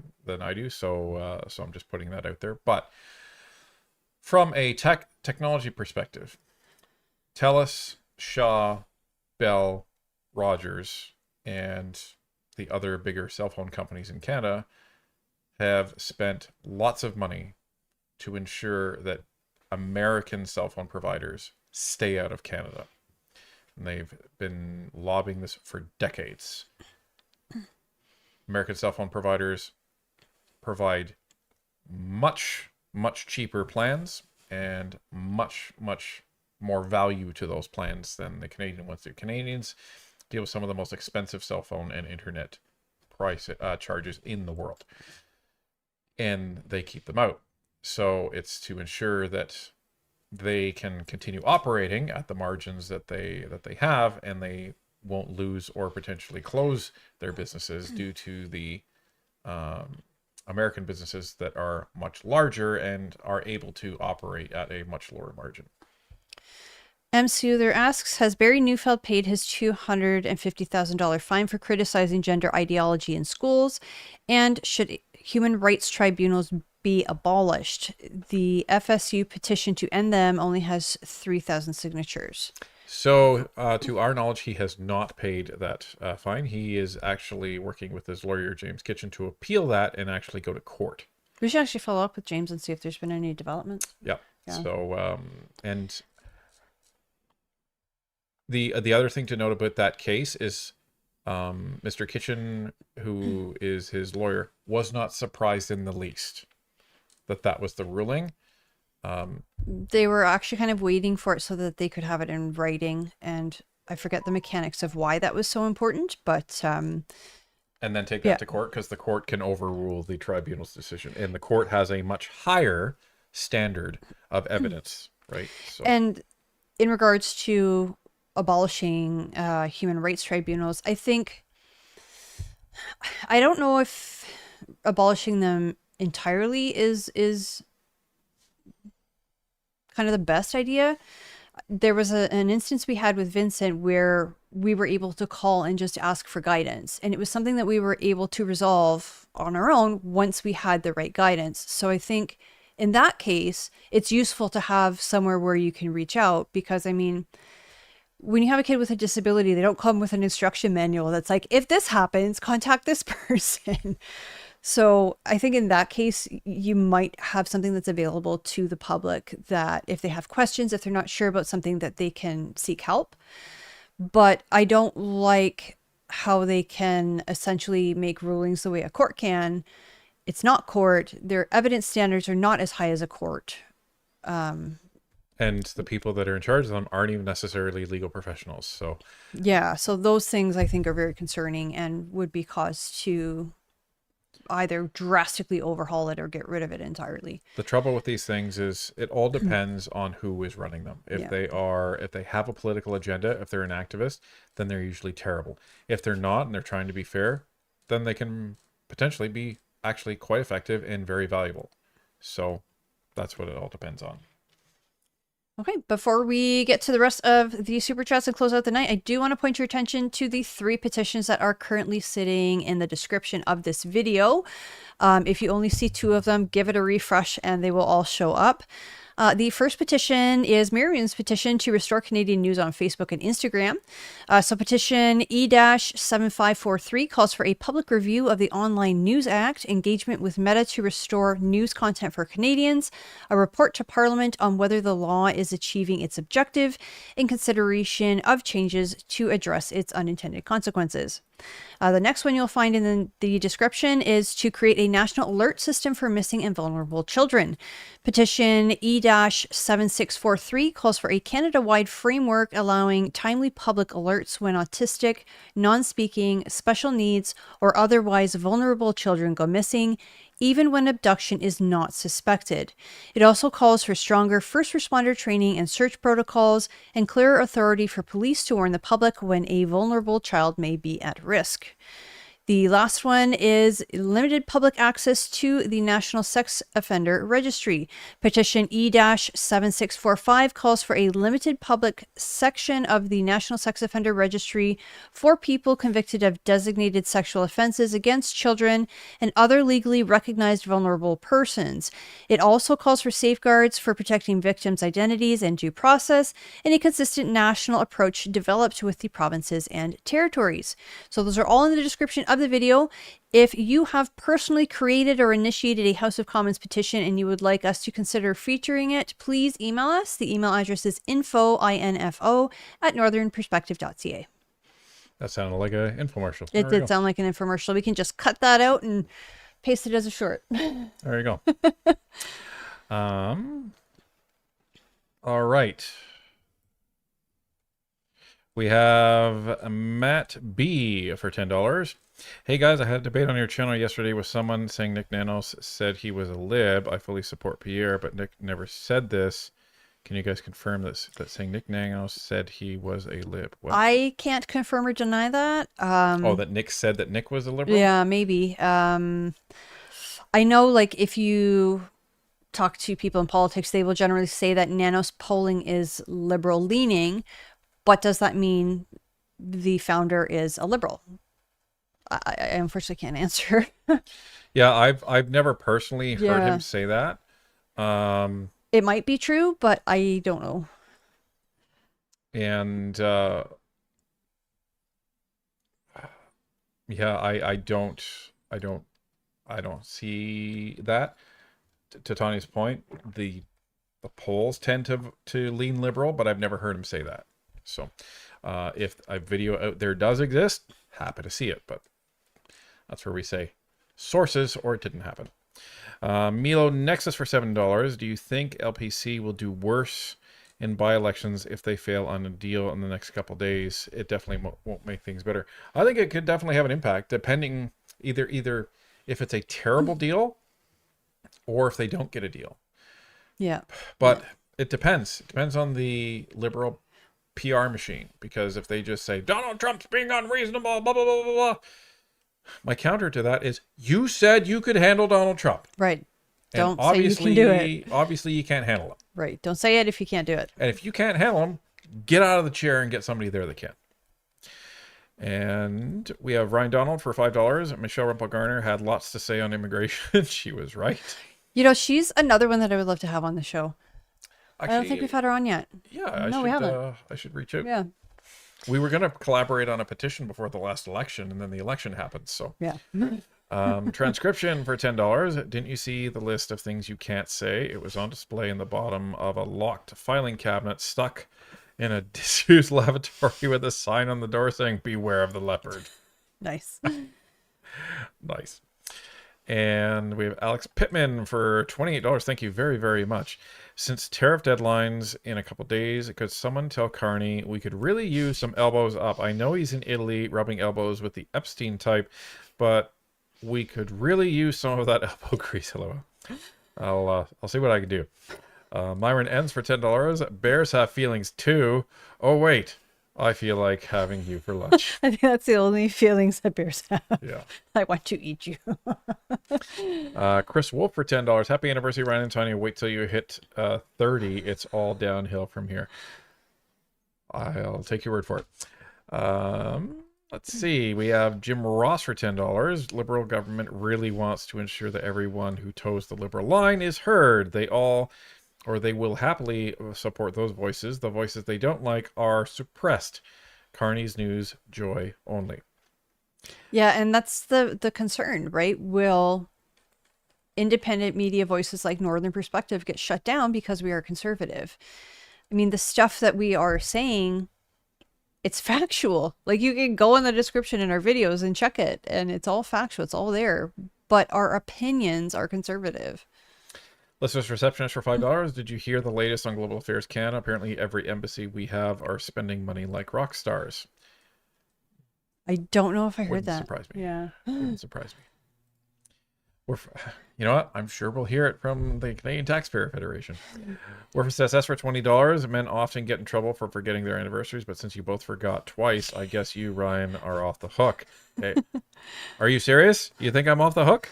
do. So I'm just putting that out there. But from a technology perspective, TELUS, Shaw, Bell, Rogers, and the other bigger cell phone companies in Canada have spent lots of money to ensure that American cell phone providers stay out of Canada. And they've been lobbying this for decades. American cell phone providers provide much, much cheaper plans and much, much more value to those plans than the Canadian ones do. Canadians deal with some of the most expensive cell phone and internet price charges in the world, and they keep them out. So it's to ensure that they can continue operating at the margins that they have, and they won't lose or potentially close their businesses due to the American businesses that are much larger and are able to operate at a much lower margin. M. Soother asks, has Barry Neufeld paid his $250,000 fine for criticizing gender ideology in schools? And should human rights tribunals be abolished? The FSU petition to end them only has 3,000 signatures. So, to our knowledge, he has not paid that fine. He is actually working with his lawyer, James Kitchen, to appeal that and actually go to court. We should actually follow up with James and see if there's been any developments. Yeah. So, and the other thing to note about that case is Mr. Kitchen, who is his lawyer, was not surprised in the least that was the ruling. They were actually kind of waiting for it so that they could have it in writing, and I forget the mechanics of why that was so important, but and then take that to court, because the court can overrule the tribunal's decision, and the court has a much higher standard of evidence, right? So. And in regards to abolishing human rights tribunals, I don't know if abolishing them entirely is kind of the best idea. There was an instance we had with Vincent where we were able to call and just ask for guidance, and it was something that we were able to resolve on our own once we had the right guidance. So I think in that case, it's useful to have somewhere where you can reach out, because I mean, when you have a kid with a disability, they don't come with an instruction manual that's like, if this happens, contact this person. So I think in that case, you might have something that's available to the public that if they have questions, if they're not sure about something, that they can seek help. But I don't like how they can essentially make rulings the way a court can. It's not court. Their evidence standards are not as high as a court. And the people that are in charge of them aren't even necessarily legal professionals. So Yeah, so those things I think are very concerning and would be cause to either drastically overhaul it or get rid of it entirely. the trouble with these things is it all depends on who is running them. If Yeah. if they have a political agenda, if they're an activist, then they're usually terrible. If they're not and they're trying to be fair, then they can potentially be actually quite effective and very valuable. So that's what it all depends on. Okay, before we get to the rest of the super chats and close out the night, I do want to point your attention to the 3 petitions that are currently sitting in the description of this video. If you only see 2 of them, give it a refresh and they will all show up. The first petition is Miriam's petition to restore Canadian news on Facebook and Instagram. So petition E-7543 calls for a public review of the Online News Act, engagement with Meta to restore news content for Canadians, a report to Parliament on whether the law is achieving its objective, and consideration of changes to address its unintended consequences. The next one you'll find in the description is to create a national alert system for missing and vulnerable children. Petition E-7643 calls for a Canada-wide framework allowing timely public alerts when autistic, non-speaking, special needs, or otherwise vulnerable children go missing, even when abduction is not suspected. It also calls for stronger first responder training and search protocols and clearer authority for police to warn the public when a vulnerable child may be at risk. The last one is limited public access to the National Sex Offender Registry. Petition E-7645 calls for a limited public section of the National Sex Offender Registry for people convicted of designated sexual offenses against children and other legally recognized vulnerable persons. It also calls for safeguards for protecting victims' identities and due process, and a consistent national approach developed with the provinces and territories. So those are all in the description of the video. If you have personally created or initiated a House of Commons petition and you would like us to consider featuring it, please email us. The email address is info@northernperspective.ca. That sounded like an infomercial. It did sound like an infomercial. We can just cut that out and paste it as a short. There you go. All right. We have Matt B for $10. Hey guys, I had a debate on your channel yesterday with someone saying Nick Nanos said he was a lib. I fully support Pierre, but Nick never said this. Can you guys confirm this? That saying Nick Nanos said he was a lib. What? I can't confirm or deny that. That Nick said that Nick was a liberal? Yeah, maybe. I know, like, if you talk to people in politics, they will generally say that Nanos polling is liberal leaning. But does that mean the founder is a liberal? I unfortunately can't answer. Yeah, I've never personally heard him say that. It might be true, but I don't know. And yeah, I don't see that. To Tony's point, the polls tend to lean liberal, but I've never heard him say that. So if a video out there does exist, happy to see it, but that's where we say sources or it didn't happen. Milo Nexus for $7. Do you think LPC will do worse in by-elections if they fail on a deal in the next couple of days? It definitely won't make things better. I think it could definitely have an impact, depending either if it's a terrible deal or if they don't get a deal. Yeah. But it depends. It depends on the liberal PR machine, because if they just say Donald Trump's being unreasonable, blah blah blah blah blah, my counter to that is, you said you could handle Donald Trump, right? And Don't say you can do it. Obviously you can't handle him, right? Don't say it if you can't do it. and if you can't handle him, get out of the chair and get somebody there that can. And we have Ryan Donald for $5. Michelle Rumpel-Garner had lots to say on immigration. She was right. You know, she's another one that I would love to have on the show. Actually, I don't think we've had her on yet. Yeah, we haven't. I should reach out. Yeah. We were going to collaborate on a petition before the last election, and then the election happened. So yeah. Transcription for $10. Didn't you see the list of things you can't say? It was on display in the bottom of a locked filing cabinet stuck in a disused lavatory with a sign on the door saying, "Beware of the leopard." Nice. Nice. And we have Alex Pittman for $28. Thank you very, very much. Since tariff deadlines in a couple days, could someone tell Carney we could really use some elbows up? I know he's in Italy rubbing elbows with the Epstein type, but we could really use some of that elbow grease. Hello. I'll see what I can do. Myron ends for $10. Bears have feelings too. Oh wait, I feel like having you for lunch. I think that's the only feelings that bears have. Yeah. I want to eat you. Chris Wolf for $10. Happy anniversary, Ryan and Tanya. Wait till you hit 30. It's all downhill from here. I'll take your word for it. Let's see. We have Jim Ross for $10. Liberal government really wants to ensure that everyone who toes the liberal line is heard. They will happily support those voices. The voices they don't like are suppressed. Carney's news, joy only. Yeah, and that's the concern, right? Will independent media voices like Northern Perspective get shut down because we are conservative? I mean, the stuff that we are saying, it's factual. Like, you can go in the description in our videos and check it, and it's all factual. It's all there. But our opinions are conservative. Listeners Receptionist for $5. Did you hear the latest on Global Affairs Canada? Apparently every embassy we have are spending money like rock stars. I don't know if I heard Wouldn't that. surprise me. Yeah. Wouldn't surprise me. You know what? I'm sure we'll hear it from the Canadian Taxpayer Federation. Warfist SS for $20. Men often get in trouble for forgetting their anniversaries, but since you both forgot twice, I guess you, Ryan, are off the hook. Hey, are you serious? You think I'm off the hook?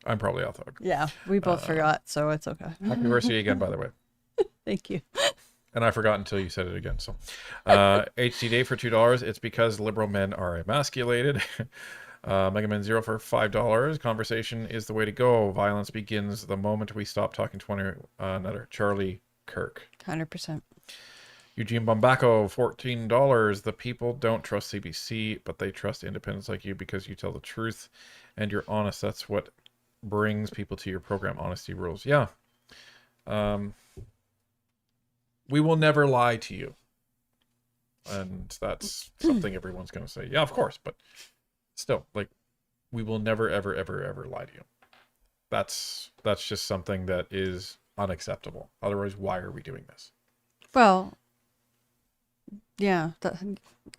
I'm probably off the hook. Yeah, we both forgot, so it's okay. Happy anniversary again, by the way. Thank you. And I forgot until you said it again. So, HC Day for $2. It's because liberal men are emasculated. Mega Man Zero for $5. Conversation is the way to go. Violence begins the moment we stop talking to one another. Charlie Kirk. 100%. Eugene Bombaco, $14. The people don't trust CBC, but they trust independents like you because you tell the truth and you're honest. That's what brings people to your program. Honesty rules. Yeah. We will never lie to you. And that's something everyone's going to say. Yeah, of course. But still, like, we will never, ever, ever, ever lie to you. That's just something that is unacceptable. Otherwise, why are we doing this? Well, yeah,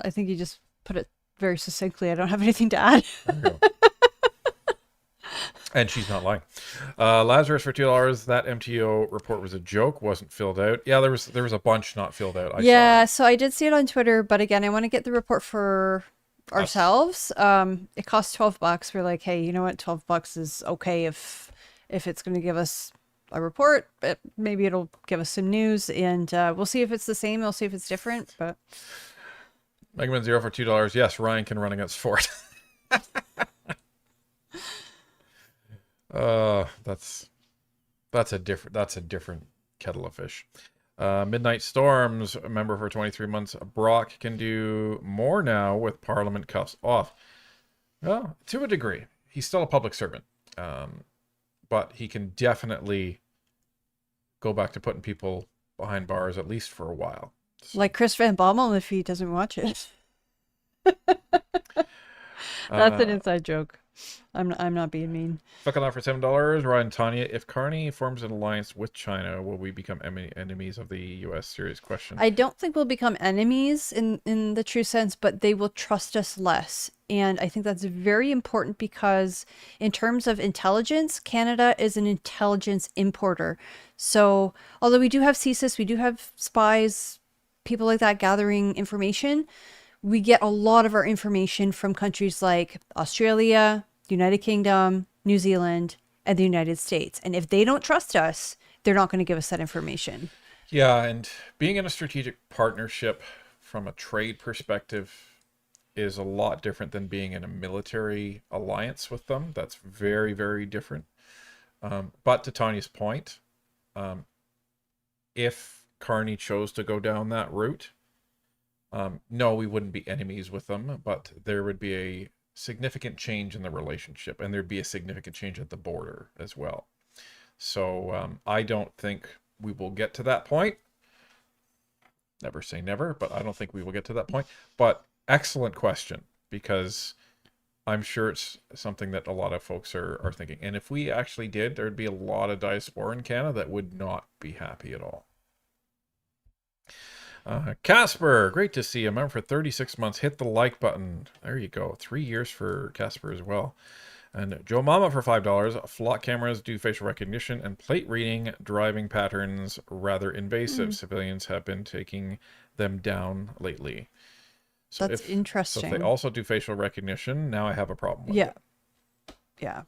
I think you just put it very succinctly. I don't have anything to add. There you go. And she's not lying. Lazarus for $2. That MTO report was a joke, wasn't filled out. Yeah, there was a bunch not filled out. I saw So I did see it on Twitter, but again, I want to get the report for ourselves. It costs $12. We're like, hey, you know what? $12 is okay if it's going to give us a report, but maybe it'll give us some news, and we'll see if it's the same. We'll see if it's different. But Mega Man Zero for $2. Yes, Ryan can run against Ford. That's a different kettle of fish. Midnight Storms, a member for 23 months. Brock can do more now with Parliament cuffs off. Well, to a degree. He's still a public servant. But he can definitely go back to putting people behind bars, at least for a while. So, like Chris Van Bommel, if he doesn't watch it. That's an inside joke. I'm not being mean. Fucking out for $7. Ryan Tanya, if Carney forms an alliance with China, will we become enemies of the U.S.? Serious question. I don't think we'll become enemies in the true sense, but they will trust us less. And I think that's very important because in terms of intelligence, Canada is an intelligence importer. So although we do have CSIS, we do have spies, people like that gathering information, we get a lot of our information from countries like Australia, United Kingdom, New Zealand, and the United States. And if they don't trust us, they're not going to give us that information. Yeah, and being in a strategic partnership from a trade perspective is a lot different than being in a military alliance with them. That's very, very different. But to Tanya's point, if Carney chose to go down that route, no, we wouldn't be enemies with them, but there would be a significant change in the relationship, and there'd be a significant change at the border as well. So I don't think we will get to that point. Never say never, but I don't think we will get to that point. But excellent question, because I'm sure it's something that a lot of folks are thinking. And if we actually did, there'd be a lot of diaspora in Canada that would not be happy at all. Casper, great to see you. Member for 36 months. Hit the like button. There you go. 3 years for Casper as well. And Joe Mama for $5. Flock cameras do facial recognition and plate reading. Driving patterns rather invasive. Civilians have been taking them down lately. So That's So interesting. if they also do facial recognition, now I have a problem with it. Yeah.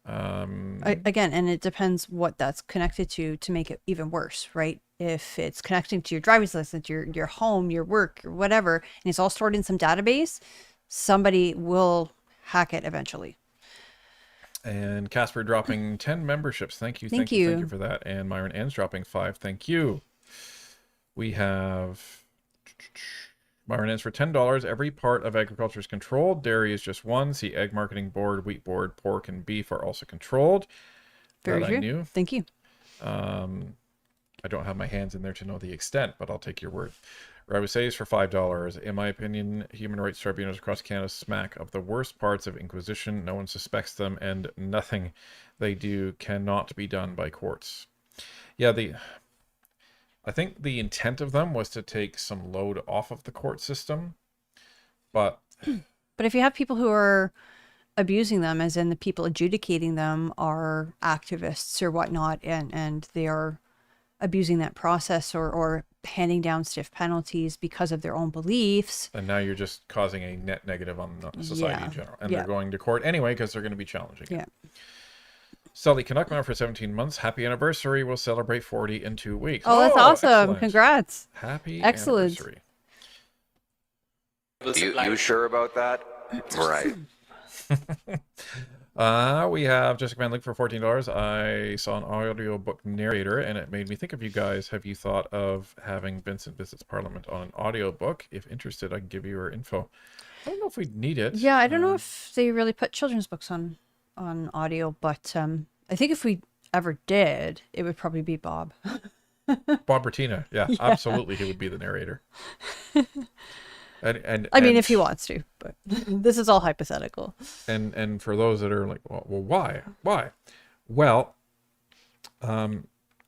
Again, and it depends what that's connected to make it even worse, right? If it's connecting to your driver's license, your home, your work, or whatever, and it's all stored in some database, somebody will hack it eventually. And Casper dropping 10 memberships. Thank you. Thank you for that. And Myron N's dropping 5. Thank you. We have Myron N's for $10. Every part of agriculture is controlled. Dairy is just one. See, egg marketing board, wheat board, pork, and beef are also controlled. Very that true. I knew. Thank you. I don't have my hands in there to know the extent, but I'll take your word. Rabusays for $5. In my opinion, human rights tribunals across Canada smack of the worst parts of Inquisition. No one suspects them, and nothing they do cannot be done by courts. Yeah, I think the intent of them was to take some load off of the court system, but if you have people who are abusing them, as in the people adjudicating them are activists or whatnot, and they are abusing that process or handing down stiff penalties because of their own beliefs. And now you're just causing a net negative on the society in general. And they're going to court anyway because they're going to be challenging. Yeah. Sully Canuck for 17 months. Happy anniversary. We'll celebrate 40 in 2 weeks. Oh, that's awesome. Excellent. Congrats. Happy Excellent. anniversary. You sure about that? Right. We have Jessica Van Leek for $14. I saw an audiobook narrator and it made me think of you guys. Have you thought of having Vincent Visits Parliament on an audiobook? If interested, I can give you her info. I don't know if we'd need it. Yeah, I don't know if they really put children's books on audio, but I think if we ever did, it would probably be Bob. Bob Bertina. Yeah, absolutely. He would be the narrator. And I mean, if he wants to, but this is all hypothetical. And for those that are like, well, why? Well,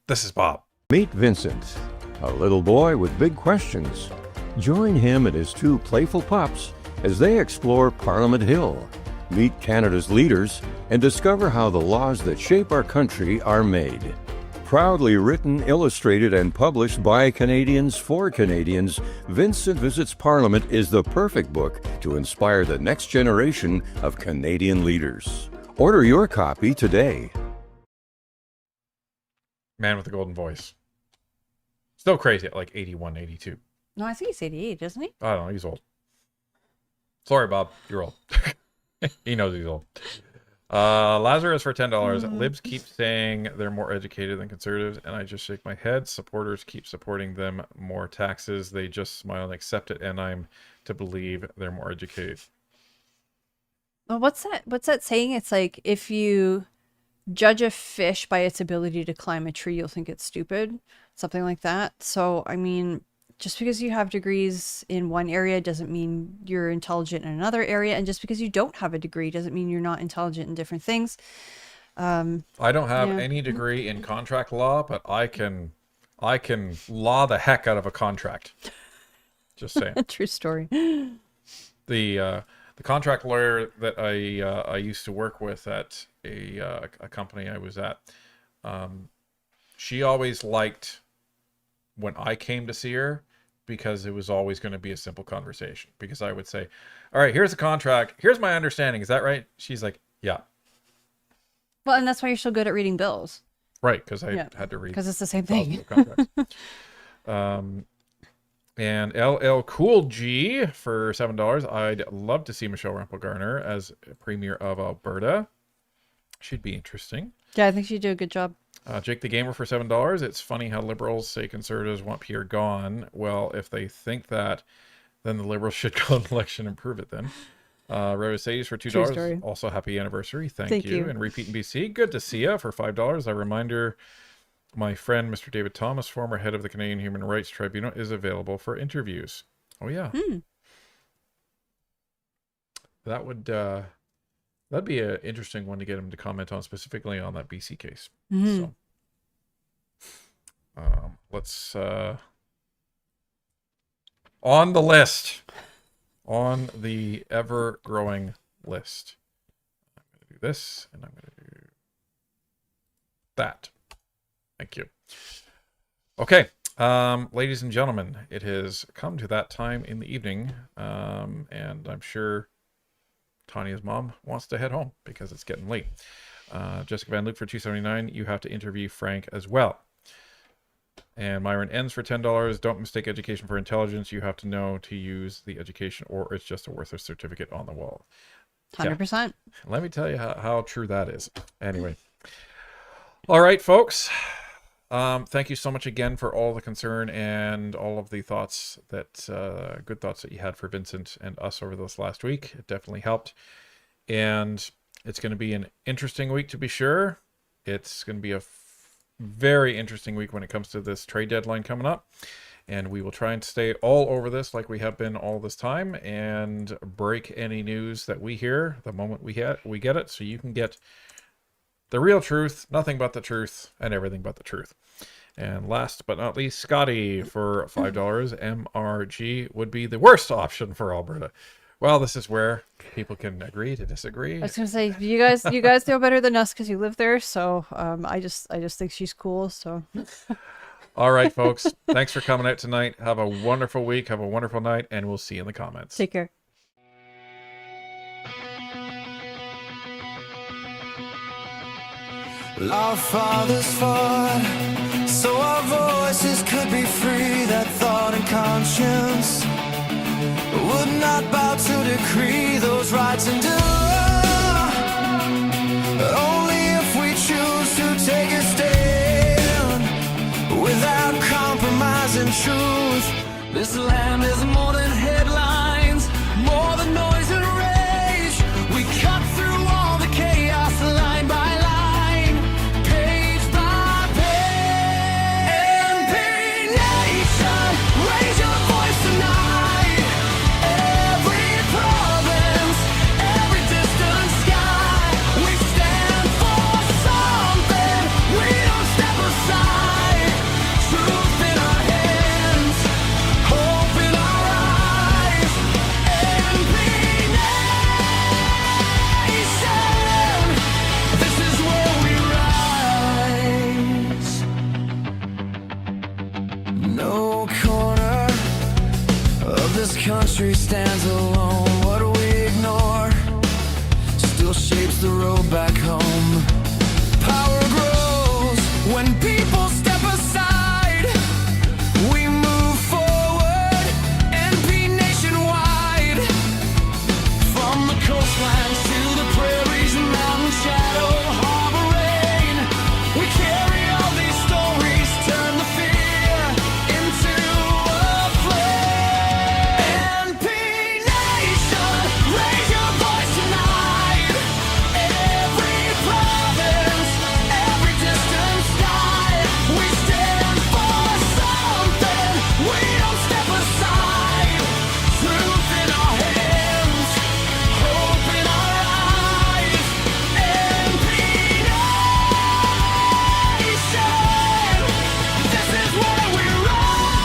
this is Bob. Meet Vincent, a little boy with big questions. Join him and his 2 playful pups as they explore Parliament Hill, meet Canada's leaders, and discover how the laws that shape our country are made. Proudly written, illustrated, and published by Canadians for Canadians, Vincent Visits Parliament is the perfect book to inspire the next generation of Canadian leaders. Order your copy today. Man with the golden voice. Still crazy at like 81, 82. No, I think he's 88, isn't he? I don't know. He's old. Sorry, Bob. You're old. He knows he's old. Lazarus for $10. Libs keep saying they're more educated than conservatives, and I just shake my head. Supporters keep supporting them. More taxes. They just smile and accept it, and I'm to believe they're more educated. Well, what's that saying? It's like, if you judge a fish by its ability to climb a tree, you'll think it's stupid. Something like that. So, I mean, just because you have degrees in one area doesn't mean you're intelligent in another area. And just because you don't have a degree doesn't mean you're not intelligent in different things. I don't have any degree in contract law, but I can law the heck out of a contract. Just saying. True story. The contract lawyer that I used to work with at a company I was at, she always liked when I came to see her, because it was always going to be a simple conversation. Because I would say, all right, here's the contract. Here's my understanding. Is that right? She's like, yeah. Well, and that's why you're so good at reading bills. Right, because I had to read. Because it's the same thing. And LL Cool G for $7. I'd love to see Michelle Rempel-Garner as Premier of Alberta. Should be interesting. Yeah, I think she'd do a good job. Jake the Gamer for $7. It's funny how liberals say conservatives want Pierre gone. Well, if they think that, then the liberals should go in election and prove it then. Mercedes for $2. Also, happy anniversary. Thank you. And Repeat in BC. Good to see you for $5. A reminder, my friend, Mr. David Thomas, former head of the Canadian Human Rights Tribunal, is available for interviews. Oh, yeah. that would that'd be an interesting one to get him to comment on, specifically on that BC case. So let's on the list, on the ever-growing list. I'm going to do this, and I'm going to do that. Thank you. Okay, ladies and gentlemen, it has come to that time in the evening, and I'm sure Tanya's mom wants to head home because it's getting late. Jessica Van Luke for $2.79. You have to interview Frank as well. And Myron ends for $10. Don't mistake education for intelligence. You have to know to use the education, or it's just a worthless certificate on the wall. 100%. Yeah. Let me tell you how true that is. Anyway. All right, folks. Thank you so much again for all the concern and all of the thoughts that, good thoughts that you had for Vincent and us over this last week. It definitely helped. And it's going to be an interesting week to be sure. It's going to be a very interesting week when it comes to this trade deadline coming up. And we will try and stay all over this like we have been all this time and break any news that we hear the moment we get it, so you can get the real truth, nothing but the truth, and everything but the truth. And last but not least, Scotty for $5. MRG would be the worst option for Alberta. Well, this is where people can agree to disagree. I was gonna say, you guys know better than us because you live there. So I just think she's cool. So. All right, folks. Thanks for coming out tonight. Have a wonderful week. Have a wonderful night, and we'll see you in the comments. Take care. Well, our fathers fought so our voices could be free, that thought and conscience would not bow to decree those rights and do. Only if we choose to take a stand without compromising truth. This land is more than headlines, more than noise and rage. We cut through all the chaos line by line, page by page. NP Nation, raise your voice tonight. Every province, every distant sky, we stand for something. We don't step aside. Truth in our hands, hope in our eyes. NP Nation, this is where we rise. No corner of this country stands alone. What we ignore still shapes the road back home. Power grows when people step aside. We move forward and be nationwide. From the coastlines to the prairies, mountain shadow, harbor rain, we carry all these stories, turn the fear into a flame. NP Nation, raise your voice tonight. Every province, every distant sky, we stand for something. We don't step aside. Truth in our hands, hope in our eyes. NP Nation, this is where we rise.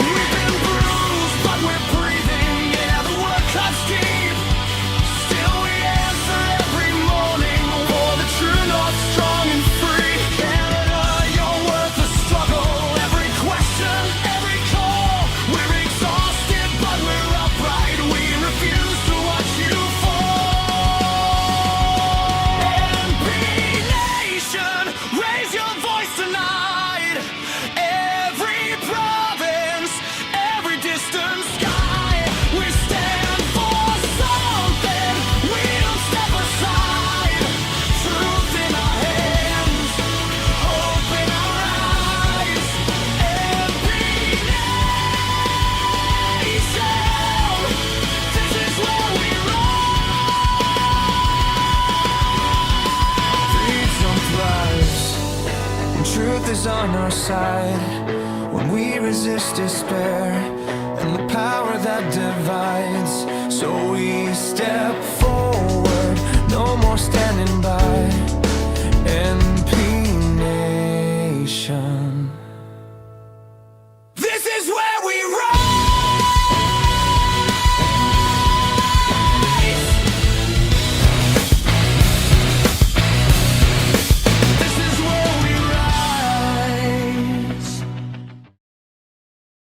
We've been bruised, but we're breathing. Yeah, the work cuts deep. Still we answer every morning for the true north, strong and free. Canada, you're worth the struggle. Every question, every call. We're exhausted, but we're upright. We refuse to watch you fall. NP Nation, raise your voice tonight. Every province, every distant sky, we stand for something. We don't step aside. Truth in our hands, hope in our eyes. NP Nation, this is where we rise. Freedom thrives when truth is on our side. When we resist despair and the power that what divides. So we step forward, no more standing